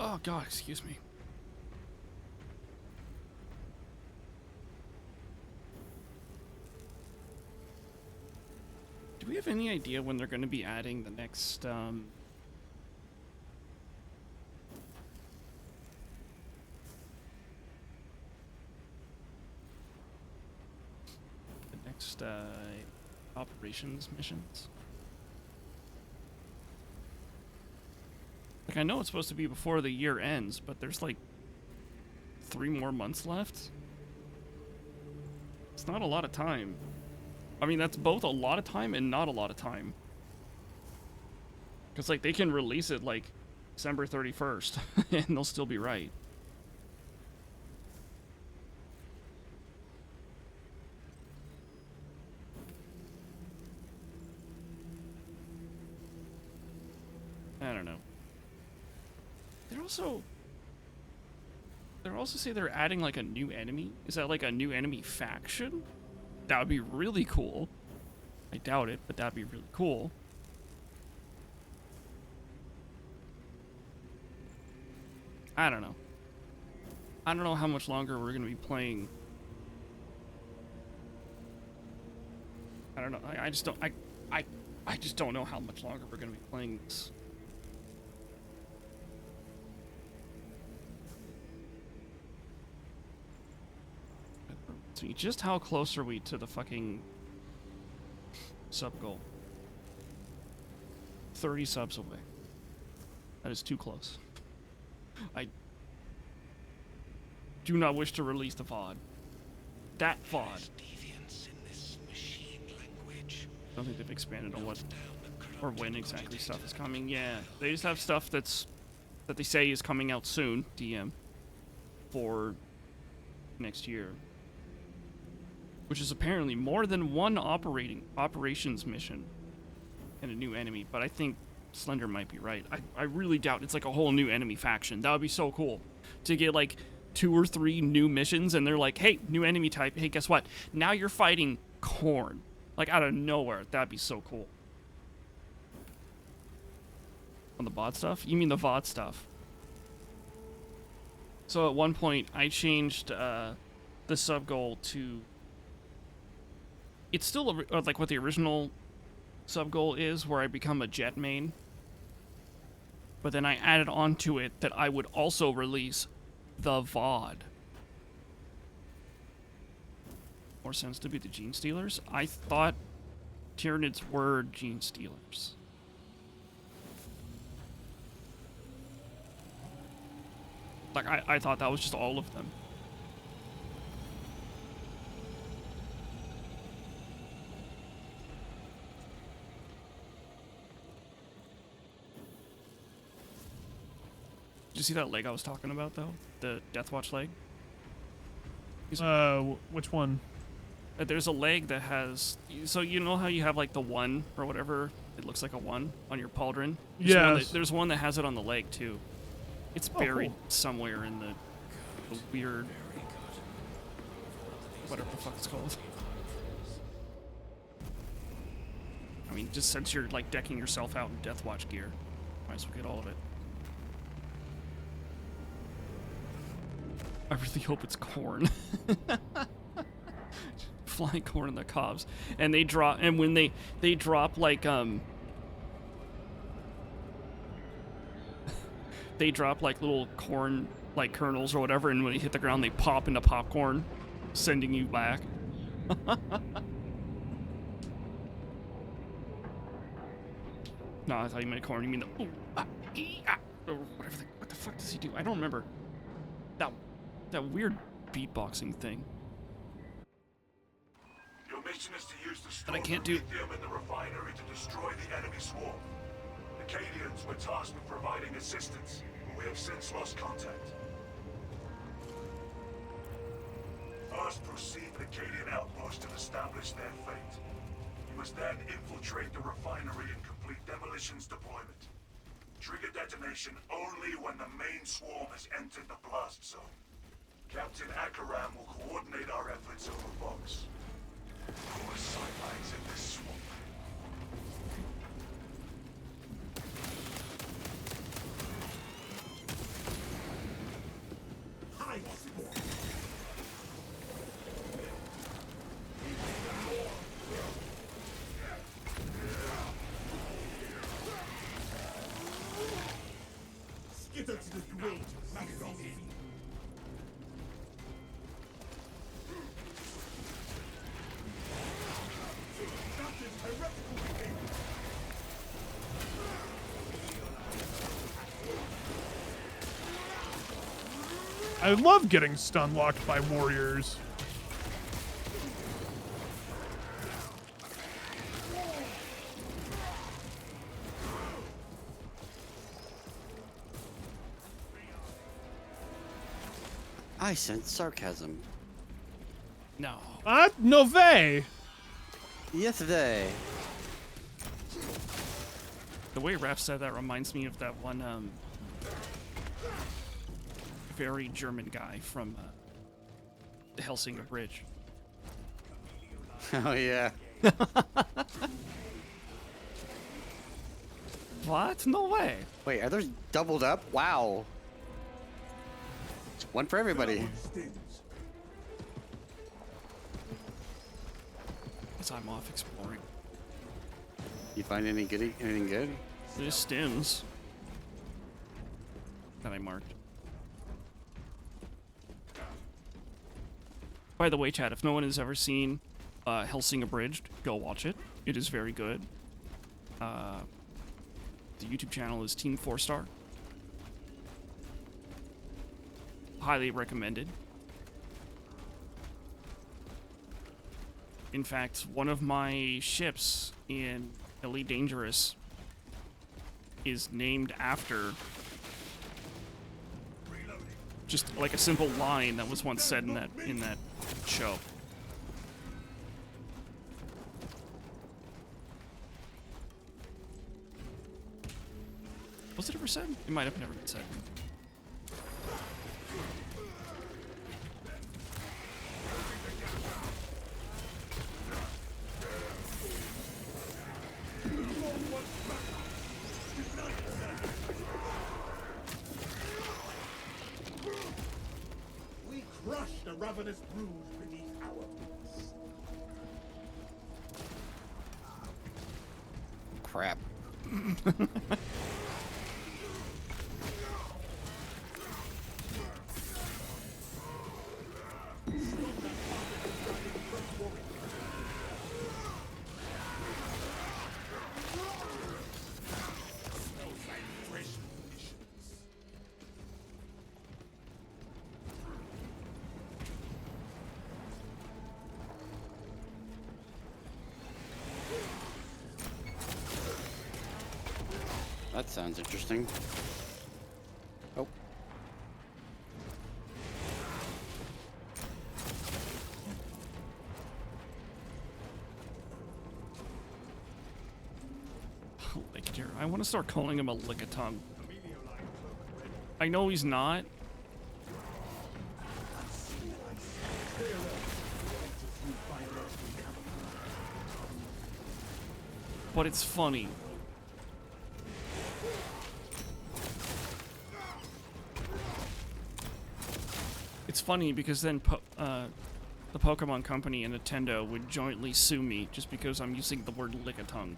Oh God, excuse me. Do we have any idea when they're going to be adding the next, the next, operations missions? Like, I know it's supposed to be before the year ends, but there's like 3 more months left. It's not a lot of time. I mean, that's both a lot of time and not a lot of time. Because, like, they can release it, like, December 31st, and they'll still be right. I don't know. They're also say they're adding, like, a new enemy. Is that, like, a new enemy faction? That would be really cool. I doubt it, but that'd be really cool. I don't know. I don't know how much longer we're gonna be playing. I don't know. I just don't. I just don't know how much longer we're gonna be playing this. So just how close are we to the fucking sub goal? 30 subs away. That is too close. do not wish to release the VOD. That VOD. I don't think they've expanded on what or when exactly stuff is coming. Yeah, they just have stuff that they say is coming out soon, DM, for next year. Which is apparently more than one operations mission and a new enemy, but I think Slender might be right. I really doubt it's like a whole new enemy faction. That would be so cool to get like 2 or 3 new missions and they're like, hey, new enemy type. Hey, guess what? Now you're fighting Korn. Like out of nowhere. That'd be so cool. On the bot stuff? You mean the VOD stuff? So at one point I changed the sub goal to... It's still like what the original sub goal is, where I become a jet main. But then I added on to it that I would also release the VOD. More sense to be the Gene Stealers? I thought Tyranids were Gene Stealers. Like, I thought that was just all of them. Did you see that leg I was talking about, though? The Deathwatch leg? Which one? There's a leg that has... So you know how you have, like, the 1 or whatever? It looks like a 1 on your pauldron? Yeah. There's one that has it on the leg, too. It's buried cool. somewhere in the weird... whatever the fuck it's called. I mean, just since you're, like, decking yourself out in Deathwatch gear, might as well get all of it. I really hope it's corn. Flying corn in the cobs. And they drop, and when they drop like they drop like little corn like kernels or whatever, and when they hit the ground they pop into popcorn, sending you back. No, I thought you meant corn. You mean the ooh, ah, ee, ah, or whatever. What the fuck does he do? I don't remember. That weird beatboxing thing. Your mission is to use the That I stored can't do. lithium in the refinery to destroy the enemy swarm. The Cadians were tasked with providing assistance, but we have since lost contact. First, proceed to the Cadian outpost and establish their fate. You must then infiltrate the refinery and complete demolitions deployment. Trigger detonation only when the main swarm has entered the blast zone. Captain Akaram will coordinate our efforts over box. Who are sidelines in this swamp? Hide, Spawn. Skitter to the great magazine. I love getting stun locked by warriors. I sense sarcasm. No. No way. Yesterday. The way Raph said that reminds me of that one very German guy from the Helsinger Bridge. Oh yeah. What? No way. Wait, are those doubled up? Wow. It's one for everybody. Guess I'm off exploring. You find anything good? There's stims that I marked. By the way, chat, if no one has ever seen Helsinger Bridged, go watch it. It is very good. The YouTube channel is Team 4 Star. Highly recommended. In fact, one of my ships in Elite Dangerous is named after just like a simple line that was once said in that show. Was it ever said? It might have never been said. We crush the ravenous brood beneath our boots. Crap. That sounds interesting. Oh. Lickitur. I want to start calling him a Lickitung. I know he's not. But it's funny. It's funny because then the Pokemon Company and Nintendo would jointly sue me just because I'm using the word Lickitung.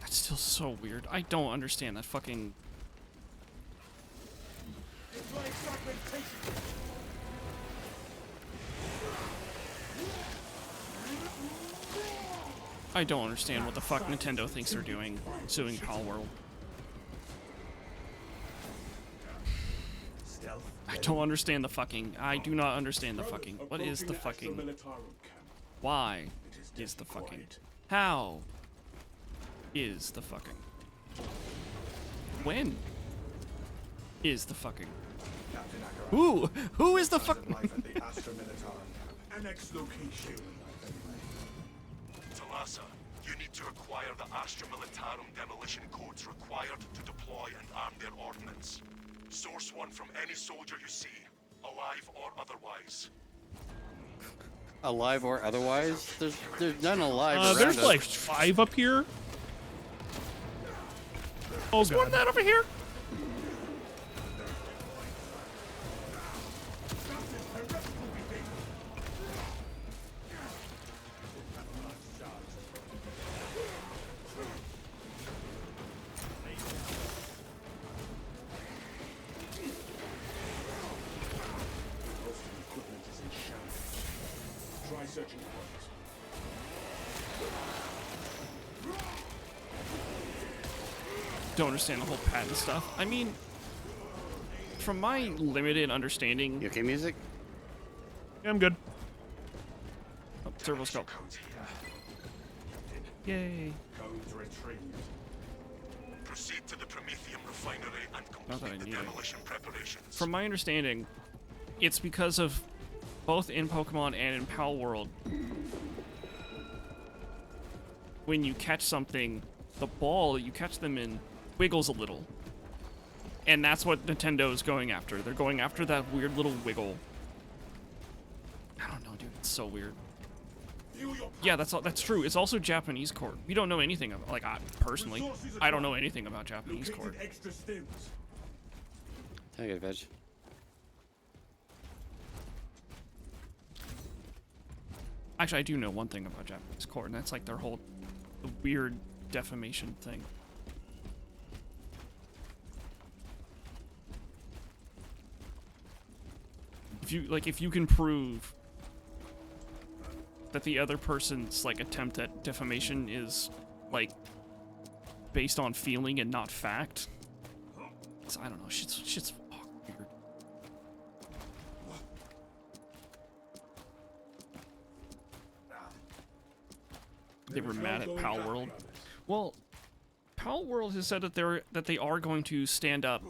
That's still so weird. I don't understand that fucking... It's like fragmentation. I don't understand what the fuck Nintendo thinks they're doing, suing Palworld. I don't understand the fucking... I do not understand the fucking... What is the fucking... Why is the fucking... How is the fucking... When is the fucking... Who is the fucking... Annex location. Talassa, you need to acquire the Astra Militarum demolition codes required to deploy and arm their ordnance. Source one from any soldier you see, alive or otherwise. Alive or otherwise? There's none alive around There's us. like 5 up here. Oh, There's more than that over here? Try searching for Don't understand the whole patent stuff. I mean, from my limited understanding... You okay, music? Yeah, I'm good. Oh, servo scope. Codes here. Yay. codes retrieved. Proceed to the Prometheum refinery and Not that I complete the need it. demolition preparations. From my understanding, it's because of both in Pokemon and in Palworld, when you catch something, the ball that you catch them in wiggles a little. And that's what Nintendo is going after. They're going after that weird little wiggle. I don't know, dude. It's so weird. Yeah, that's true. It's also Japanese court. We don't know anything about, like, personally, I don't know anything about Japanese court. Located extra stims. Take it, Fedge. Actually, I do know one thing about Japanese court, and that's like their whole weird defamation thing. If you can prove that the other person's like attempt at defamation is like based on feeling and not fact, I don't know. Shit's weird. They were mad at Pal World. Well, Pal World has said that they are going to stand up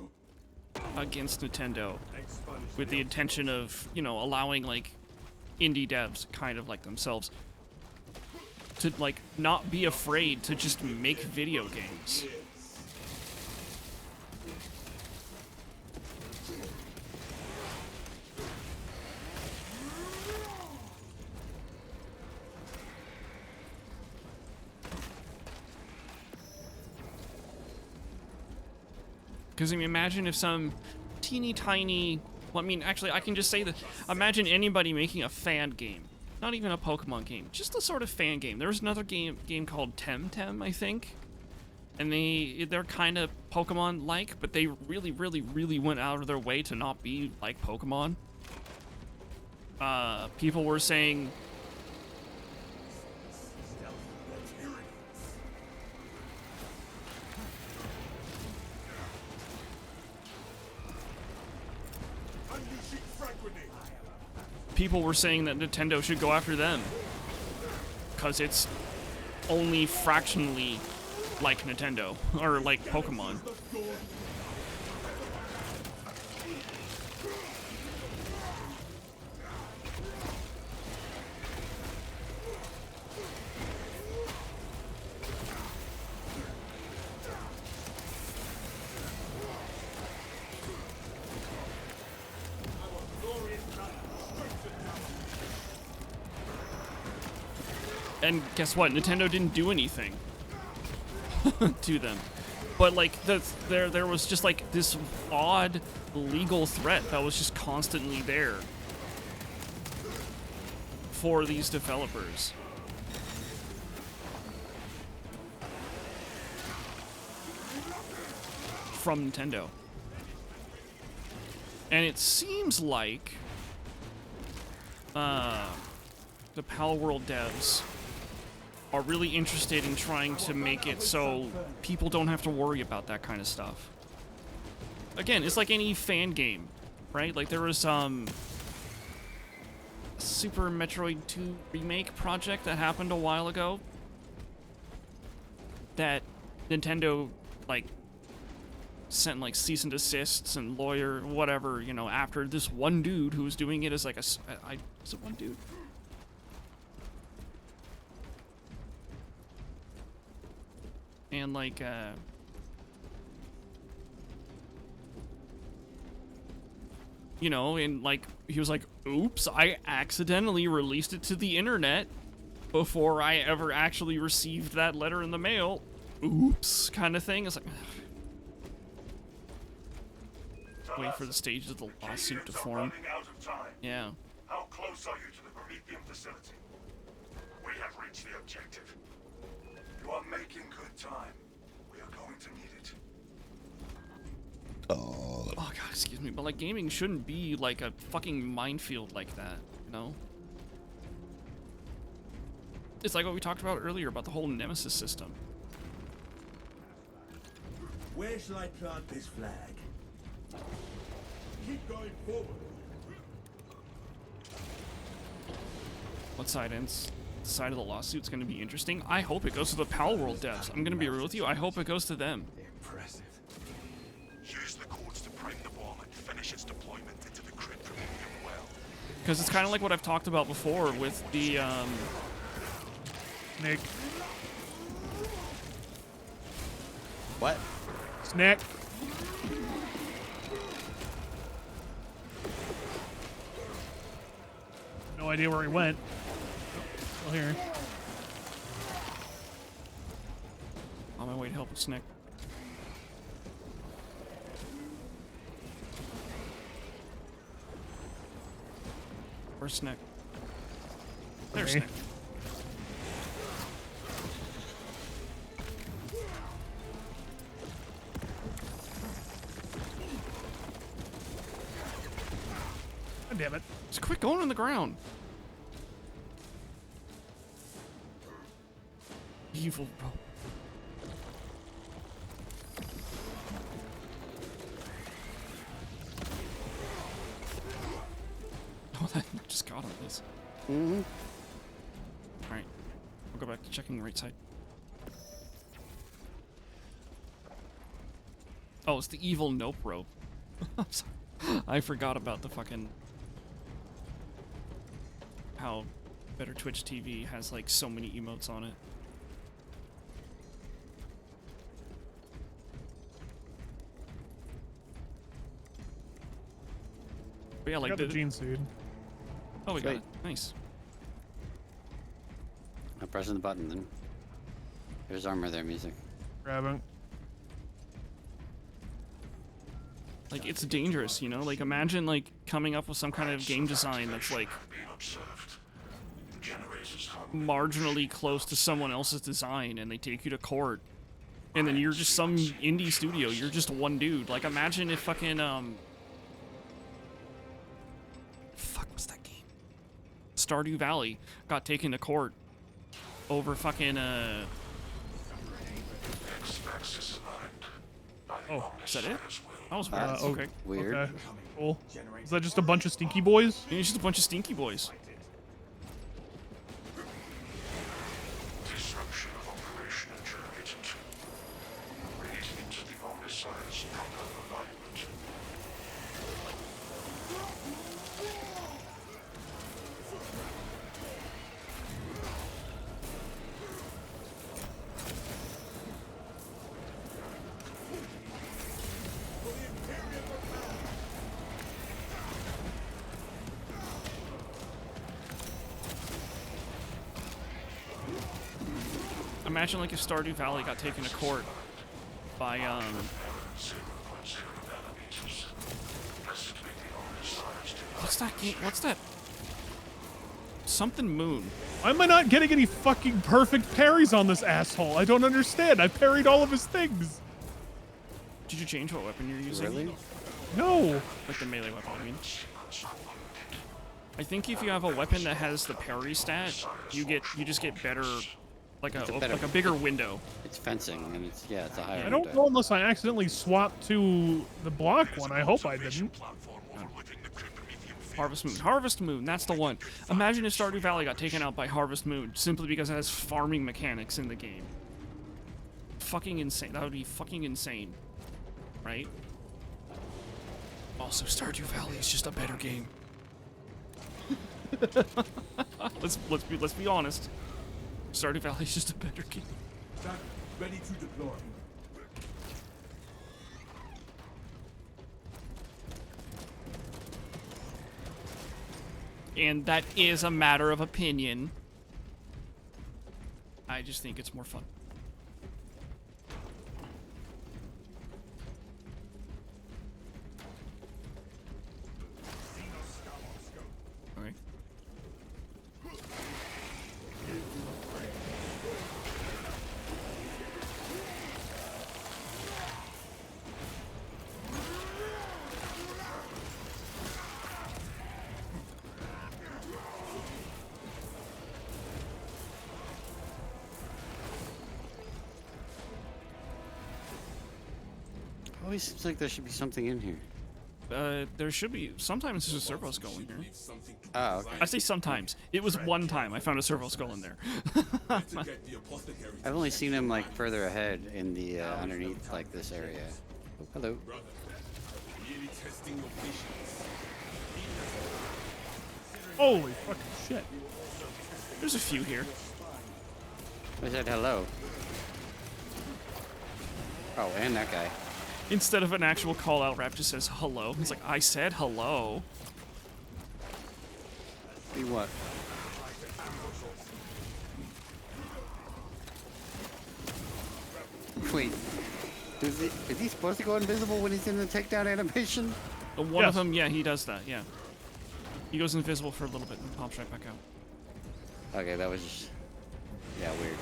against Nintendo with the intention of, you know, allowing like indie devs kind of like themselves to like not be afraid to just make video games. Because I mean, imagine if some teeny tiny, well, I mean, actually, I can just say that. Imagine anybody making a fan game, not even a Pokemon game, just a sort of fan game. There was another game called Temtem, I think, and they're kind of Pokemon-like, but they really, really, really went out of their way to not be like Pokemon. People were saying. People were saying that Nintendo should go after them because it's only fractionally like Nintendo or like Pokemon. And guess what? Nintendo didn't do anything to them. But like there was just like this odd legal threat that was just constantly there for these developers. From Nintendo. And it seems like the Pal World devs are really interested in trying to make it so people don't have to worry about that kind of stuff. Again, it's like any fan game, right? Like there was Super Metroid 2 remake project that happened a while ago that Nintendo like sent like cease and desists and lawyer whatever, you know, after this one dude who was doing it as like is it one dude? And like you know, and like he was like, oops, I accidentally released it to the internet before I ever actually received that letter in the mail. Oops, kind of thing. It's like wait for the stage of the lawsuit to form. Yeah. How close are you to the Prometheum facility? We have reached the objective. You are making good time. We are going to need it. Oh god, excuse me, but like gaming shouldn't be like a fucking minefield like that, you know? It's like what we talked about earlier about the whole Nemesis system. Where shall I plant this flag? Keep going forward. What side ends? The side of the lawsuit's going to be interesting. I hope it goes to the Pal World devs. I'm going to be real with you. I hope it goes to them. Impressive. Use the cords to bring the bomb and finish its deployment into the crypt Prometheum well. Because it's kind of like what I've talked about before with the Snake. What? Snake. No idea where he went. Still here. on my way to help with Snick. Where's Snick? There's Okay. Snick. God damn it. Just quit going on the ground. Evil, bro. forgot on this. Mm-hmm. All right, we'll go back to checking right side. Oh, it's the evil nope rope. I'm sorry. I forgot about the fucking... how Better Twitch TV has, like, so many emotes on it. But yeah, I like got the gene seed. Oh, we got it. Sweet. Nice. I'm pressing the button then. There's armor there, music. Grabbing. Like, it's dangerous, you know? Like, imagine, like, coming up with some kind of game design that's, like, marginally close to someone else's design, and they take you to court. And then you're just some indie studio. You're just one dude. Like, imagine if fucking, fuck, what's that game? Stardew Valley got taken to court over fucking, Oh, is that it? That was weird. Okay. Weird. Okay. Cool. Is that just a bunch of stinky boys? It's just a bunch of stinky boys. Disruption of operation at Generator 2. Reading into the Omniscience proper alignment. Imagine like if Stardew Valley got taken to court by what's that game? What's that? Something Moon. Why am I not getting any fucking perfect parries on this asshole? I don't understand. I parried all of his things. Did you change what weapon you're using? Really? No. Like the melee weapon, I mean. I think if you have a weapon that has the parry stat, you just get better, like a bigger window. It's fencing, and it's it's a higher. I don't know unless I accidentally swapped to the block one. I hope I didn't. Harvest Moon. Harvest Moon, that's the one. Imagine if Stardew Valley got taken out by Harvest Moon simply because it has farming mechanics in the game. Fucking insane. That would be fucking insane. Right? Also, Stardew Valley is just a better game. let's be honest. Stardew Valley is just a better game. Jack, ready to deploy. And that is a matter of opinion. I just think it's more fun. Alright. Always seems like there should be something in here. There should be. Sometimes there's a servo skull in here. Oh, okay. I say sometimes. It was one time I found a servo skull in there. I've only seen him like further ahead in the underneath like this area. Oh, hello. Holy fucking shit. There's a few here. I said hello. Oh, and that guy. Instead of an actual call out, rap just says hello. He's like, I said hello. See what? Wait. Is he supposed to go invisible when he's in the takedown animation? One of them, yeah, he does that, yeah. He goes invisible for a little bit and pops right back out. Okay, that was just... yeah, weird.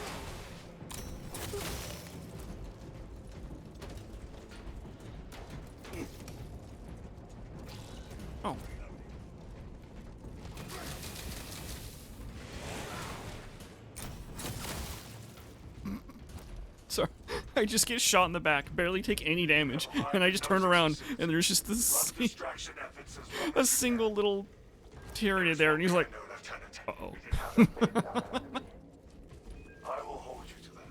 Oh. Sorry, I just get shot in the back, barely take any damage, and I just turn around and there's just this a single little Tyrion there, and he's like, No, Lieutenant. uh-oh. It hasn't been done on me. I will hold you to that.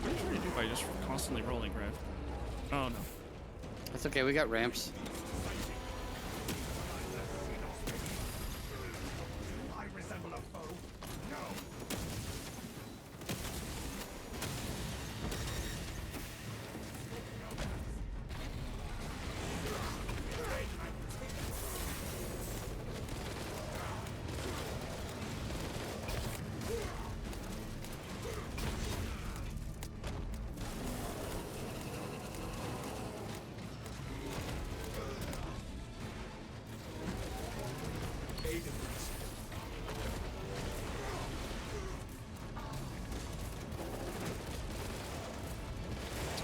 What are you trying to do by just constantly rolling, Rev? Oh, no. That's okay. We got ramps. I resemble a foe. No.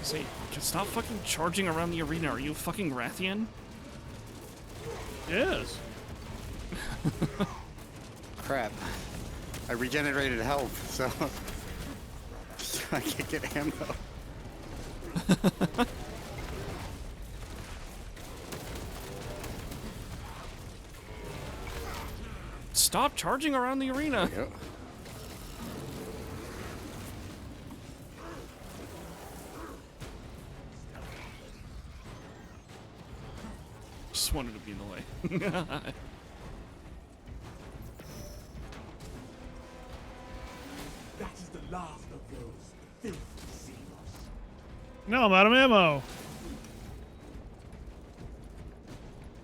Say, just stop fucking charging around the arena. Are you fucking Rathian? Yes. Crap. I regenerated health, so I can't get ammo. Stop charging around the arena. Yep. Just wanted to be in the way. That is the last of those filthy seagulls. No, I'm out of ammo.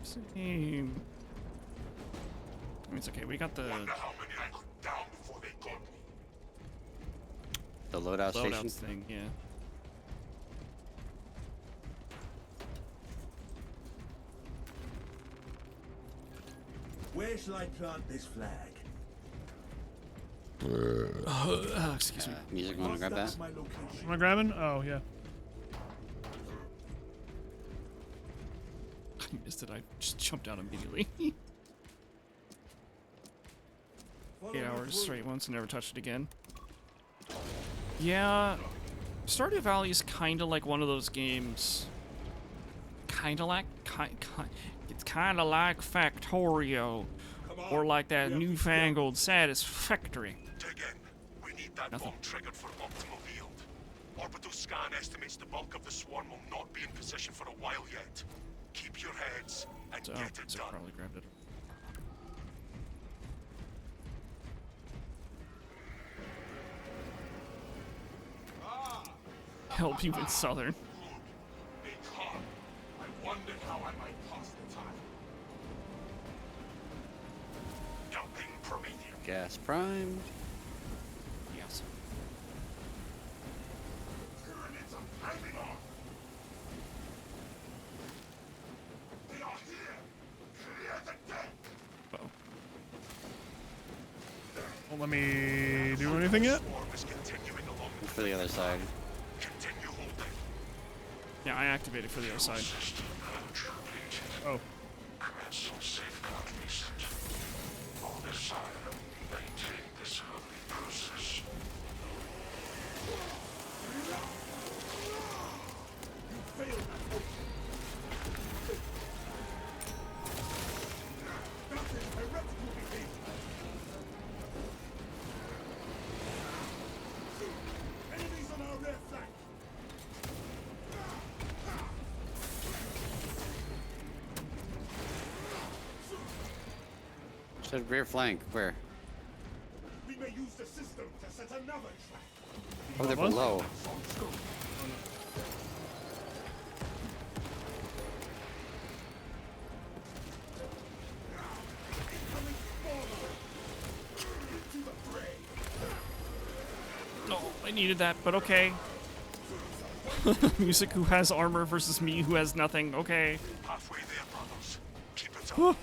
Same. I mean, it's okay. We got the Wonder how many I could down before they got me. The loadout station. loadouts thing, yeah. Where shall I plant this flag? Excuse me. Music, wanna grab that? That's my location. Am I grabbing? Oh, yeah. I missed it. I just jumped out immediately. Follow 8 my hours route. straight once and never touched it again. Yeah, Stardew Valley is kind of like one of those games. It's kind of like Factorio, Come on, or like that we have to newfangled Satisfactory. Dig in. We need that Nothing. bomb triggered for optimal yield. Orbital scan estimates the bulk of the swarm will not be in position for a while yet. Keep your heads and So, get it so done. probably grabbed it. Help you in Southern. Big hub. I wondered how I might pass the time. Dumping Prometheus. Gas prime. Yes. Pyramids are hanging on. They are here. Clear the deck. Uh-oh. Won't let me do anything yet? Swarm is continuing along the For the other side. Continue holding. Yeah, I activated for the other side. System attribute. Oh. Commence on safeguard reset. On this side, maintain this holy process. Failed that mission. That is heretical behavior. Enemies on our rear flank. Said rear flank. Where? We may use the system to set another trap. Oh, they're What? below. On scope. Incoming spawner. Into the fray. No, I needed that, but okay. Music who has armor versus me who has nothing. Okay. Halfway there, brothers. Keep it up.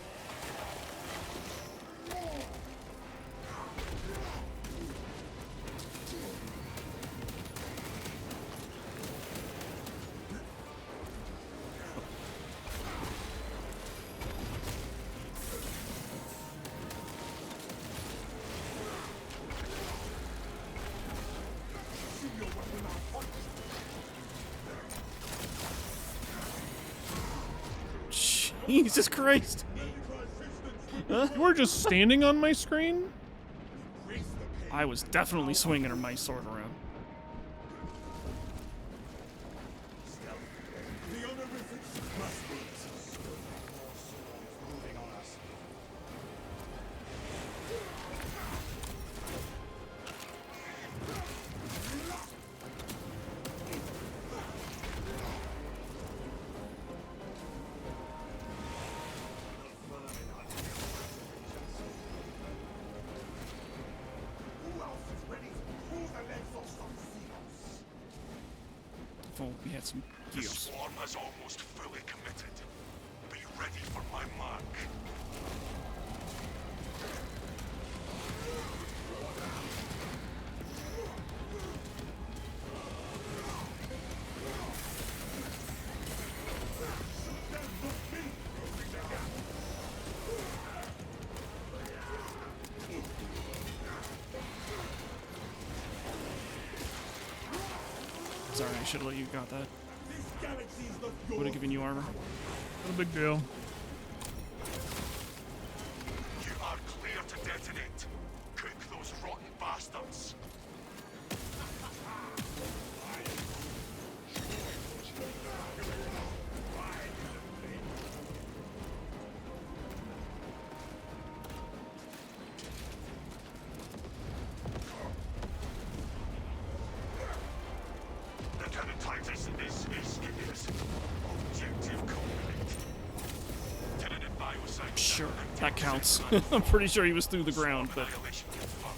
Jesus Christ. You were just standing on my screen? I was definitely swinging my sword around. The honorific must be moving on us. Who else is ready to pull the legs off some seals? If only we had some The gears. swarm has almost fully committed. Be ready for my mark. Sorry, I should have let you got that. This galaxy is not Would yours. have given you armor. No big deal. You are clear to detonate. Cook those rotten bastards. Lieutenant Titus, this is Scipius. Objective complete. Tentative biosite. Sure, that counts. I'm pretty sure he was through the ground, but Annihilation confirmed.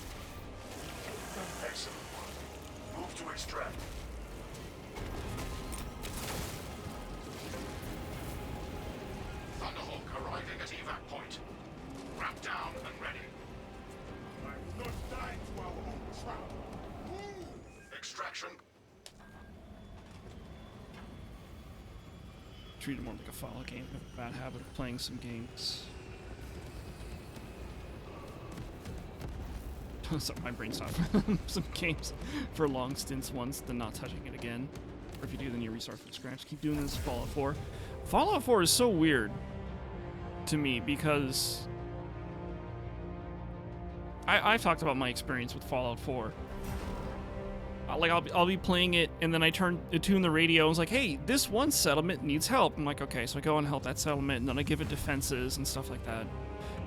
Excellent work. Move to extract. Thunderhawk arriving at evac point. Wrap down and ready. I'm not dying to our own trap. Move! Extraction. treat it more like a follow game. I have a bad habit of playing some games. Sorry, my brain stopped. Some games for long stints once, then not touching it again. Or if you do, then you restart from scratch. Keep doing this. Fallout 4. Fallout 4 is so weird to me because I've talked about my experience with Fallout 4. Like I'll be playing it, and then I tune the radio. And it's like, hey, this one settlement needs help. I'm like, okay, so I go and help that settlement, and then I give it defenses and stuff like that.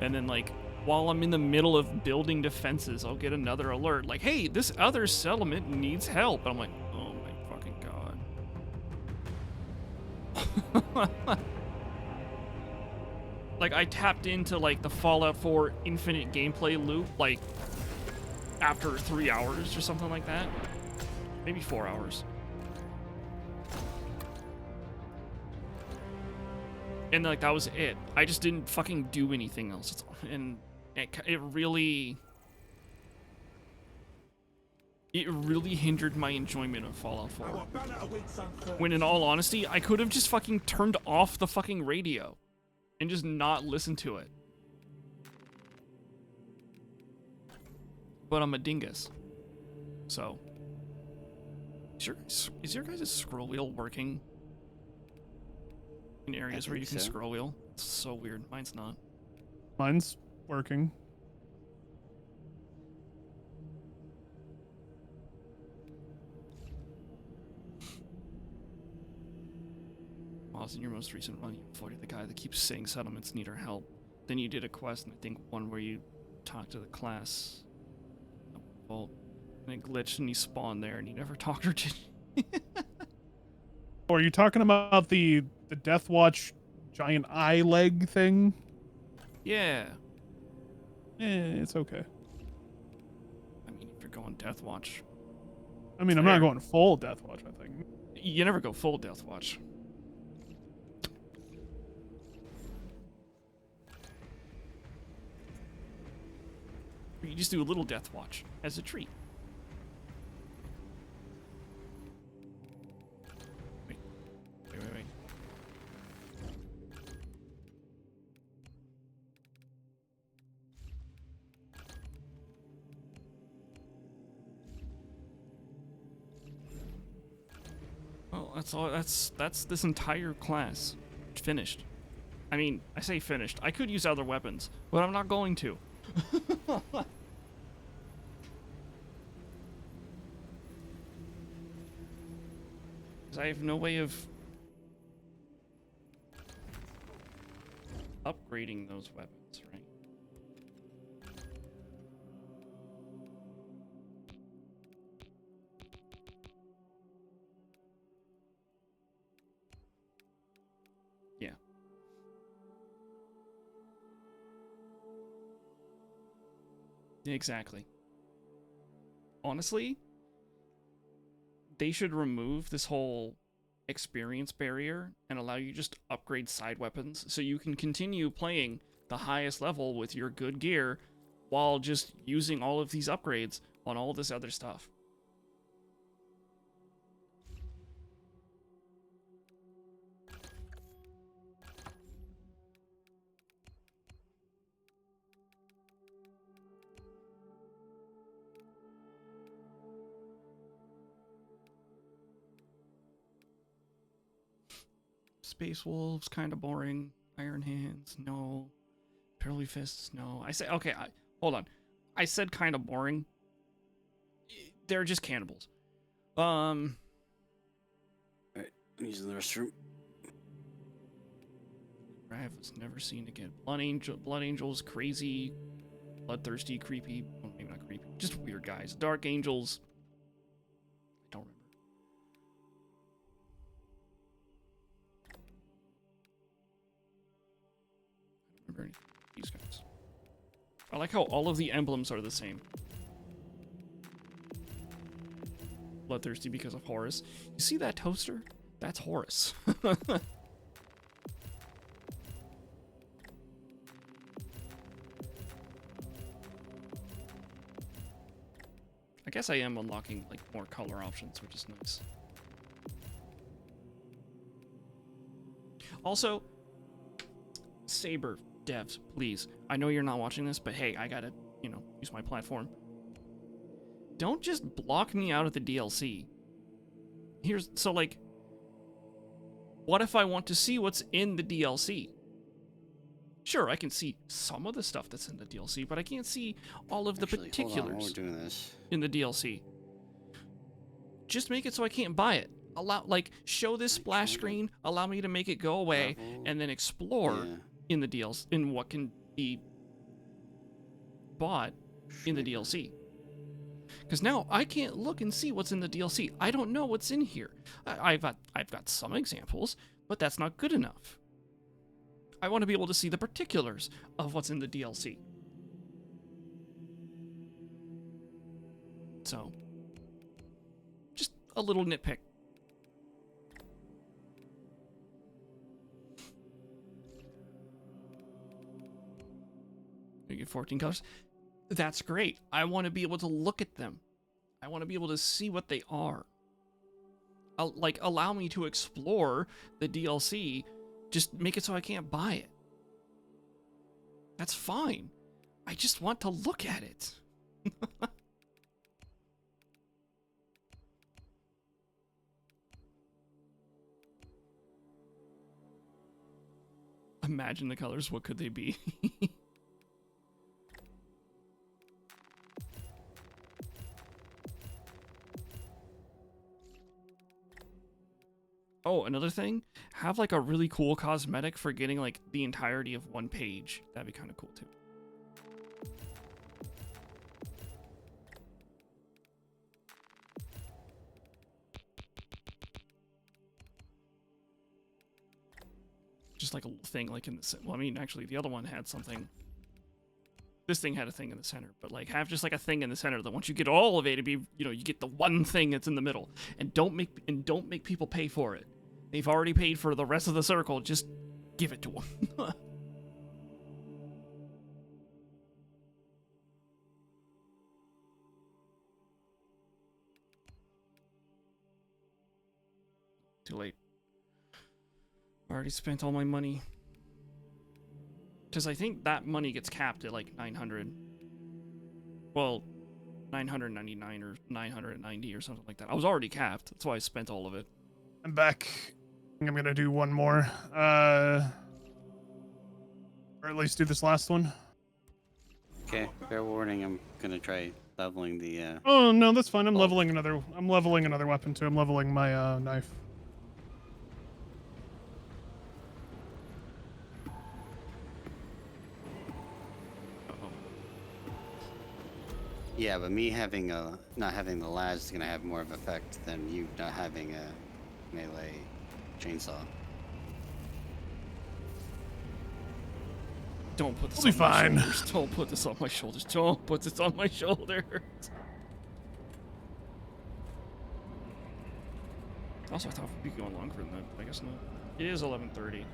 And then like while I'm in the middle of building defenses, I'll get another alert like, hey, this other settlement needs help. And I'm like, oh my fucking god. Like I tapped into like the Fallout 4 infinite gameplay loop like after 3 hours or something like that. Maybe 4 hours. And like that was it. I just didn't fucking do anything else. And it really hindered my enjoyment of Fallout 4. Our banner awaits unfurled. When in all honesty, I could have just fucking turned off the fucking radio and just not listened to it. But I'm a dingus. So, is your guys' scroll wheel working in areas where you can scroll wheel? It's so weird. Mine's not. Mine's working. Oz, in your most recent run, you avoided the guy that keeps saying settlements need our help. Then you did a quest, and I think one where you talked to the class. Well, and it glitched, and he spawned there, and you never talked or did. Oh, are you talking about the Death Watch giant eye leg thing? Yeah. It's okay. I mean, if you're going Death Watch. I mean, I'm not going full Death Watch, I think. You never go full Death Watch. You just do a little Death Watch as a treat. Wait. Well, that's all. That's this entire class finished. I mean, I say finished. I could use other weapons, but I'm not going to. 'Cause I have no way of upgrading those weapons, right? Yeah. Exactly. Honestly, they should remove this whole experience barrier and allow you just to upgrade side weapons so you can continue playing the highest level with your good gear while just using all of these upgrades on all this other stuff. Space Wolves, kind of boring. Iron Hands, no. Pearly Fists, no. I say, okay, hold on. I said kind of boring. They're just cannibals. Alright, I'm using the restroom. I was never seen again. Blood Angels, crazy, bloodthirsty, creepy. Well, maybe not creepy. Just weird guys. Dark Angels. I don't remember. I don't remember anything about these guys. I like how all of the emblems are the same. Bloodthirsty because of Horus. You see that toaster? That's Horus. I guess I am unlocking like more color options, which is nice. Also, Saber devs, please. I know you're not watching this, but hey, I gotta, use my platform. Don't just block me out of the DLC. So like, what if I want to see what's in the DLC? Sure, I can see some of the stuff that's in the DLC, but I can't see all of the particulars Hold on, while we're doing this. in the DLC. Just make it so I can't buy it. Show this splash screen, allow me to make it go away, and then explore in the DLC, in what can be bought in the DLC. Because now I can't look and see what's in the DLC. I don't know what's in here. I've got some examples, but that's not good enough. I want to be able to see the particulars of what's in the DLC. So, just a little nitpick. You get 14 colors. That's great. I want to be able to look at them. I want to be able to see what they are. Allow me to explore the DLC. Just make it so I can't buy it. That's fine. I just want to look at it. Imagine the colors. What could they be? Oh, another thing, have like a really cool cosmetic for getting like the entirety of one page. That'd be kind of cool too. Just like a little thing like in the, well, I mean, actually the other one had something. This thing had a thing in the center, but like have just like a thing in the center that once you get all of it, it'd be, you get the one thing that's in the middle, and don't make people pay for it. They've already paid for the rest of the circle. Just give it to them. Too late. I already spent all my money. Because I think that money gets capped at like 900. Well, 999 or 990 or something like that. I was already capped. That's why I spent all of it. I'm back. I'm gonna do one more. Or at least do this last one. Okay, fair warning. I'm gonna try leveling the. Oh no, that's fine. I'm Oh. leveling another. I'm leveling another weapon too. I'm leveling my knife. Yeah, but me having not having the lads is gonna have more of effect than you not having a melee chainsaw. Don't put this We'll on be my fine. shoulders. Don't put this on my shoulders. Don't put this on my shoulders. Also, I thought we'd be going longer than that. I guess not. It is 11:30.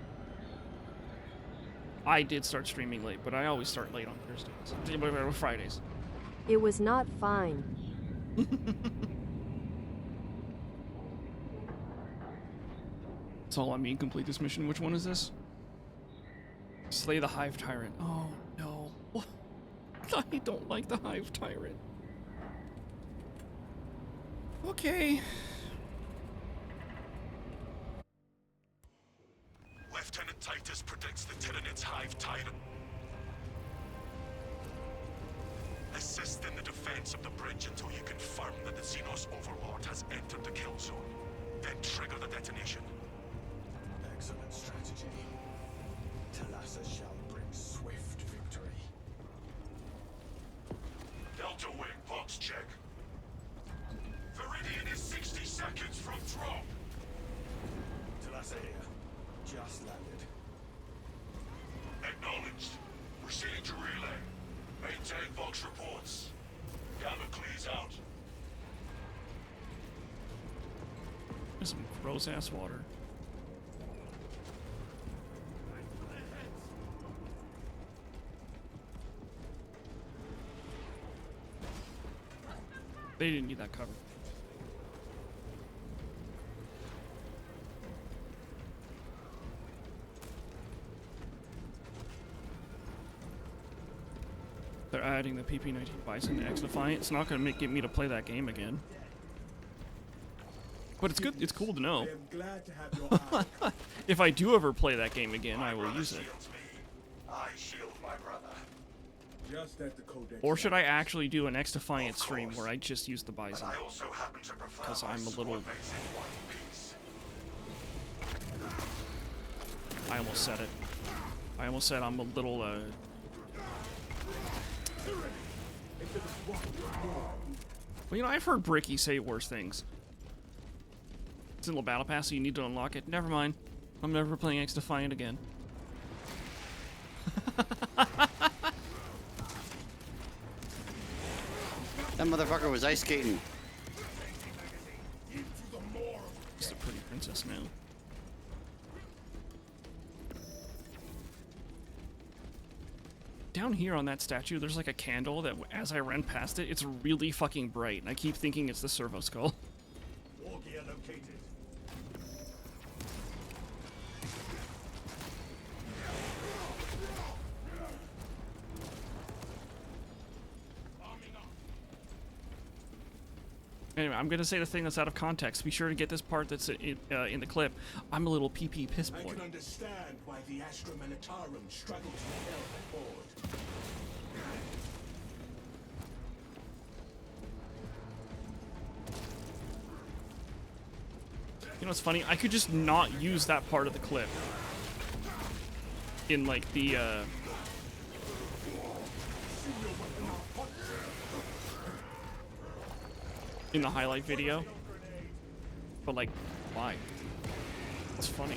I did start streaming late, but I always start late on Thursdays. Fridays. It was not fine. That's all on me. Complete this mission. Which one is this? Slay the Hive Tyrant. Oh, no. I don't like the Hive Tyrant. Okay. Lieutenant Titus predicts the Tyranids Hive Tyrant. Assist in the defense of the bridge until you confirm that the Xenos Overlord has entered the kill zone. Then trigger the detonation. Excellent strategy. Talassa shall bring swift victory. Delta Wing box check. Viridian is 60 seconds from drop. Talassa here. Just landed. Acknowledged. Proceeding to relay. Maintain Vox reports. Gamma clears out. There's some gross ass water. They didn't need that cover. They're adding the PP-19 Bison to X Defiant. It's not going to get me to play that game again. But it's good. It's cool to know. I am glad to have your eye. If I do ever play that game again, I will use it. Shields me. I shield my brother. Just as the codex. Or should I actually do an X Defiant stream where I just use the But Bison? I also happen to prefer 'Cause my I'm a little- swords in one piece. I almost said it. I almost said I'm a little, Well, you know, I've heard Bricky say worse things. It's in the Battle Pass, so you need to unlock it. Never mind. I'm never playing X Defiant again. That motherfucker was ice skating. Just a pretty princess now. Down here on that statue, there's like a candle that, as I ran past it, it's really fucking bright, and I keep thinking it's the servo skull. War gear located. Anyway, I'm gonna say the thing that's out of context. Be sure to get this part that's in the clip. I'm a little PP piss I boy. can understand why the Astra Militarum struggled to repel the Horde. You know what's funny? I could just not use that part of the clip. In like the in the highlight video. But like, why? It's funny.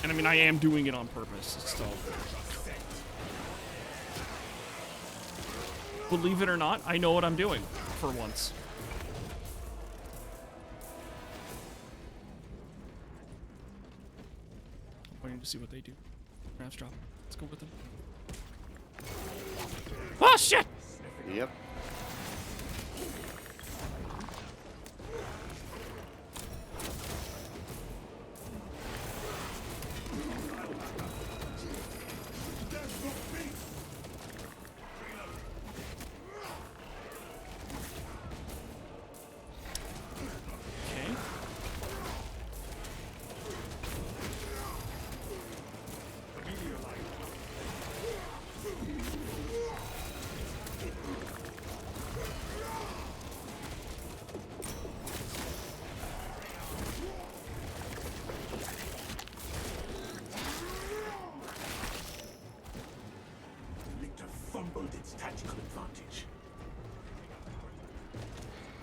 And I mean, I am doing it on purpose, so. Believe it or not, I know what I'm doing, for once. I'm waiting to see what they do. Grabs drop. Let's go with them. Oh shit! Yep. Okay. its tactical advantage.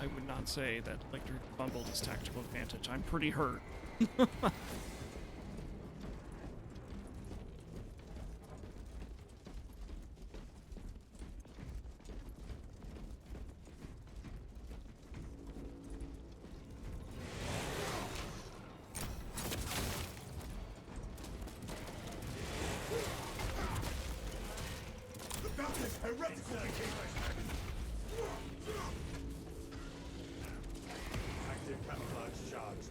I would not say that Lictor fumbled his tactical advantage. I'm pretty hurt. The battle is heretical. Active camouflage charged.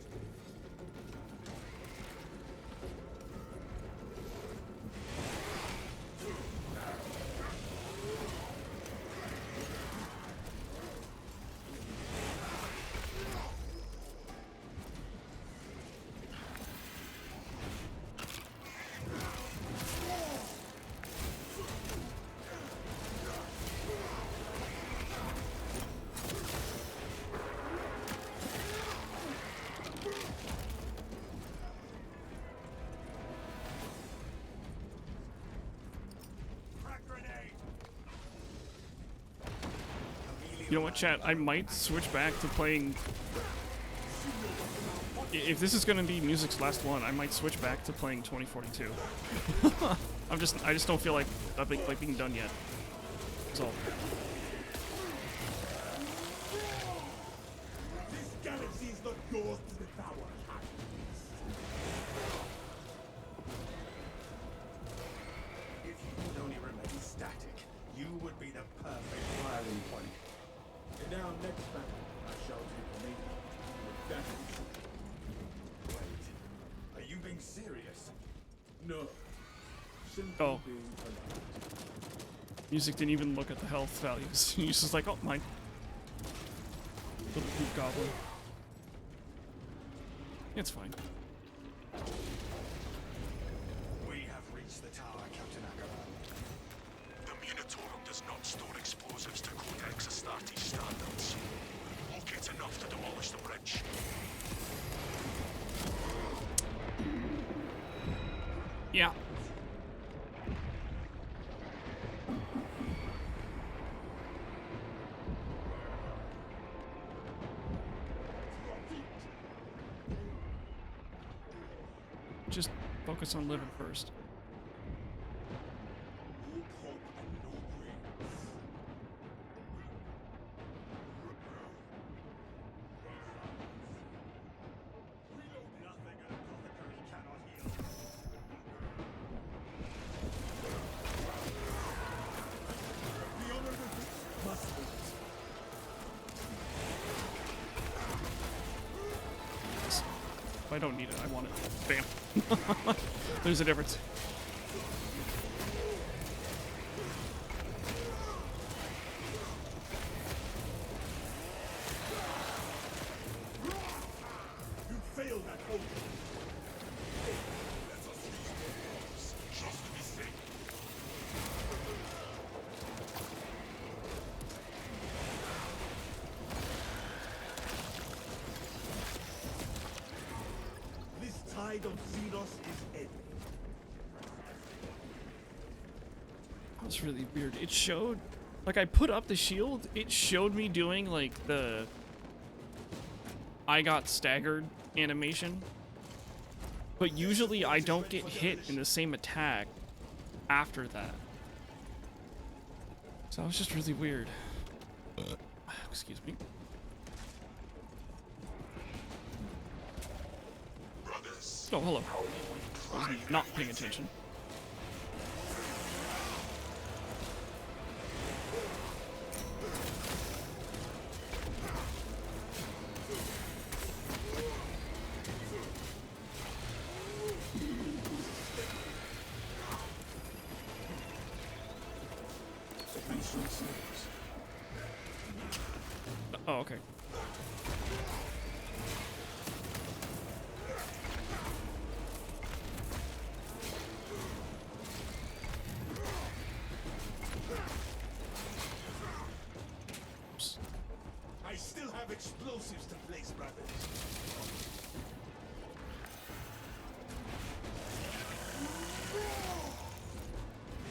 You know what, chat? I might switch back to playing. If this is gonna be music's last one, I might switch back to playing 2042. I just don't feel like being done yet. That's all. This galaxy is not yours to devour. If you would only remain static, you would be the perfect firing point. In our next battle, I shall take a name. That is Wait, are you being serious? no. Simply Oh. being alive. Music didn't even look at the health values. He's just like, oh, mine. Little poop goblin. It's fine. We have reached the tower, Captain Ackerman. The Munitorum does not store explosives to Codex Astartes standards. Locate enough to demolish the bridge. Yeah. Just focus on living first. Hope and no brains. Nothing an apothecary cannot heal. The honorable must wait. If I don't need it, I want it. Bam. There's a difference. You failed at home. Let us use the walls, just to be safe. This tide of Xenos is ending. That was really weird. It showed, like, I put up the shield, it showed me doing, like, the I got staggered animation. But usually I don't get hit in the same attack after that. So that was just really weird. Excuse me. Brothers, Oh, hello. I was not paying attention. Oh, okay. Oops. I still have explosives to place, brothers.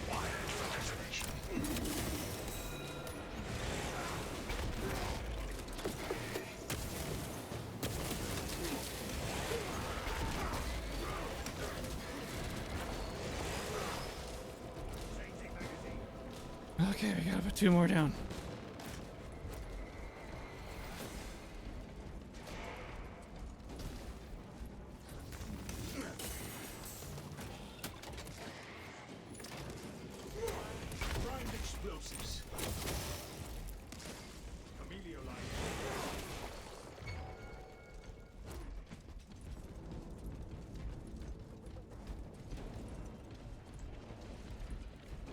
wired for detonation. Okay, we gotta put 2 more down. Primed explosives. Amelia line.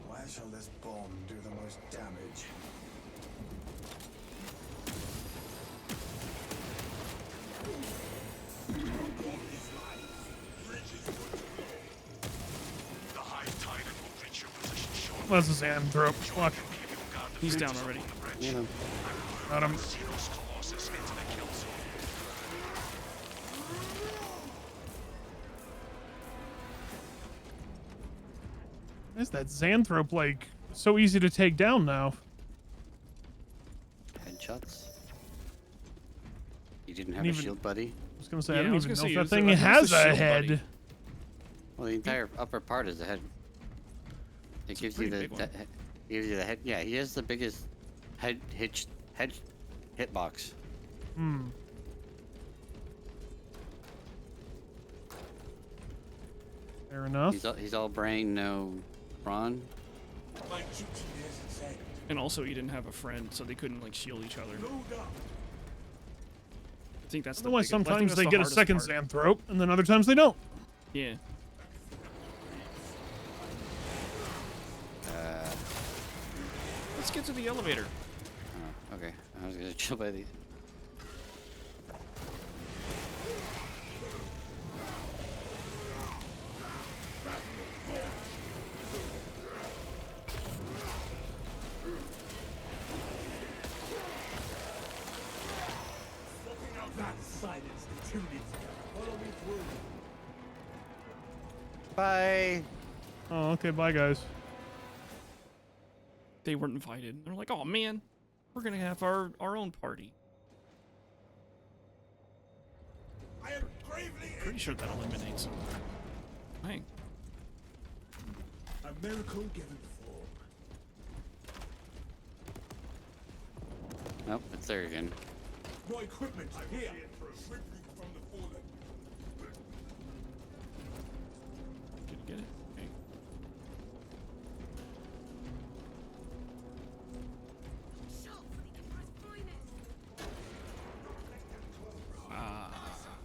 Where shall this bomb do the most damage? The Hive Tyrant will reach your position shortly. That's his Xanthrope. Watch. He's down already. Yeah. Got him. Xenos Colossus into the kill zone. Is that Xanthrope like so easy to take down now? Headshots. You didn't have And a even- shield, buddy. I was gonna say, Yeah, I I don't was even gonna know say, if that use it- thing use the has a shield, head. buddy. Well, the entire upper part is the head. It gives you pretty the big one. gives you the head. Yeah, he has the biggest head hitbox. Hmm. Fair enough. He's all brain, no brawn. My duty is its end. And also, he didn't have a friend, so they couldn't like shield each other. Load up. I think that's the Otherwise, biggest- I think sometimes that's they the get a hardest second part. Xanthrope, and then other times they don't. Yeah. Let's get to the elevator. Oh, okay. I was gonna chill by these. That silenced the Tyranids. Follow me through. Bye. Oh, okay. Bye, guys. They weren't invited. They're like, oh man, we're gonna have our own party. I am gravely Pretty sure that eliminates them. Dang. a miracle given form. Nope, it's there again. More equipment here. Swiftly from the fallen. Get it? Okay.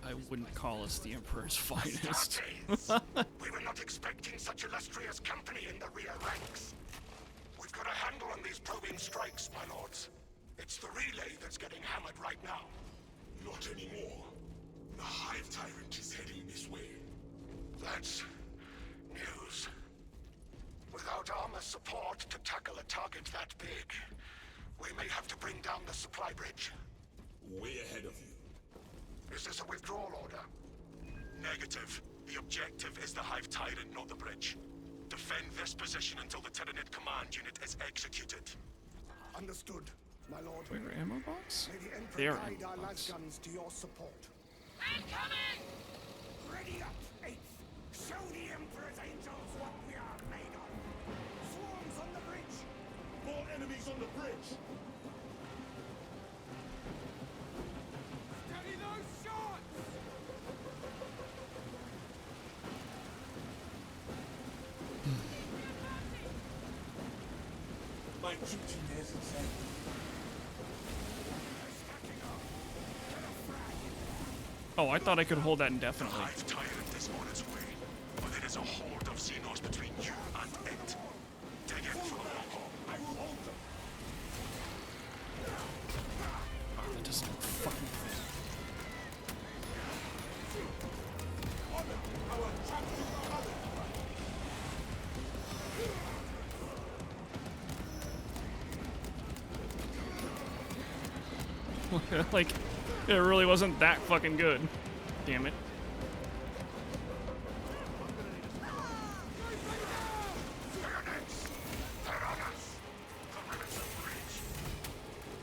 I wouldn't call us the Emperor's finest. We were not expecting such illustrious company in the rear ranks. We've got a handle on these probing strikes, my lords. It's the relay that's getting hammered right now. Not anymore. The Hive Tyrant is heading this way. That's news. Without armor support to tackle a target that big, we may have to bring down the supply bridge. Way ahead of you. Is this a withdrawal order? Negative. The objective is the Hive Tyrant, not the bridge. Defend this position until the Tyranid command unit is executed. Understood, my lord. Wait, our ammo box? May the Emperor There guide ammo our box. light guns to your support. Incoming! Ready up, Eighth. Show the Emperor's angels what we are made of. Swarms on the bridge. More enemies on the bridge. Steady those shots! My duty is its end. Oh, I thought I could hold that indefinitely. Hive Tyrant is on its way, but it is a horde of Xenos between you and it. Dig in for the long haul. I will hold them. Oh, that doesn't fucking fit. Our champion mother. Like, it really wasn't that fucking good. Damn it. Bayonets! They're on us! The limits of the bridge.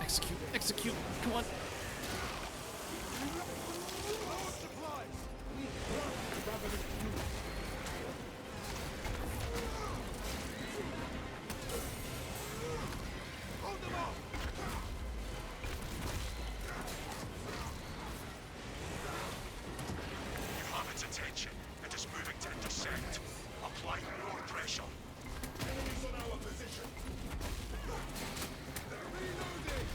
Execute, execute. Come on. attention. It is moving to intersect. Apply more pressure. Enemies on our position. They're reloading.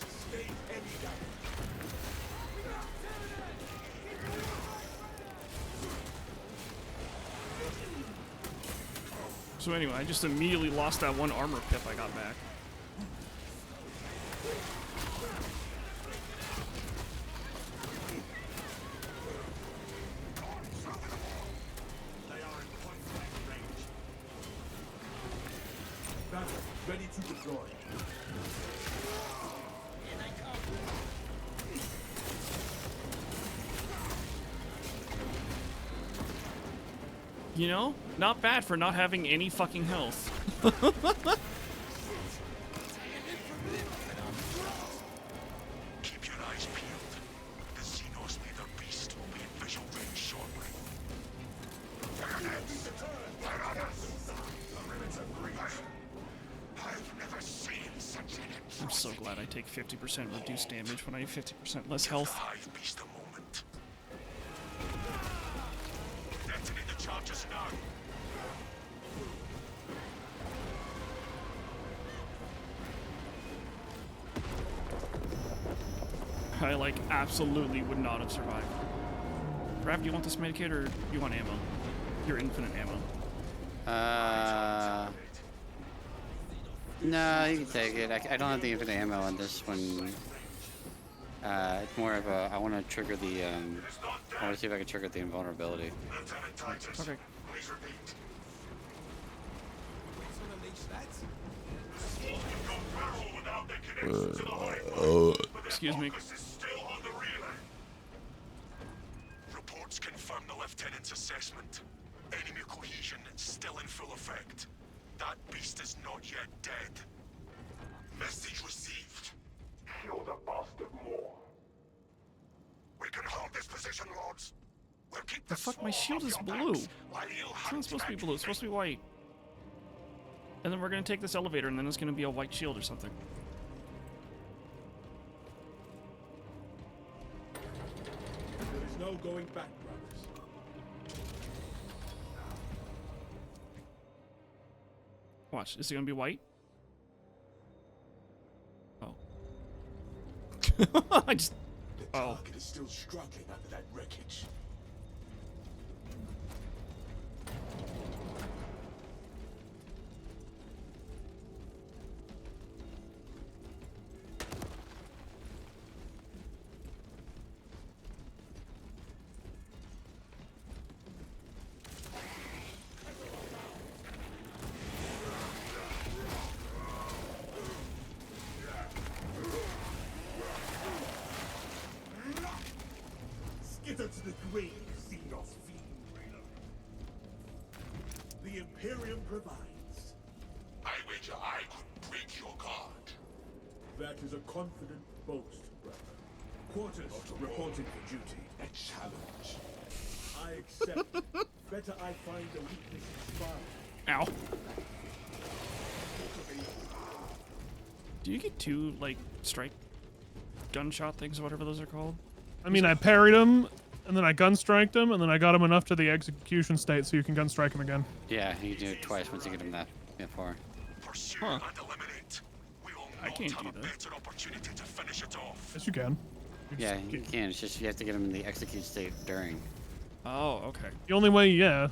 Sustain heavy damage. So anyway, I just immediately lost that one armor pip I got back. They are in point-blank range. Battle ready to deploy. You know, not bad for not having any fucking health. Keep your eyes peeled. The Xenos Leader Beast will be in visual range shortly. They're on us! Perimeter breach. I've never seen such an I'm so glad I take 50% reduced damage when I have 50% less health. Hive Beast a moment. Detonate the charges now. I like absolutely would not have survived. Rav, do you want this medikit or do you want ammo? Your infinite ammo. No, you can take it. I don't have the infinite ammo on this one. It's more of a, I want to trigger the, I want to see if I can trigger the invulnerability. Lieutenant Titus, Okay. please repeat. Excuse me. Reports confirm the lieutenant's assessment. Enemy cohesion is still in full effect. That beast is not yet dead. Message received. Kill the bastard more. We can hold this position, Lords. We'll keep The fuck, my shield is blue. It's not supposed to be blue, it's supposed to be white. And then we're gonna take this elevator and then it's gonna be a white shield or something. There is no going back, brothers. Watch, is it gonna be white? Oh. I just... The Oh. target is still struggling under that wreckage. Skitter to the grave, Xenos fiend. The Imperium provides. I wager I could break your guard. That is a confident boast, brother. Quarters reporting for duty. A challenge. I accept. Better I find a weakness in spine. Ow. Do you get two, like, strike gunshot things or whatever those are called? I mean, I parried him, and then I gunstriked him, and then I got him enough to the execution state so you can gunstrike him again. Yeah, you can do it twice once you get him that far. Pursue Huh. and eliminate. We will I not can't have do a that. better opportunity to finish it off. Yes, you can. You Yeah, just you keep- can. It's just you have to get him in the execute state during. Oh, okay. The only way, yeah.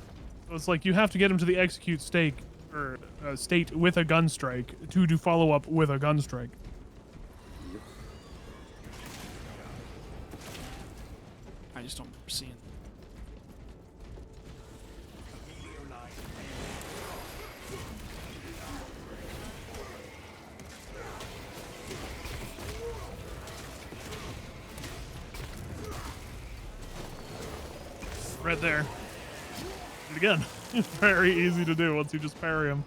So it's like you have to get him to the execute state, or state with a gun strike to do follow up with a gun strike. I just don't remember seeing. Right there. And again, it's very easy to do once you just parry him.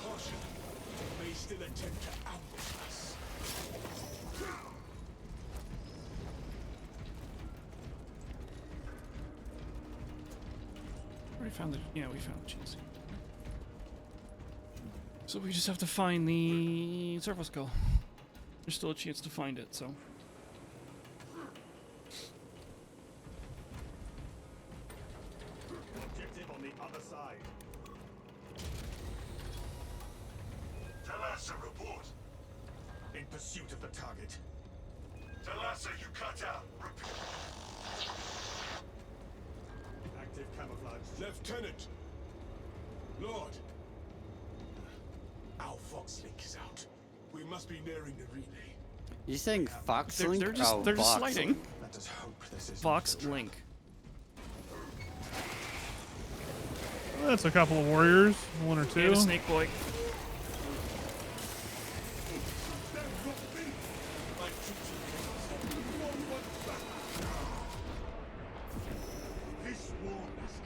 Caution. They still attempt to ambush us. found the we found the cheese. So we just have to find the servo skull. There's still a chance to find it, so. Objective on the other side. Talassa, report. In pursuit of the target. Talassa, you cut out. Repeat. Active camouflage. Lieutenant! Lord, Our Fox link is out. we must be nearing the relay. You saying Fox They're, Link? they're just Oh, they're just Vox sliding. Link. Let us hope this is Fox Link. That's a couple of warriors, one or They have two. a snake boy. This war must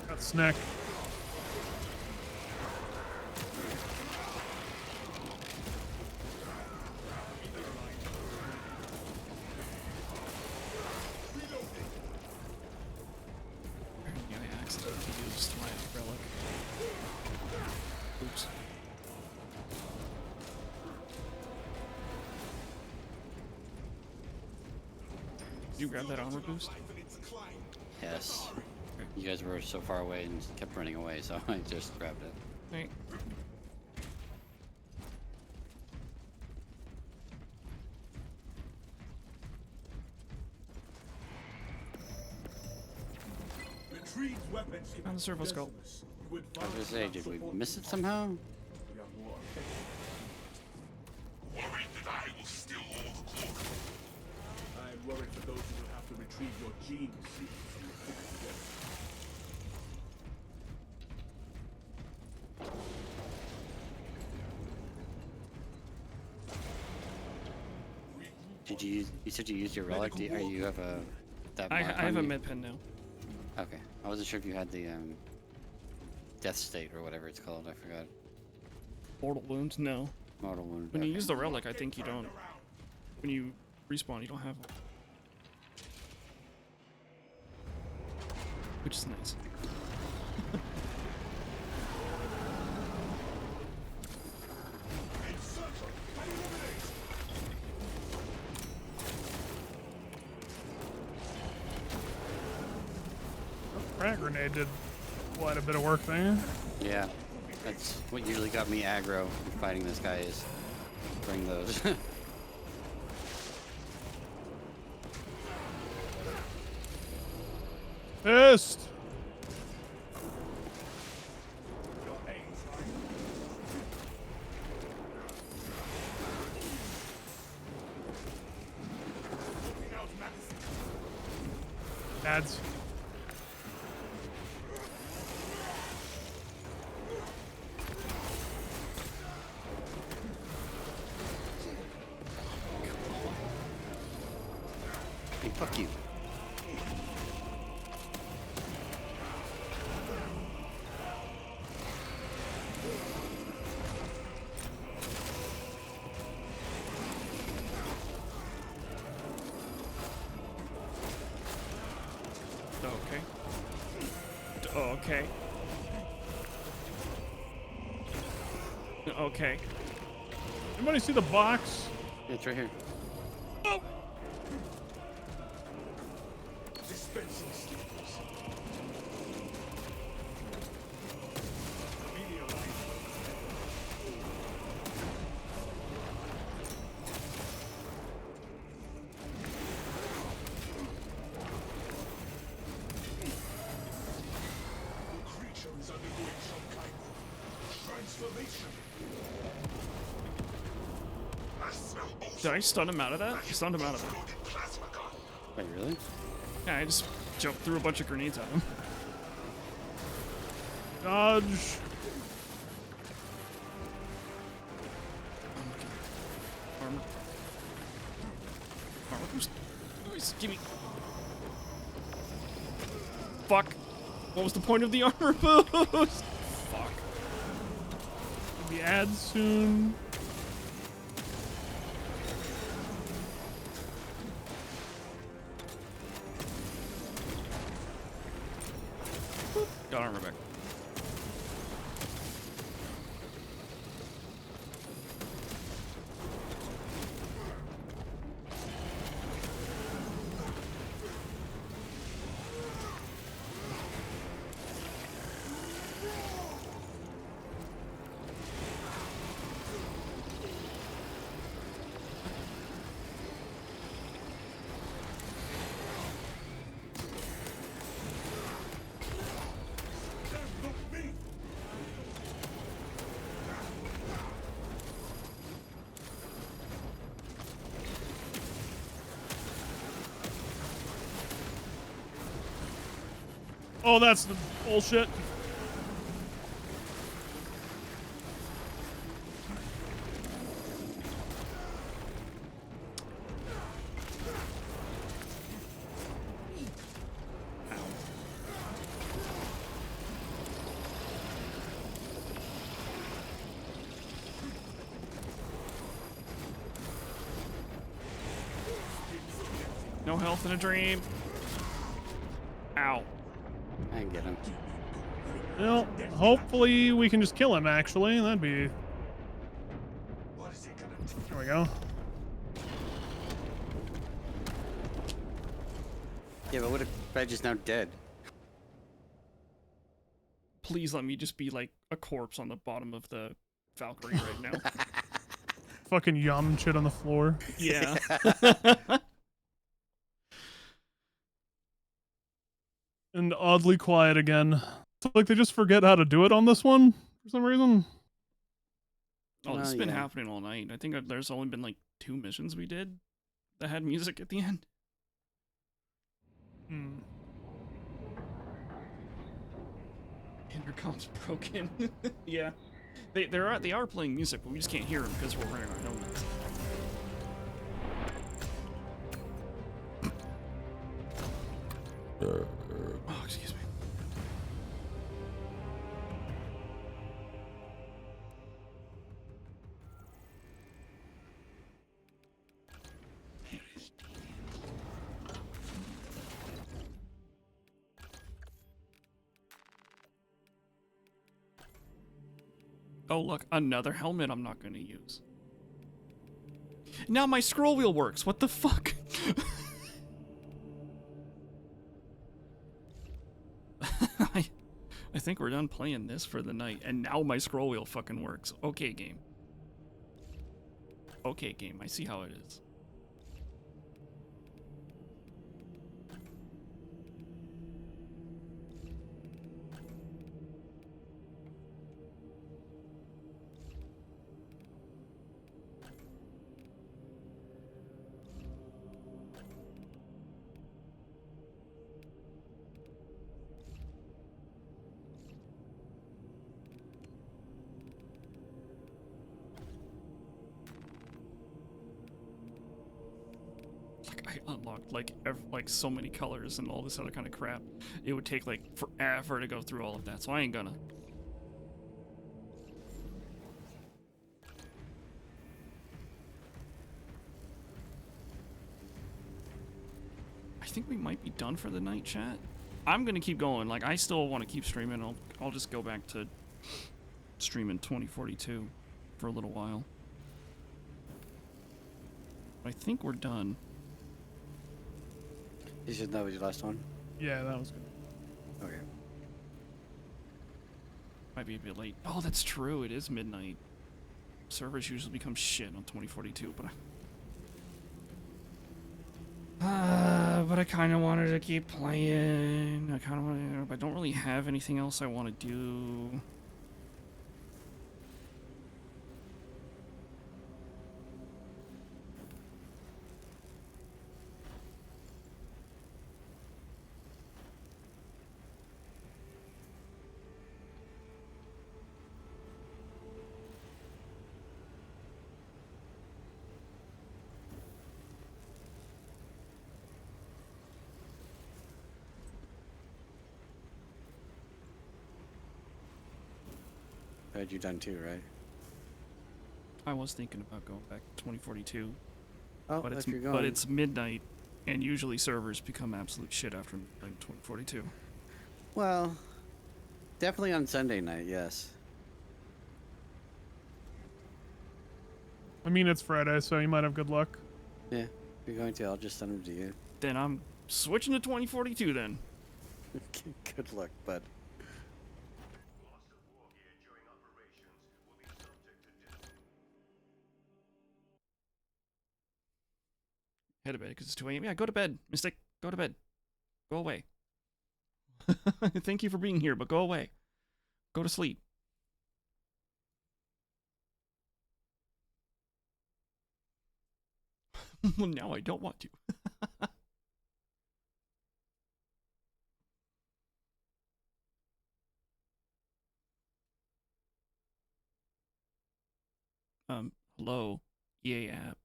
Got snack. Apparently I accidentally used my relic. Oops. Did you grab that armor boost? Yes. You guys were so far away and kept running away, so I just grabbed it. Right. Retrieve weapons. Found the servo skull. I was gonna say, did we miss it somehow? Worried that I will steal all the glory. I am worried for those who will have to retrieve your gene seeds from the thick together. Did you? You said you used your relic. Do you, are you have a that? I mark have on a you? med pen now. Okay, I wasn't sure if you had the death state or whatever it's called. I forgot. Mortal wounds? No. Mortal wound. When you okay. use the relic, I think you don't. When you respawn, you don't have one. Which is nice. Frag grenade did quite a bit of work there. Yeah, that's what usually got me aggro in fighting this guy is bring those. Pissed. Ads. Hey, fuck you. Okay. Okay. Okay. Anybody see the box? It's right here. Oh! dispensing staples. The creature is undergoing some kind of transformation. Did I stun him out of that? I stunned him out of it. Wait, really? Yeah, I just jumped through a bunch of grenades at him. Dodge. Armor. Armor boost. Nice, gimme. Fuck. What was the point of the armor boost? Fuck. Maybe ads soon. Got armor back. Oh, that's the bullshit. No health in a dream. Ow. I can get him. Well, hopefully we can just kill him, actually. That'd be... What is it gonna do? There we go. Yeah, but what if Fedge is now dead? Please let me just be like a corpse on the bottom of the Valkyrie right now. Fucking Yamcha on the floor. Yeah. And oddly quiet again. It's like they just forget how to do it on this one for some reason. Oh, this has been yeah. happening all night. I think there's only been like 2 missions we did that had music at the end. Hmm. Intercom's broken. Yeah. They are playing music, but we just can't hear them because we're wearing our helmets. Oh, excuse me. Oh, look, another helmet I'm not going to use. Now my scroll wheel works. What the fuck? I think we're done playing this for the night, and now my scroll wheel fucking works. Okay, game. Okay, game. I see how it is. I unlocked like so many colors and all this other kind of crap. It would take like forever to go through all of that, so I ain't gonna. I think we might be done for the night, chat. I'm gonna keep going. Like, I still want to keep streaming. I'll just go back to streaming 2042 for a little while. I think we're done. You said that was your last one? Yeah, that was good. Okay. Might be a bit late. Oh, that's true. It is midnight. Servers usually become shit on 2042, but I kind of wanted to keep playing. I kind of want to. I don't really have anything else I want to do. Had you done too, right? I was thinking about going back to 2042, Oh, but if you're going. but it's midnight, and usually servers become absolute shit after midnight 2042. Well, Definitely on Sunday night, yes. I mean, it's Friday, so you might have good luck. Yeah, if you're going to, I'll just send them to you. Then I'm switching to 2042 then. Good luck, bud. Loss of war gear during operations will be subject to Head to bed because it's 2 a.m. Yeah, go to bed. Mystic, go to bed. Go away. Thank you for being here, but go away. Go to sleep. Well, now I don't want to. Hello? EA app.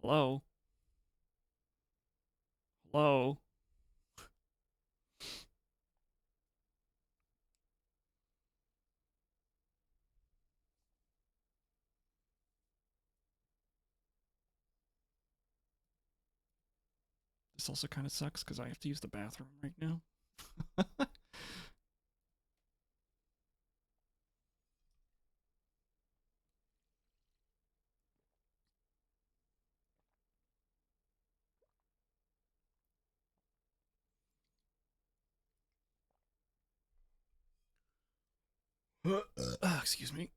Hello? Hello? This also kind of sucks because I have to use the bathroom right now. Excuse me.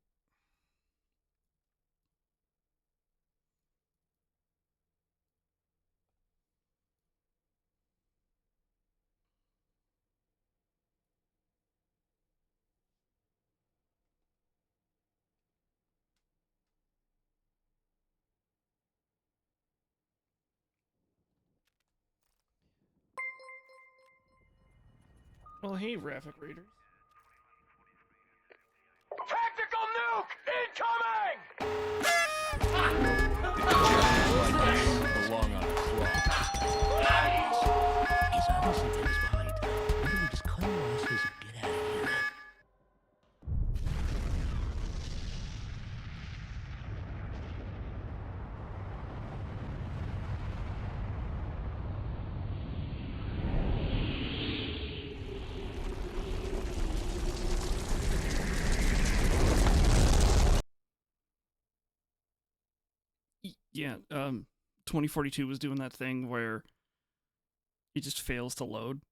Well, hey, Raffic Raiders. Tactical nuke incoming! Belong on a clock. He's obviously takes behind. Maybe we just cut him losses and get out of here. Yeah, 2042 was doing that thing where it just fails to load.